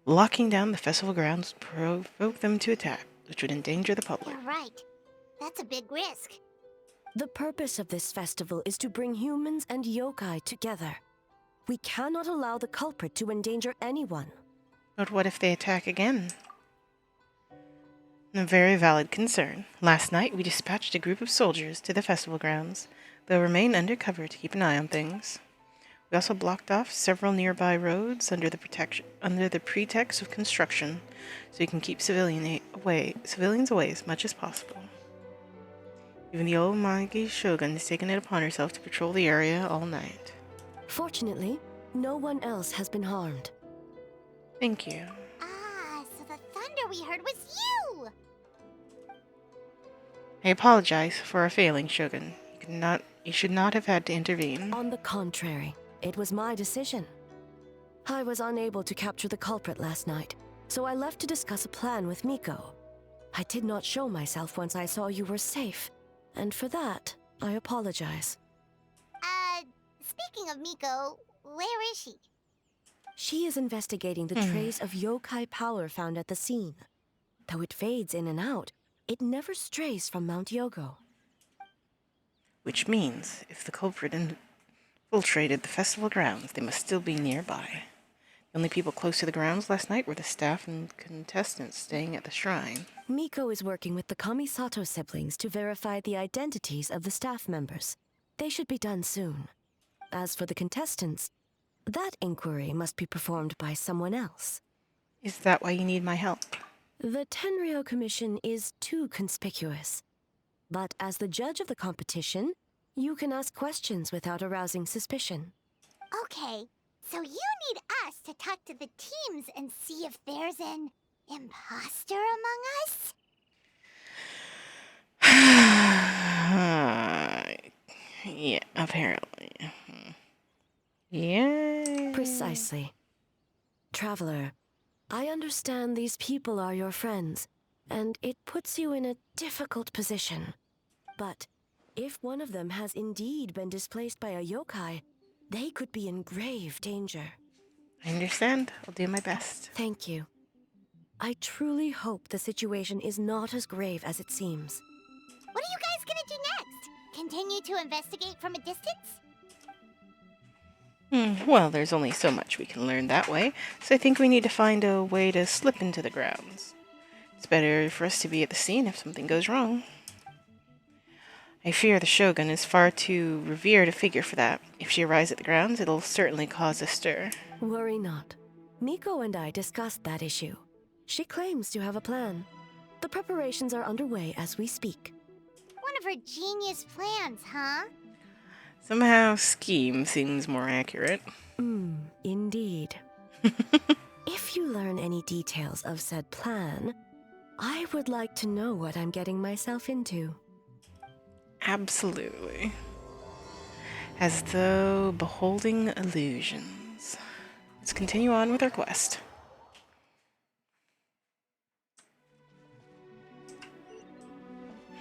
Locking down the festival grounds provoke them to attack, which would endanger the public. You're right. That's a big risk. The purpose of this festival is to bring humans and yokai together. We cannot allow the culprit to endanger anyone. But what if they attack again? A very valid concern. Last night, we dispatched a group of soldiers to the festival grounds. They'll remain undercover to keep an eye on things. We also blocked off several nearby roads under the pretext of construction, so we can keep civilians away as much as possible. Even the old Magi Shogun has taken it upon herself to patrol the area all night. Fortunately, no one else has been harmed. Thank you. Ah, so the thunder we heard was you! I apologize for our failing, Shogun. You should not have had to intervene. On the contrary, it was my decision. I was unable to capture the culprit last night, so I left to discuss a plan with Miko. I did not show myself once I saw you were safe, and for that, I apologize. Speaking of Miko, where is she? She is investigating the trace of yokai power found at the scene. Though it fades in and out, it never strays from Mount Yogo. Which means, if the culprit infiltrated the festival grounds, they must still be nearby. The only people close to the grounds last night were the staff and contestants staying at the shrine. Miko is working with the Kamisato siblings to verify the identities of the staff members. They should be done soon. As for the contestants, that inquiry must be performed by someone else. Is that why you need my help? The Tenryou Commission is too conspicuous. But as the judge of the competition, you can ask questions without arousing suspicion. Okay, so you need us to talk to the teams and see if there's an imposter among us? Yeah, apparently. Yeah. Precisely. Traveler, I understand these people are your friends, and it puts you in a difficult position. But if one of them has indeed been displaced by a yokai, they could be in grave danger. I understand. I'll do my best. Thank you. I truly hope the situation is not as grave as it seems. Continue to investigate from a distance? Well, there's only so much we can learn that way, so I think we need to find a way to slip into the grounds. It's better for us to be at the scene if something goes wrong. I fear the Shogun is far too revered a figure for that. If she arrives at the grounds, it'll certainly cause a stir. Worry not. Miko and I discussed that issue. She claims to have a plan. The preparations are underway as we speak. One of her genius plans, huh? Somehow, scheme seems more accurate. Indeed. If you learn any details of said plan, I would like to know what I'm getting myself into. Absolutely. As though beholding illusions. Let's continue on with our quest.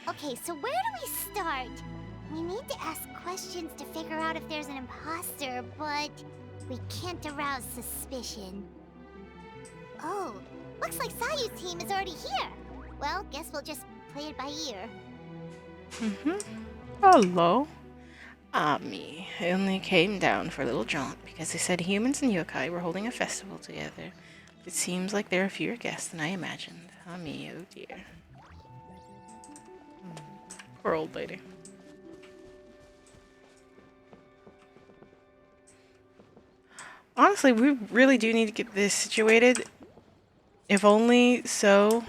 Okay, so where do we start? We need to ask questions to figure out if there's an imposter, but we can't arouse suspicion. Oh, looks like Sayu's team is already here. Well, guess we'll just play it by ear. Hello. Me. I only came down for a little jaunt because they said humans and yokai were holding a festival together. It seems like there are fewer guests than I imagined. Me, oh dear. Poor old lady. Honestly, we really do need to get this situated. If only so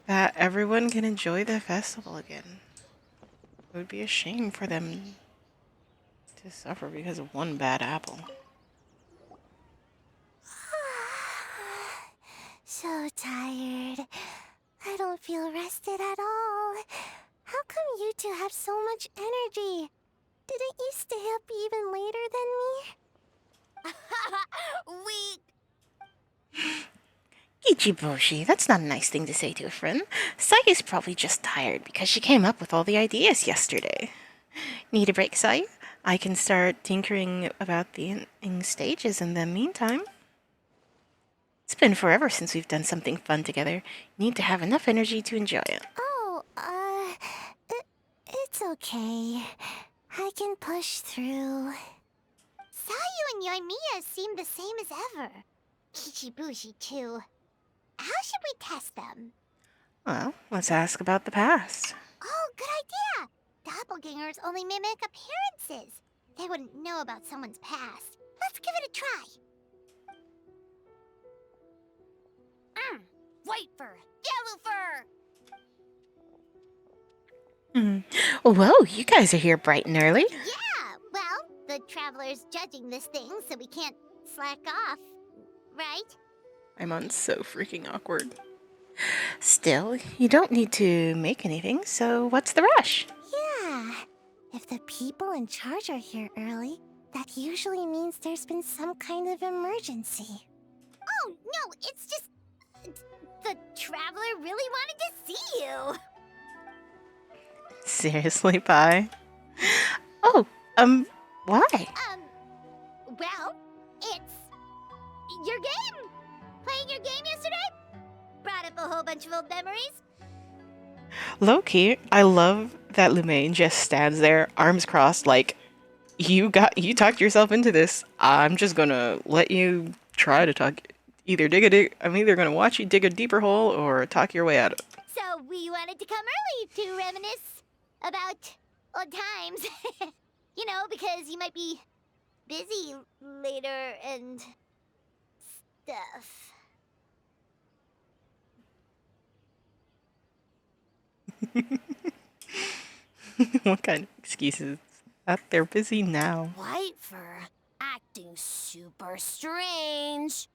that everyone can enjoy the festival again. It would be a shame for them to suffer because of one bad apple. So tired. I don't feel rested at all. How come you two have so much energy? Didn't you stay up even later than me? Ichiboshi, that's not a nice thing to say to a friend. Sayu's probably just tired because she came up with all the ideas yesterday. Need a break, Sayu? I can start tinkering about the ending stages in the meantime. It's been forever since we've done something fun together. Need to have enough energy to enjoy it. Oh, it's okay. I can push through. Sayu and Yoimiya seem the same as ever. Kichibushi, too. How should we test them? Well, let's ask about the past. Oh, good idea! Doppelgangers only mimic appearances. They wouldn't know about someone's past. Let's give it a try. White fur, yellow fur! Whoa, you guys are here bright and early. Yeah, well, the traveler's judging this thing, so we can't slack off, right? I'm on so freaking awkward. Still, you don't need to make anything, so what's the rush? Yeah, if the people in charge are here early, that usually means there's been some kind of emergency. Oh, no, it's just... the traveler really wanted to see you. Seriously, Pi? Oh, why? Well, it's... your game! Playing your game yesterday? Brought up a whole bunch of old memories. Low-key, I love that Lumaine just stands there, arms crossed, like, you talked yourself into this. I'm just gonna let you try to talk. I'm either gonna watch you dig a deeper hole or talk your way out of it. So we wanted to come early to reminisce about old times. You know, because you might be busy later and stuff. What kind of excuses? That they're busy now. White fur acting super strange.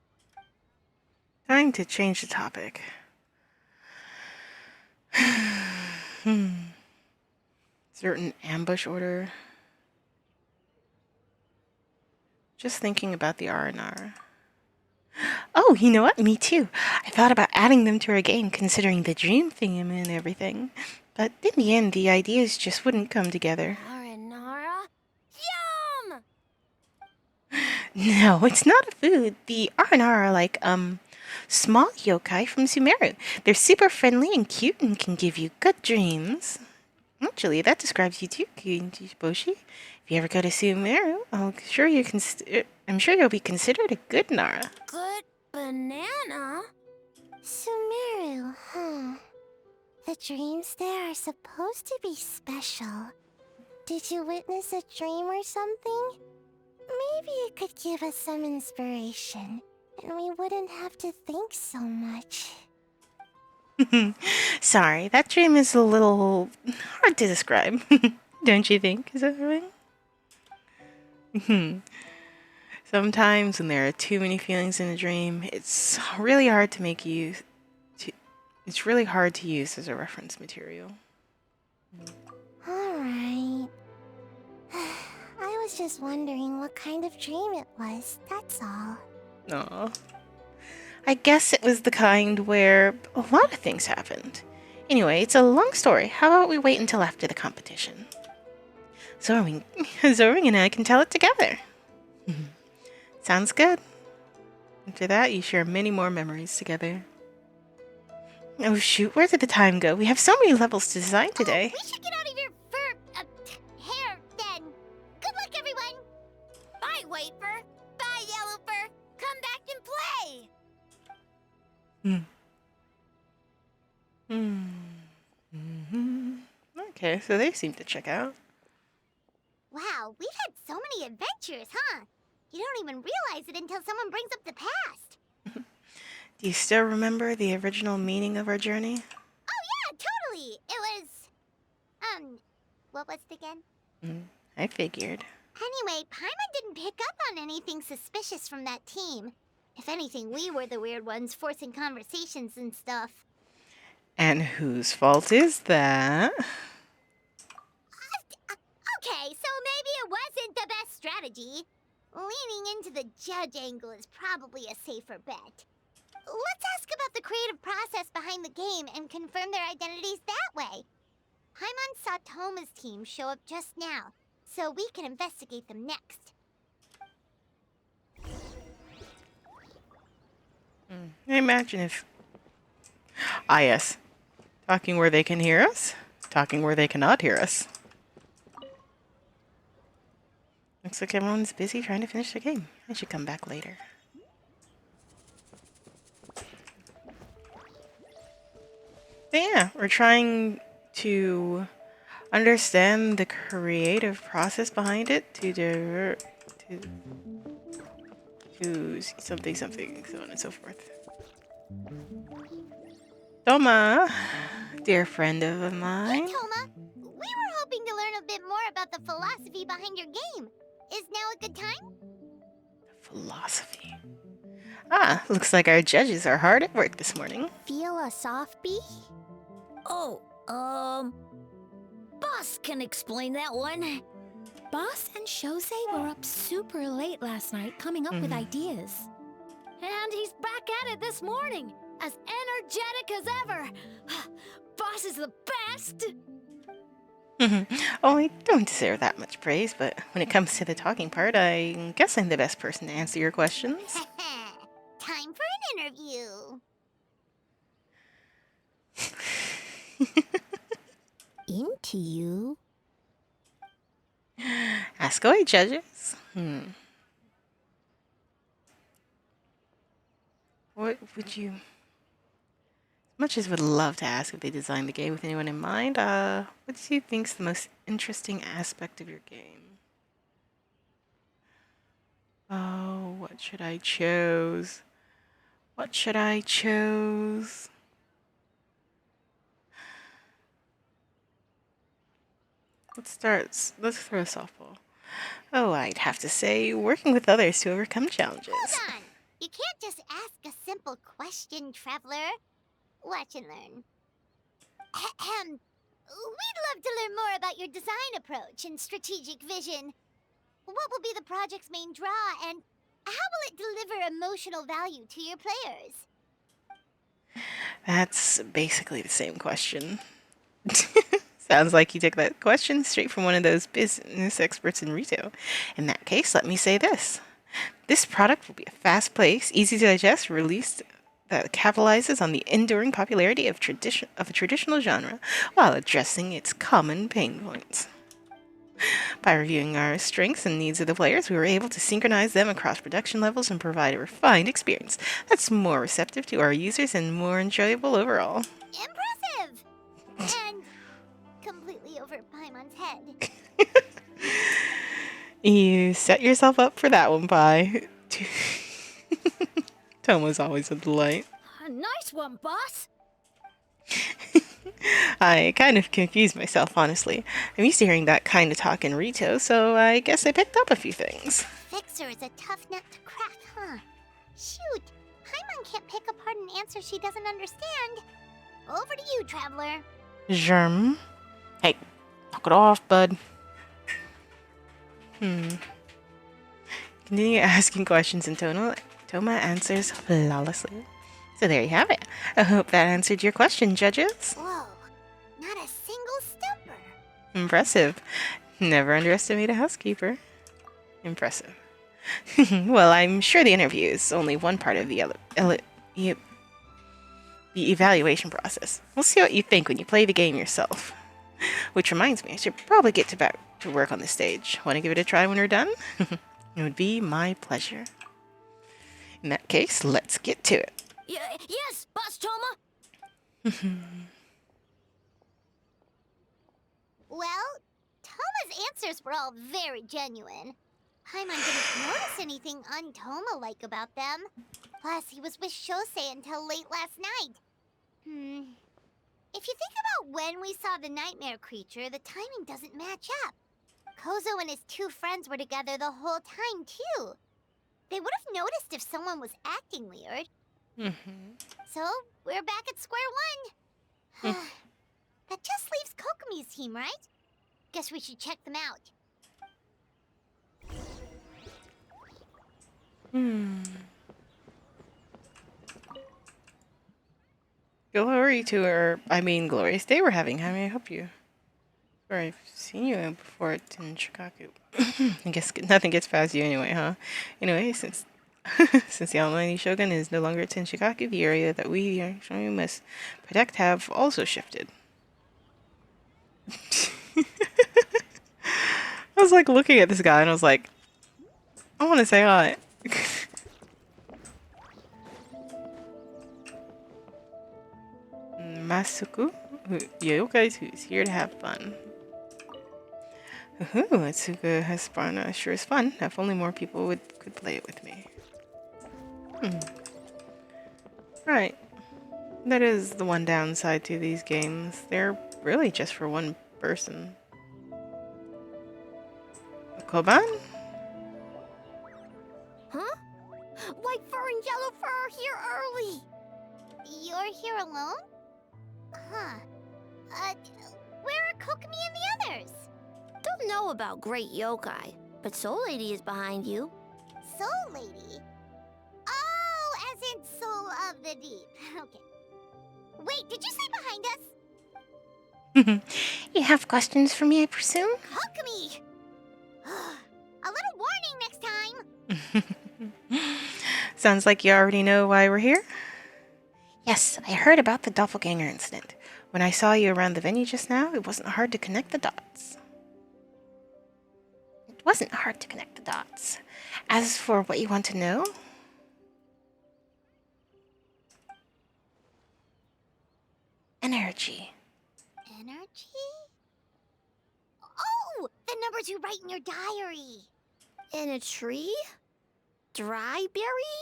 Time to change the topic. Certain ambush order. Just thinking about the R&R. Oh, you know what? Me too. I thought about adding them to our game, considering the dream theme and everything. But in the end, the ideas just wouldn't come together. Aranara? Yum! No, it's not a food. The R&R are like, small yokai from Sumeru. They're super friendly and cute and can give you good dreams. Actually, that describes you too, Boshi. If you ever go to Sumeru, I'm sure you'll be considered a good Nara. Good banana? Sumeru, huh? The dreams there are supposed to be special. Did you witness a dream or something? Maybe it could give us some inspiration, and we wouldn't have to think so much. Sorry, that dream is a little hard to describe. Don't you think? Is that right? Sometimes when there are too many feelings in a dream, it's really hard to it's really hard to use as a reference material. Alright. I was just wondering what kind of dream it was, that's all. Aw. I guess it was the kind where a lot of things happened. Anyway, it's a long story. How about we wait until after the competition? Zoring and I can tell it together. Sounds good. After that, you share many more memories together. Oh shoot, where did the time go? We have so many levels to design today. We should get out of your hair then. Good luck, everyone. Bye, White Fur. Bye, Yellow Fur. Come back and play. Okay, so they seem to check out. Wow, we've had so many adventures, huh? You don't even realize it until someone brings up the past. Do you still remember the original meaning of our journey? Oh yeah, totally. It was, what was it again? I figured. Anyway, Paimon didn't pick up on anything suspicious from that team. If anything, we were the weird ones forcing conversations and stuff. And whose fault is that? Okay, so maybe it wasn't the best strategy. Leaning into the judge angle is probably a safer bet. Let's ask about the creative process behind the game and confirm their identities that way. Paimon saw Toma's team show up just now, so we can investigate them next. Imagine if... Ah yes. Talking where they can hear us. Talking where they cannot hear us. Looks like everyone's busy trying to finish the game. I should come back later. But yeah, we're trying to understand the creative process behind it to something, so on and so forth. Toma, dear friend of mine. Hey, Toma. We were hoping to learn a bit more about the philosophy behind your game. Is now a good time? Philosophy. Ah, looks like our judges are hard at work this morning. Philosophy? Oh, Boss can explain that one. Boss and Shosei were up super late last night coming up with ideas. And he's back at it this morning, as energetic as ever. Boss is the best! Oh, I don't deserve that much praise, but when it comes to the talking part, I guess I'm the best person to answer your questions. Time for an interview. Into you? Ask away, judges. What would you... As much as would love to ask if they designed the game with anyone in mind, what do you think's the most interesting aspect of your game? Oh, what should I choose? What should I choose? Let's throw a softball. Oh, I'd have to say working with others to overcome challenges. Hold on! You can't just ask a simple question, traveler. Watch and learn. We'd love to learn more about your design approach and strategic vision. What will be the project's main draw, and how will it deliver emotional value to your players? That's basically the same question. Sounds like you took that question straight from one of those business experts in retail. In that case, let me say this. This product will be a fast-paced, easy to digest, released that capitalizes on the enduring popularity of a traditional genre while addressing its common pain points. By reviewing our strengths and needs of the players, we were able to synchronize them across production levels and provide a refined experience that's more receptive to our users and more enjoyable overall. Impressive! And completely over Paimon's head. You set yourself up for that one, Pai. Tomo's always a delight. A nice one, boss. I kind of confused myself, honestly. I'm used to hearing that kind of talk in Rito, so I guess I picked up a few things. Fixer is a tough nut to crack, huh? Shoot, Paimon can't pick apart an answer she doesn't understand. Over to you, Traveler. Germ. Hey, knock it off, bud. Continue asking questions and Toma answers flawlessly. So there you have it. I hope that answered your question, judges. Whoa, not a single stumper. Impressive. Never underestimate a housekeeper. Impressive. Well, I'm sure the interview is only one part of the evaluation process. We'll see what you think when you play the game yourself. Which reminds me, I should probably get back to work on the stage. Want to give it a try when we're done? It would be my pleasure. In that case, let's get to it. Yes, Boss Toma. Well, Toma's answers were all very genuine. Paimon didn't notice anything un-Toma-like about them. Plus, he was with Shosei until late last night. If you think about when we saw the nightmare creature, the timing doesn't match up. Kozo and his two friends were together the whole time, too. They would have noticed if someone was acting weird. So, we're back at square one. That just leaves Kokomi's team, right? Guess we should check them out. Glorious day we're having. How may I help you? Sorry, I've seen you before at Shikaku. I guess nothing gets past you anyway, huh? Anyway, since the Almighty Shogun is no longer at Shikaku, the area that we actually must protect have also shifted. I was like looking at this guy and I was like, I want to say hi. Masuku, yokai who's here to have fun. Atsuka has spawned sure is fun. If only more people could play it with me. Right. That is the one downside to these games. They're really just for one person. Koban? Huh? White fur and yellow fur are here early. You're here alone? Huh. Where are Kokomi and the others? Don't know about Great Yokai, but Soul Lady is behind you. Soul Lady? Oh, as in Soul of the Deep. Okay. Wait, did you say behind us? You have questions for me, I presume? Kokomi! A little warning next time. Sounds like you already know why we're here. Yes, I heard about the doppelganger incident. When I saw you around the venue just now, it wasn't hard to connect the dots. As for what you want to know, energy. Energy? Oh, the numbers you write in your diary. In a tree? Dry berry?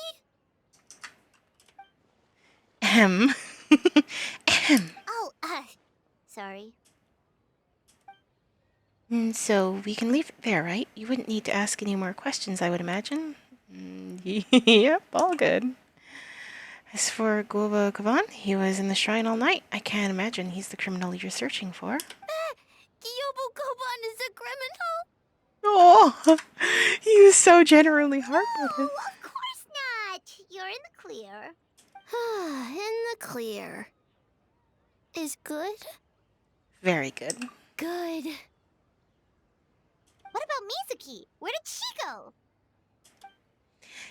Oh, sorry. So we can leave it there, right? You wouldn't need to ask any more questions, I would imagine. Yep, all good. As for Guoba Kavan, he was in the shrine all night. I can't imagine he's the criminal you're searching for. Gyobu Koban is a criminal? Oh, he was so generally heartbroken. Oh, of course not. You're in the clear. In the clear. Is good? Very good. Good. What about Mizuki? Where did she go?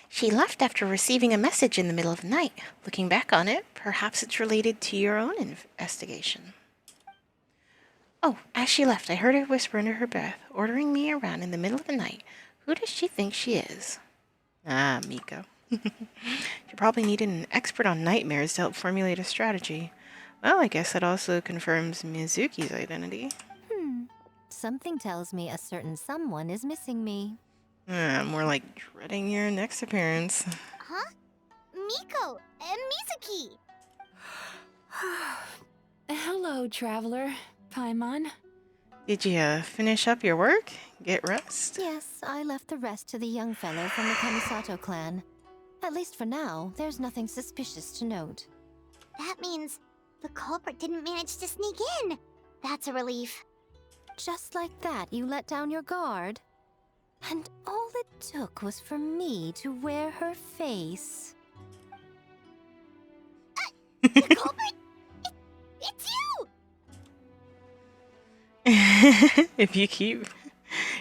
She left after receiving a message in the middle of the night. Looking back on it, perhaps it's related to your own investigation. Oh, as she left, I heard her whisper under her breath, ordering me around in the middle of the night. Who does she think she is? Ah, Miko. She probably needed an expert on nightmares to help formulate a strategy. Well, I guess that also confirms Mizuki's identity. Something tells me a certain someone is missing me. More like dreading your next appearance. Huh? Miko and Mizuki! Hello, traveler. Paimon. Did you finish up your work? Get rest? Yes, I left the rest to the young fellow from the Kamisato clan. At least for now, there's nothing suspicious to note. That means the culprit didn't manage to sneak in. That's a relief. Just like that, you let down your guard? And all it took was for me to wear her face. The culprit? It's you! If you keep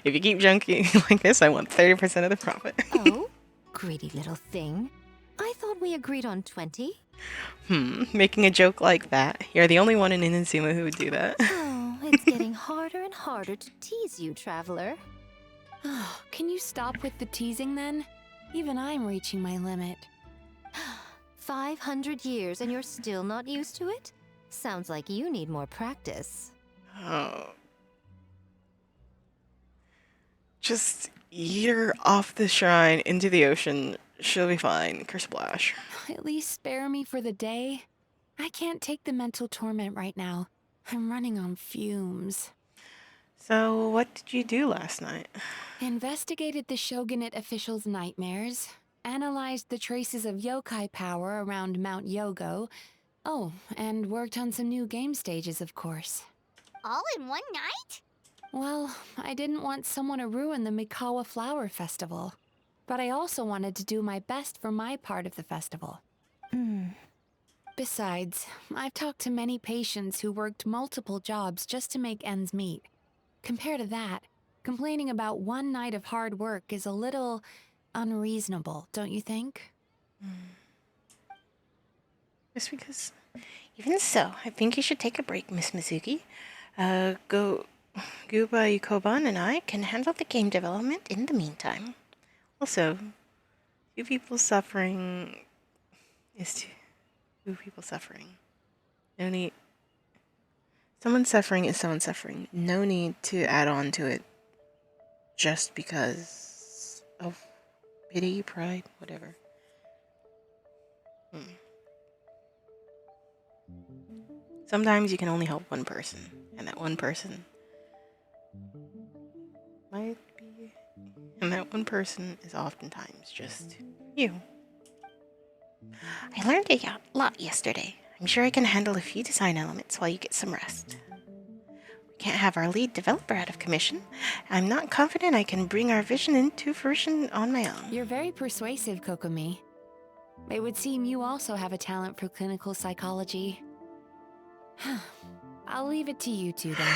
junking like this, I want 30% of the profit. Oh, greedy little thing. I thought we agreed on 20. Making a joke like that. You're the only one in Inazuma who would do that. Oh, it's getting harder and harder to tease you, traveler. Oh, can you stop with the teasing then? Even I'm reaching my limit. 500 years and you're still not used to it? Sounds like you need more practice. Oh. Just eat her off the shrine into the ocean. She'll be fine. Kersplash. At least spare me for the day. I can't take the mental torment right now. I'm running on fumes. So, what did you do last night? Investigated the Shogunate officials' nightmares, analyzed the traces of yokai power around Mount Yogo. Oh, and worked on some new game stages, of course. All in one night? Well, I didn't want someone to ruin the Mikawa Flower Festival. But I also wanted to do my best for my part of the festival. Besides, I've talked to many patients who worked multiple jobs just to make ends meet. Compared to that, complaining about one night of hard work is a little unreasonable, don't you think? Just because... Even so, I think you should take a break, Miss Mizuki. Guba Yukoban and I can handle the game development in the meantime. Also, two people suffering is two people suffering. No need. Someone suffering is someone suffering. No need to add on to it just because of pity, pride, whatever. Sometimes you can only help one person, and that one person might be... And that one person is oftentimes just you. I learned a lot yesterday. I'm sure I can handle a few design elements while you get some rest. We can't have our lead developer out of commission. I'm not confident I can bring our vision into fruition on my own. You're very persuasive, Kokomi. It would seem you also have a talent for clinical psychology. I'll leave it to you two then.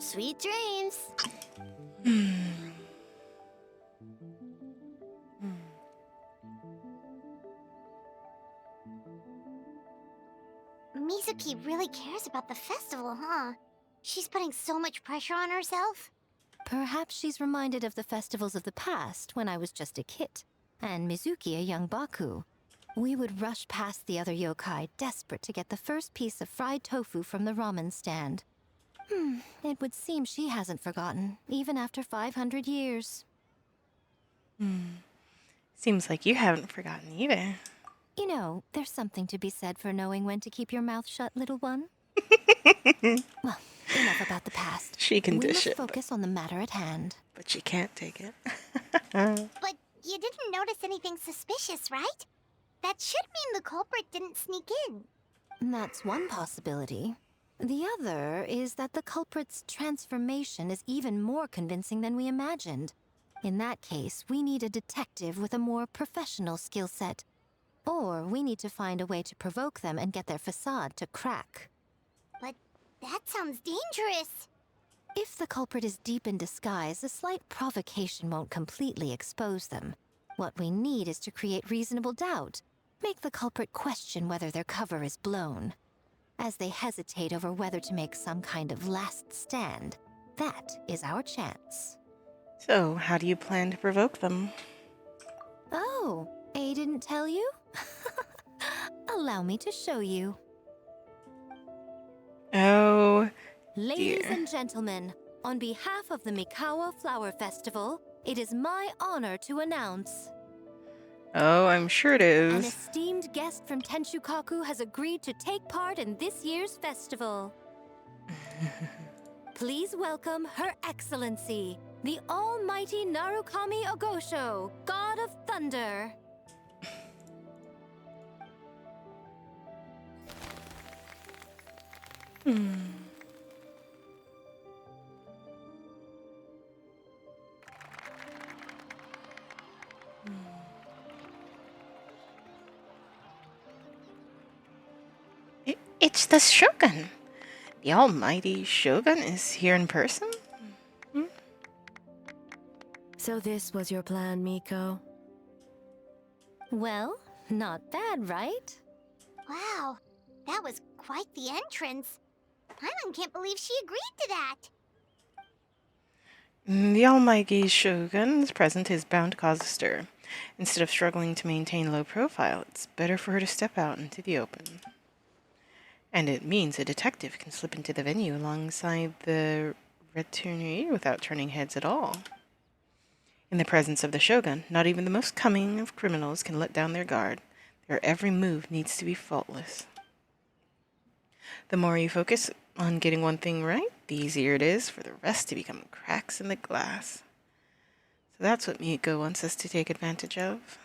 Sweet dreams. Mizuki really cares about the festival, huh? She's putting so much pressure on herself. Perhaps she's reminded of the festivals of the past when I was just a kid, and Mizuki a young Baku. We would rush past the other yokai, desperate to get the first piece of fried tofu from the ramen stand. It would seem she hasn't forgotten, even after 500 years. Seems like you haven't forgotten either. You know, there's something to be said for knowing when to keep your mouth shut, little one. Well, enough about the past. She can we dish must it, focus on the matter at hand. but she can't take it. But you didn't notice anything suspicious, right? That should mean the culprit didn't sneak in. That's one possibility. The other is that the culprit's transformation is even more convincing than we imagined. In that case, we need a detective with a more professional skill set. Or we need to find a way to provoke them and get their facade to crack. But that sounds dangerous. If the culprit is deep in disguise, a slight provocation won't completely expose them. What we need is to create reasonable doubt. Make the culprit question whether their cover is blown. As they hesitate over whether to make some kind of last stand, that is our chance. So, how do you plan to provoke them? Oh, A didn't tell you? Allow me to show you. Oh, Ladies dear. and gentlemen, on behalf of the Mikawa Flower Festival, it is my honor to announce Oh, I'm sure it an is. esteemed guest from Tenshukaku has agreed to take part in this year's festival. Please welcome Her Excellency, the Almighty Narukami Ogosho, God of Thunder. It's the Shogun. The almighty Shogun is here in person? So this was your plan, Miko? Well, not bad, right? Wow, that was quite the entrance. Paimon can't believe she agreed to that. The almighty Shogun's presence is bound to cause a stir. Instead of struggling to maintain low profile, it's better for her to step out into the open. And it means a detective can slip into the venue alongside the retournee without turning heads at all. In the presence of the Shogun, not even the most cunning of criminals can let down their guard. Their every move needs to be faultless. The more you focus on getting one thing right, the easier it is for the rest to become cracks in the glass. So that's what Miko wants us to take advantage of.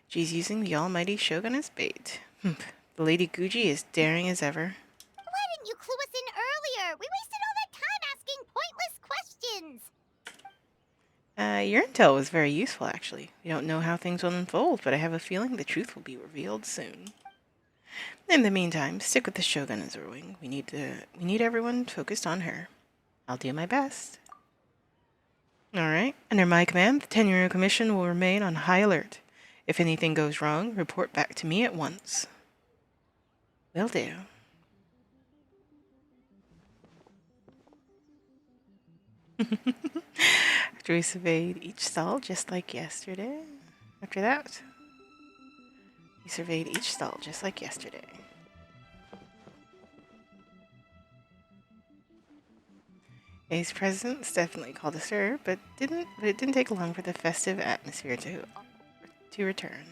She's using the almighty Shogun as bait. The Lady Guji is daring as ever. Why didn't you clue us in earlier? We wasted all that time asking pointless questions. Your intel was very useful, actually. We don't know how things will unfold, but I have a feeling the truth will be revealed soon. In the meantime, stick with the Shogun as our wing. We need everyone focused on her. I'll do my best. Alright, under my command, the Tenryou Commission will remain on high alert. If anything goes wrong, report back to me at once. Will do. After we surveyed each stall just like yesterday. After that, we surveyed each stall just like yesterday. A's presence definitely called a stir, but it didn't take long for the festive atmosphere to return.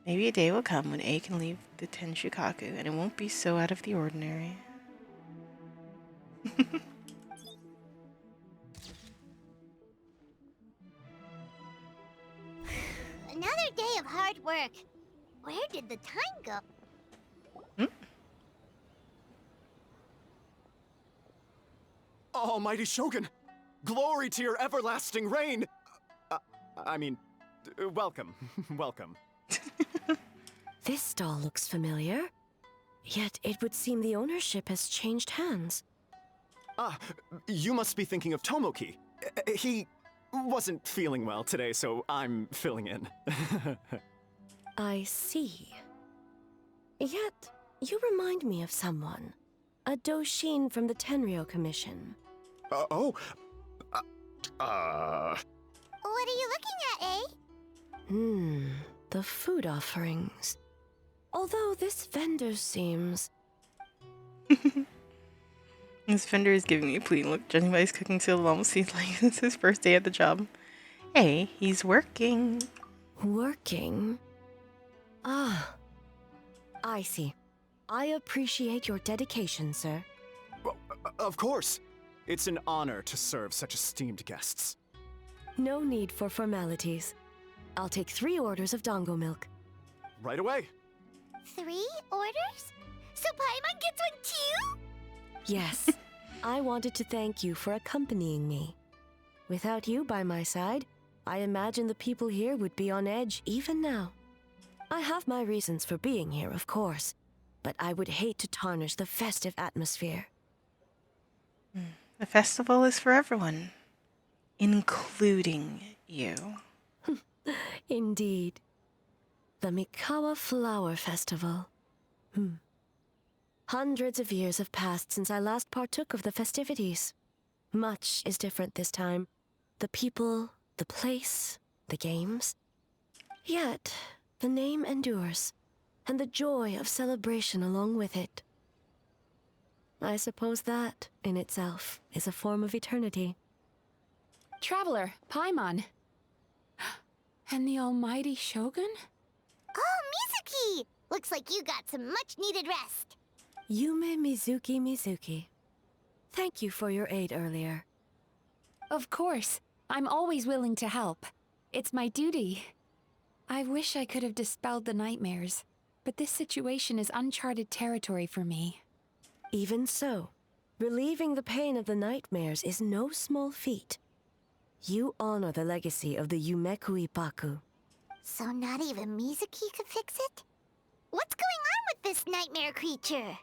Maybe a day will come when A can leave the Tenshukaku, and it won't be so out of the ordinary. Another day of hard work. Where did the time go? Almighty Shogun! Glory to your everlasting reign! Welcome. Welcome. This stall looks familiar. Yet it would seem the ownership has changed hands. Ah, you must be thinking of Tomoki. He wasn't feeling well today, so I'm filling in. I see. Yet, you remind me of someone. A Doshin from the Tenryou Commission. Oh? What are you looking at, eh? The food offerings. Although this vendor seems... This vendor is giving me a pleading look, judging by his cooking skill. It almost seems like it's his first day at the job. Hey, he's working. Working? Ah, I see. I appreciate your dedication, sir. Well, of course. It's an honor to serve such esteemed guests. No need for formalities. I'll take 3 orders of dango milk. Right away. 3 orders? So Paimon gets one too? Yes. I wanted to thank you for accompanying me. Without you by my side, I imagine the people here would be on edge even now. I have my reasons for being here, of course, but I would hate to tarnish the festive atmosphere. The festival is for everyone, including you. Indeed. The Mikawa Flower Festival. Hundreds of years have passed since I last partook of the festivities. Much is different this time. The people, the place, the games. Yet, the name endures, and the joy of celebration along with it. I suppose that, in itself, is a form of eternity. Traveler, Paimon. And the almighty Shogun? Oh, Mizuki! Looks like you got some much-needed rest. Yume Mizuki. Thank you for your aid earlier. Of course. I'm always willing to help. It's my duty. I wish I could have dispelled the nightmares, but this situation is uncharted territory for me. Even so, relieving the pain of the nightmares is no small feat. You honor the legacy of the Yumeku Ippaku. So not even Mizuki could fix it? What's going on with this nightmare creature?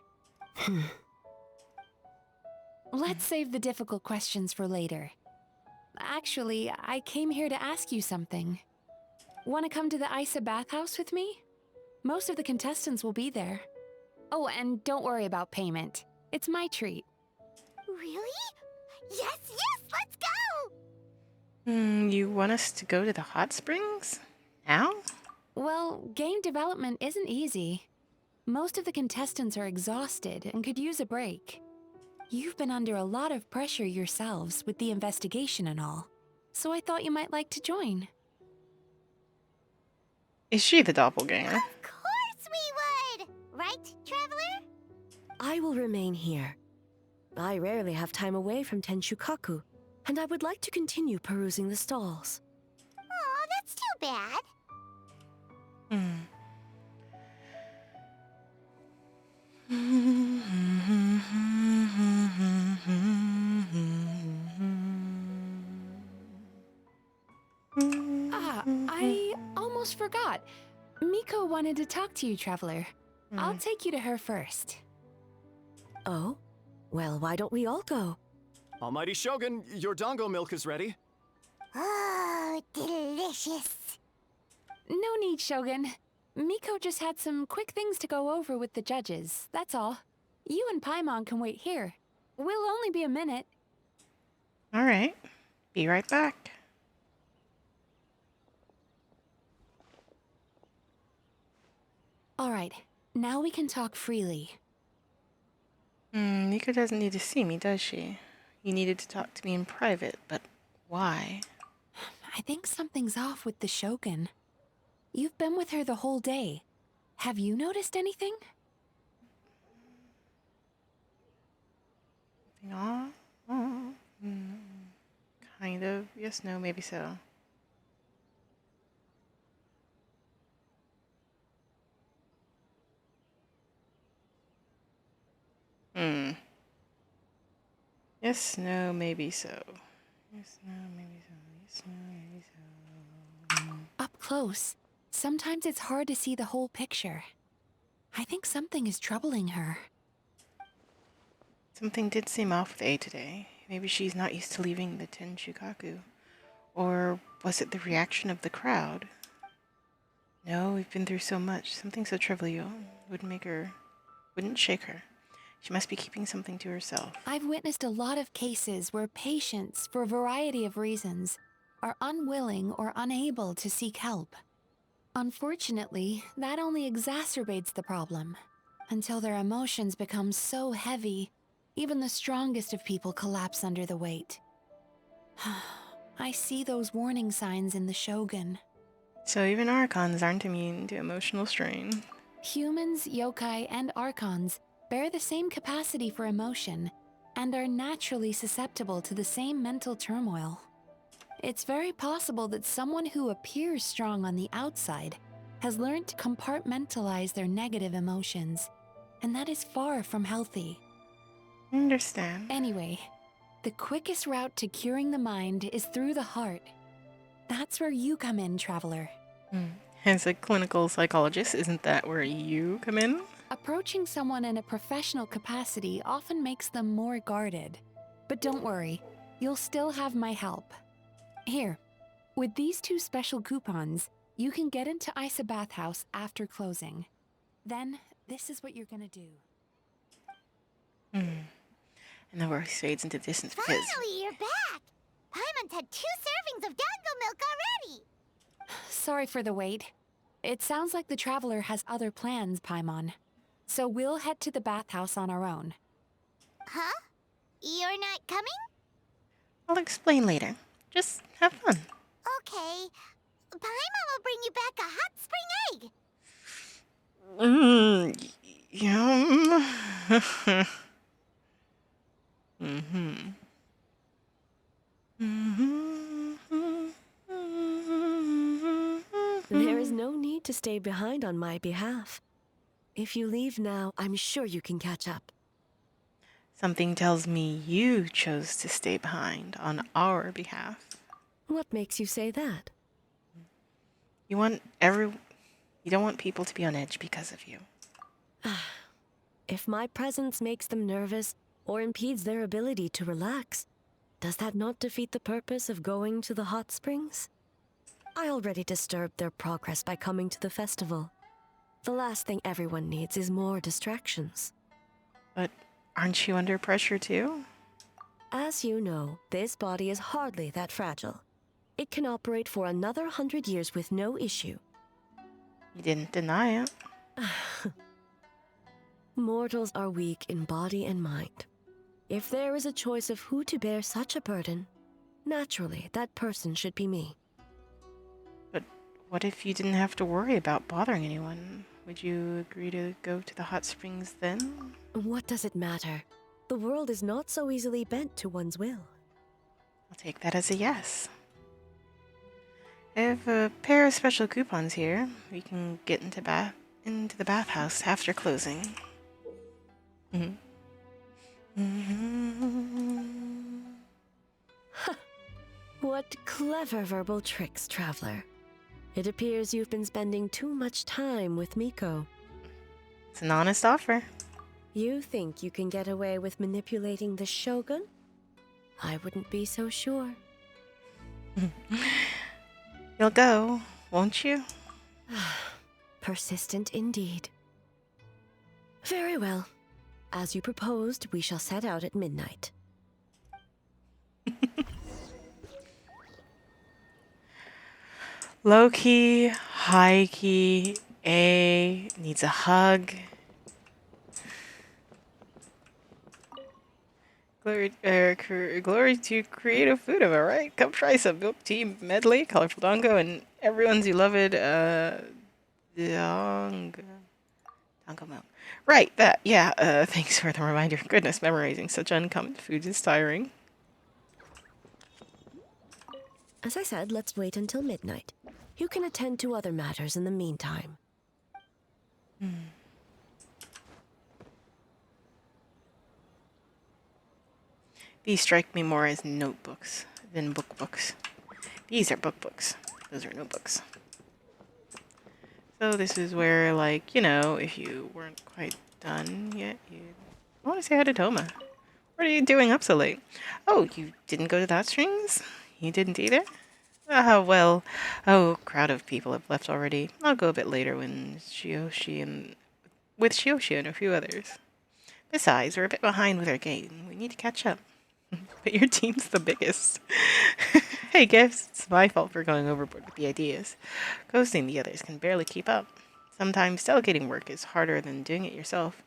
Let's save the difficult questions for later. Actually, I came here to ask you something. Want to come to the Isa bathhouse with me? Most of the contestants will be there. Oh, and don't worry about payment. It's my treat. Really? Yes, let's go! You want us to go to the hot springs? Now? Well, game development isn't easy. Most of the contestants are exhausted and could use a break. You've been under a lot of pressure yourselves with the investigation and all, so I thought you might like to join. Is she the doppelganger? Of course we would! Right, Traveler? I will remain here. I rarely have time away from Tenshukaku, and I would like to continue perusing the stalls. Aw, that's too bad. I almost forgot. Miko wanted to talk to you, Traveler. I'll take you to her first. Oh? Well, why don't we all go? Almighty Shogun, your dango milk is ready. Oh, delicious. No need, Shogun. Miko just had some quick things to go over with the judges, that's all. You and Paimon can wait here. We'll only be a minute. Alright. Be right back. Alright, now we can talk freely. Miko doesn't need to see me, does she? You needed to talk to me in private, but why? I think something's off with the Shogun. You've been with her the whole day. Have you noticed anything? Kind of. Yes, no, maybe so. Yes, no, maybe so. Yes, no, maybe so. Yes, no, maybe so. Up close, sometimes it's hard to see the whole picture. I think something is troubling her. Something did seem off with A today. Maybe she's not used to leaving the Tenshukaku. Or was it the reaction of the crowd? No, we've been through so much. Something so trivial wouldn't shake her. She must be keeping something to herself. I've witnessed a lot of cases where patients, for a variety of reasons, are unwilling or unable to seek help. Unfortunately, that only exacerbates the problem. Until their emotions become so heavy, even the strongest of people collapse under the weight. I see those warning signs in the Shogun. So even Archons aren't immune to emotional strain. Humans, yokai, and Archons bear the same capacity for emotion and are naturally susceptible to the same mental turmoil. It's very possible that someone who appears strong on the outside has learned to compartmentalize their negative emotions, and that is far from healthy. Understand. Anyway, the quickest route to curing the mind is through the heart. That's where you come in, Traveler. As a clinical psychologist, isn't that where you come in? Approaching someone in a professional capacity often makes them more guarded. But don't worry, you'll still have my help. Here, With these 2 special coupons, you can get into Isa Bathhouse after closing. Then, this is what you're gonna do. And the voice fades into distance because... Finally, you're back! Paimon's had 2 servings of dango milk already! Sorry for the wait. It sounds like the Traveler has other plans, Paimon. So we'll head to the bathhouse on our own. Huh? You're not coming? I'll explain later. Just have fun. Okay. Paimon will bring you back a hot spring egg! Yum. There is no need to stay behind on my behalf. If you leave now, I'm sure you can catch up. Something tells me you chose to stay behind on our behalf. What makes you say that? You don't want people to be on edge because of you. If my presence makes them nervous or impedes their ability to relax, does that not defeat the purpose of going to the hot springs? I already disturbed their progress by coming to the festival. The last thing everyone needs is more distractions. But aren't you under pressure too? As you know, this body is hardly that fragile. It can operate for another 100 years with no issue. You didn't deny it. Mortals are weak in body and mind. If there is a choice of who to bear such a burden, naturally that person should be me. But what if you didn't have to worry about bothering anyone? Would you agree to go to the hot springs then? What does it matter? The world is not so easily bent to one's will. I'll take that as a yes. I have a pair of special coupons here. We can get into the bathhouse after closing. What clever verbal tricks, Traveler. It appears you've been spending too much time with Miko. It's an honest offer. You think you can get away with manipulating the Shogun? I wouldn't be so sure. You'll go, won't you? Persistent indeed. Very well. As you proposed, we shall set out at midnight. Low key, high key, A needs a hug. Glory to creative food, am I right? Come try some milk tea medley, colorful dango, and everyone's beloved dango milk. Right, that, yeah, thanks for the reminder. Goodness, memorizing such uncommon food is tiring. As I said, let's wait until midnight. You can attend to other matters in the meantime. These strike me more as notebooks than bookbooks. These are bookbooks. Those are notebooks. So this is where, like, you know, if you weren't quite done yet, I want to say hi to Toma. What are you doing up so late? Oh, you didn't go to the hot springs? You didn't either? Ah, well, crowd of people have left already. I'll go a bit later when Shioshi and a few others. Besides, we're a bit behind with our game. We need to catch up. But your team's the biggest. Hey, Gifts, it's my fault for going overboard with the ideas. Coasting the others can barely keep up. Sometimes delegating work is harder than doing it yourself.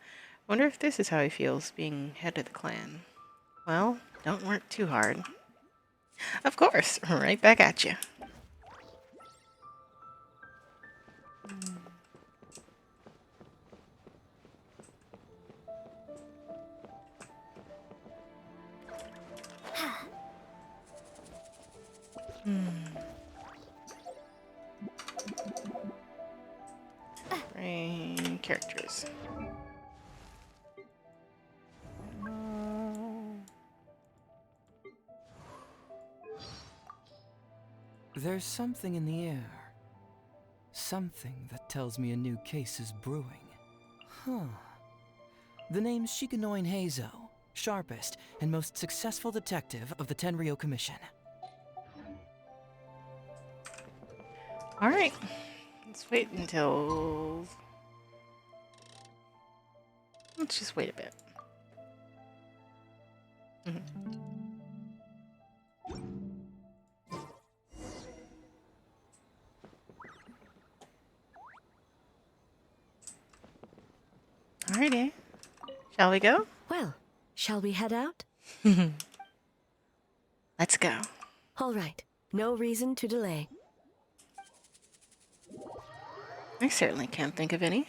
Wonder if this is how he feels, being head of the clan. Well, don't work too hard. Of course, right back at you. Brain characters. There's something in the air. Something that tells me a new case is brewing. The name's Shikanoin Heizo, sharpest and most successful detective of the Tenryo Commission. Alright. Let's wait until... Let's just wait a bit. Alrighty. Shall we go? Well, shall we head out? Let's go. All right. No reason to delay. I certainly can't think of any.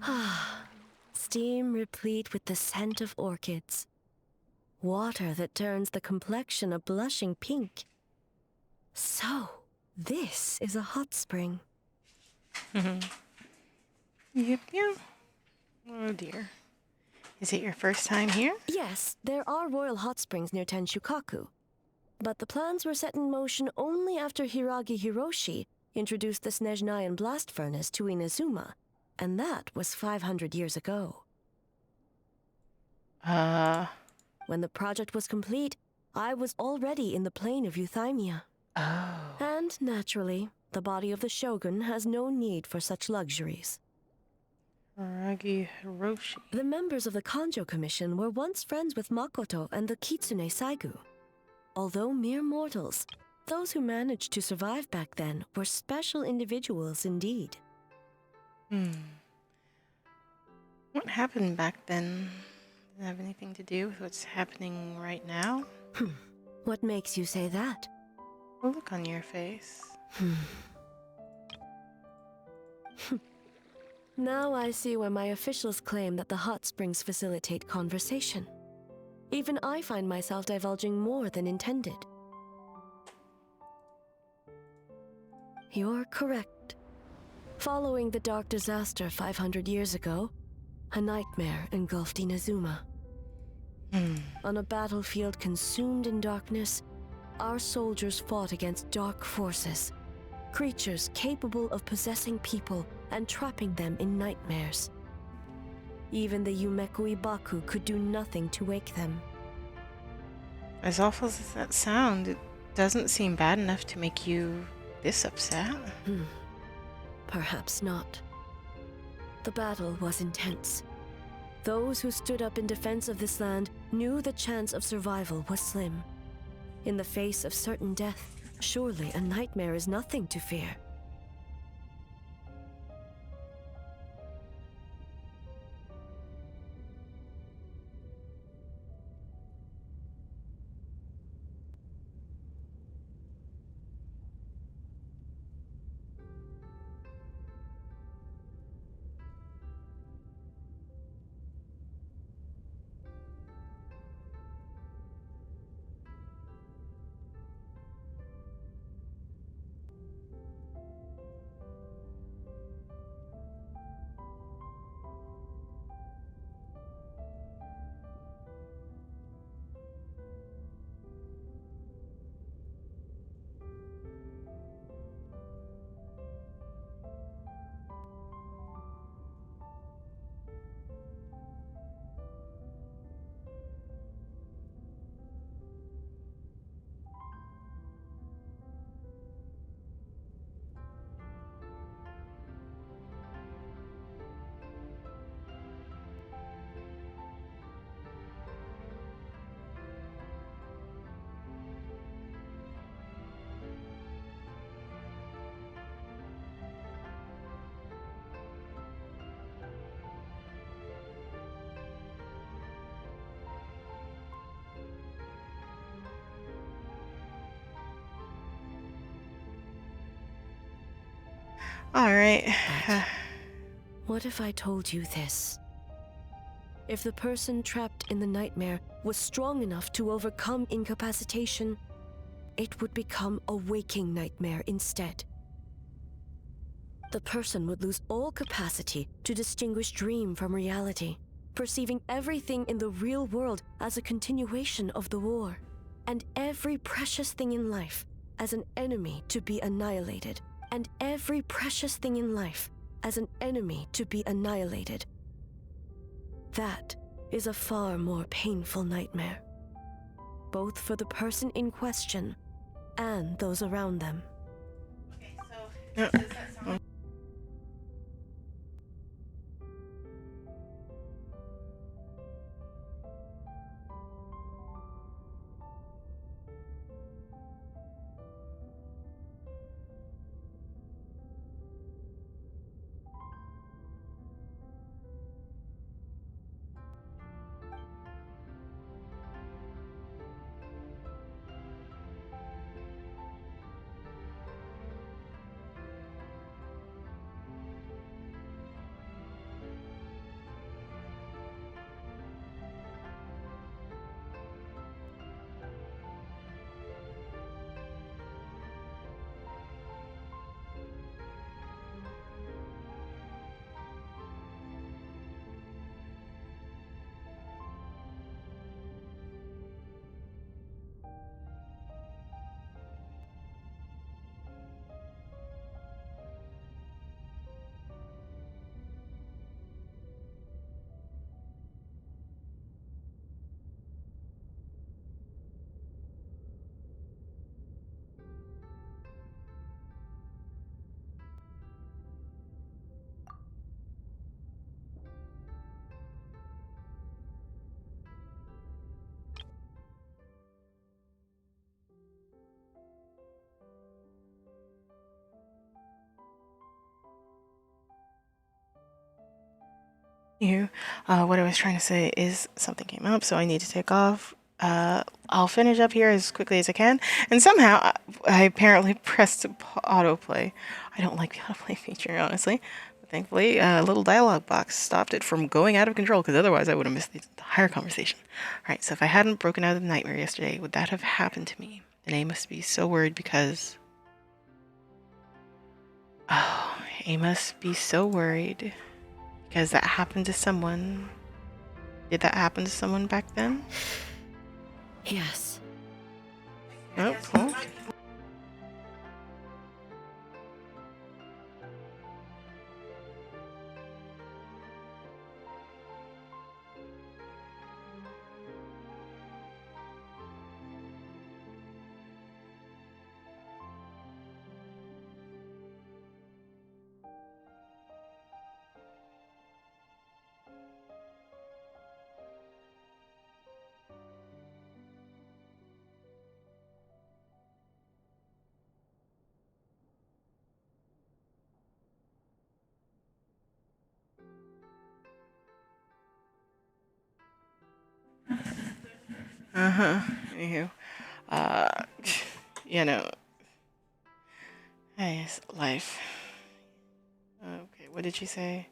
Ah, steam replete with the scent of orchids. Water that turns the complexion a blushing pink. So, this is a hot spring. Yep. Oh dear. Is it your first time here? Yes, there are royal hot springs near Tenshukaku. But the plans were set in motion only after Hiragi Hiroshi introduced the Snezhnayan blast furnace to Inazuma, and that was 500 years ago. When the project was complete, I was already in the plain of Euthymia. Oh. And naturally, the body of the shogun has no need for such luxuries. Hiragi Hiroshi. The members of the Kanjo Commission were once friends with Makoto and the Kitsune Saigu. Although mere mortals, those who managed to survive back then were special individuals indeed. What happened back then? Does it have anything to do with what's happening right now? What makes you say that? The look on your face. Now I see why my officials claim that the hot springs facilitate conversation. Even I find myself divulging more than intended. You're correct. Following the dark disaster 500 years ago, a nightmare engulfed Inazuma. On a battlefield consumed in darkness, our soldiers fought against dark forces, creatures capable of possessing people and trapping them in nightmares. Even the Yumeko Ibaku could do nothing to wake them. As awful as that sounds, it doesn't seem bad enough to make you this upset. Perhaps not. The battle was intense. Those who stood up in defense of this land knew the chance of survival was slim. In the face of certain death, surely a nightmare is nothing to fear. Alright. What if I told you this? If the person trapped in the nightmare was strong enough to overcome incapacitation, it would become a waking nightmare instead. the person would lose all capacity to distinguish dream from reality, perceiving everything in the real world as a continuation of the war, and every precious thing in life as an enemy to be annihilated, and every precious thing in life as an enemy to be annihilated. That is a far more painful nightmare, both for the person in question and those around them. What I was trying to say is something came up, so I need to take off. I'll finish up here as quickly as I can. And somehow, I apparently pressed autoplay. I don't like the autoplay feature, honestly. But thankfully, a little dialogue box stopped it from going out of control, because otherwise I would have missed the entire conversation. Alright, so if I hadn't broken out of the nightmare yesterday, would that have happened to me? And A must be so worried because... Oh, A must be so worried. Because that happened to someone. Did that happen to someone back then? Yes. Oh, cool. Anywho, you know, I guess life. Okay, what did she say?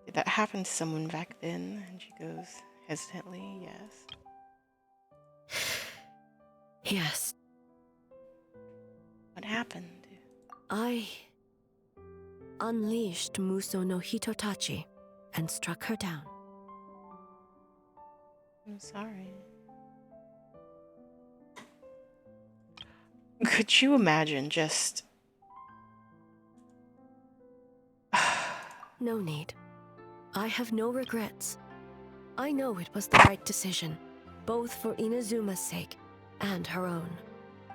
Did that happen to someone back then? And she goes hesitantly, yes. Yes. What happened? I unleashed Muso no Hitotachi and struck her down. I'm sorry. Could you imagine just... No need. I have no regrets. I know it was the right decision, both for Inazuma's sake and her own.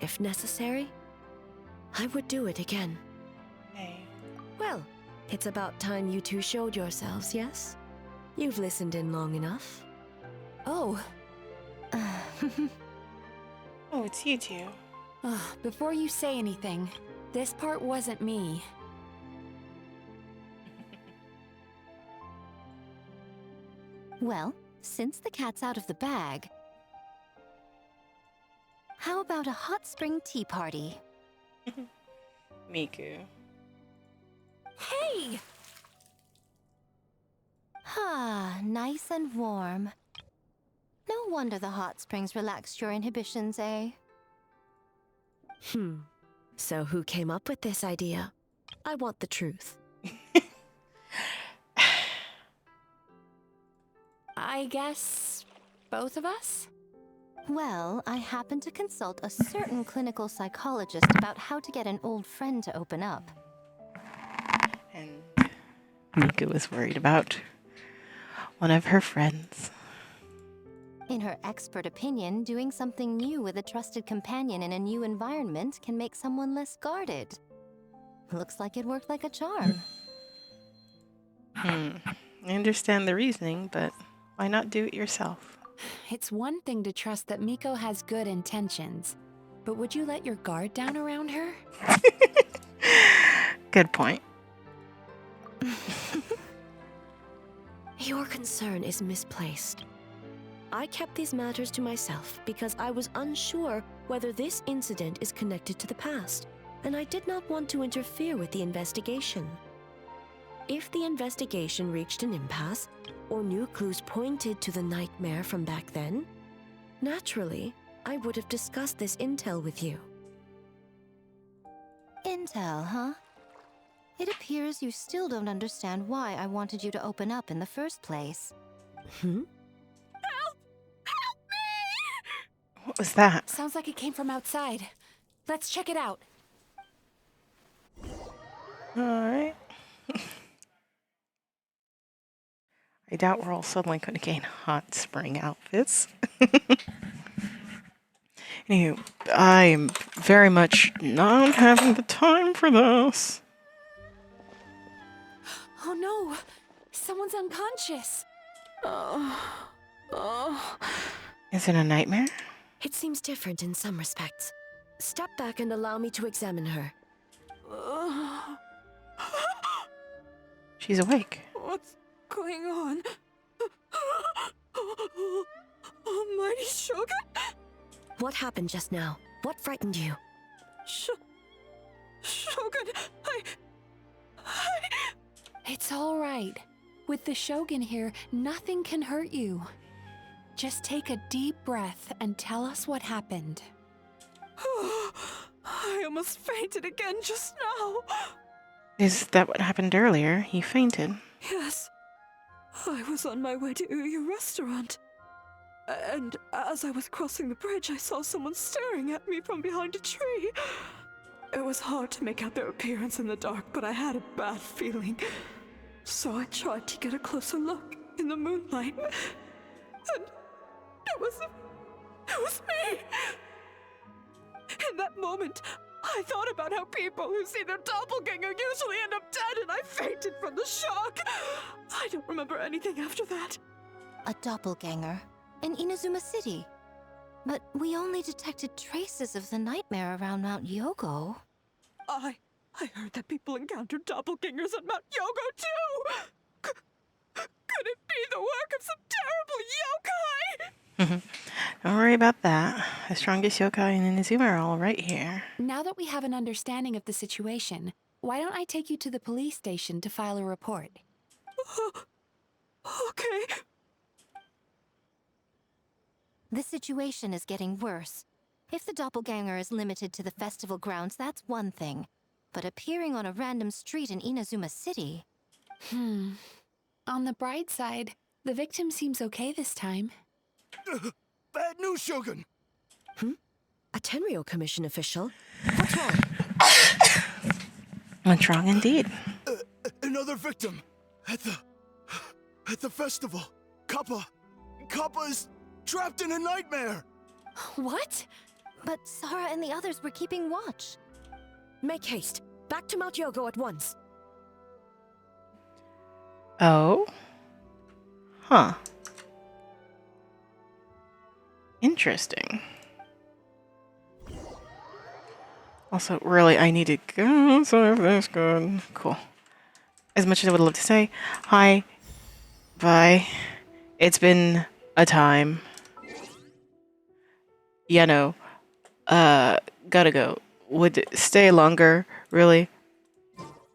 If necessary, I would do it again. Hey. Well, it's about time you two showed yourselves, yes? You've listened in long enough. Oh. Oh, it's you two. Before you say anything, this part wasn't me. Well, since the cat's out of the bag, how about a hot spring tea party? Miku. Hey! Ah, nice and warm. No wonder the hot springs relaxed your inhibitions, eh? So who came up with this idea? I want the truth. I guess both of us? Well, I happened to consult a certain clinical psychologist about how to get an old friend to open up. And Mika was worried about one of her friends. In her expert opinion, doing something new with a trusted companion in a new environment can make someone less guarded. Looks like it worked like a charm. I understand the reasoning, but why not do it yourself? It's one thing to trust that Miko has good intentions, but would you let your guard down around her? Good point. Your concern is misplaced. I kept these matters to myself because I was unsure whether this incident is connected to the past, and I did not want to interfere with the investigation. If the investigation reached an impasse, or new clues pointed to the nightmare from back then, naturally, I would have discussed this intel with you. Intel, huh? It appears you still don't understand why I wanted you to open up in the first place. What was that? Sounds like it came from outside. Let's check it out. Alright. I doubt we're all suddenly going to gain hot spring outfits. Anywho, I'm very much not having the time for this. Oh no! Someone's unconscious! Is it a nightmare? It seems different in some respects. Step back and allow me to examine her. She's awake. What's going on? Almighty Shogun? What happened just now? What frightened you? Shogun, It's all right. With the Shogun here, nothing can hurt you. Just take a deep breath and tell us what happened. I almost fainted again just now. Is that what happened earlier? He fainted. Yes. I was on my way to Uyu restaurant. And as I was crossing the bridge, I saw someone staring at me from behind a tree. It was hard to make out their appearance in the dark, but I had a bad feeling. So I tried to get a closer look in the moonlight. And it was me! In that moment, I thought about how people who see their doppelganger usually end up dead, and I fainted from the shock. I don't remember anything after that. A doppelganger in Inazuma City. But we only detected traces of the nightmare around Mount Yogo. I heard that people encountered doppelgangers at Mount Yogo too! Could it be the work of some terrible yokai? Don't worry about that. The strongest yokai in Inazuma are all right here. Now that we have an understanding of the situation, why don't I take you to the police station to file a report? Okay. The situation is getting worse. If the doppelganger is limited to the festival grounds, that's one thing. But appearing on a random street in Inazuma City... On the bright side, the victim seems okay this time. Bad news, Shogun! A Tenryou Commission official? What's wrong? What's wrong indeed? Another victim! At the festival! Kappa is trapped in a nightmare! What? But Sara and the others were keeping watch. Make haste. Back to Mount Yogo at once. Oh? Huh. Interesting. Also, really, I need to go, so if that's good. Cool. As much as I would love to say, hi, bye, it's been a time. Yeah, no. Gotta go. Would stay longer, really?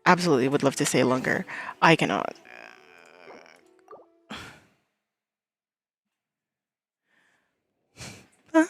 Absolutely would love to stay longer. I cannot. Bye.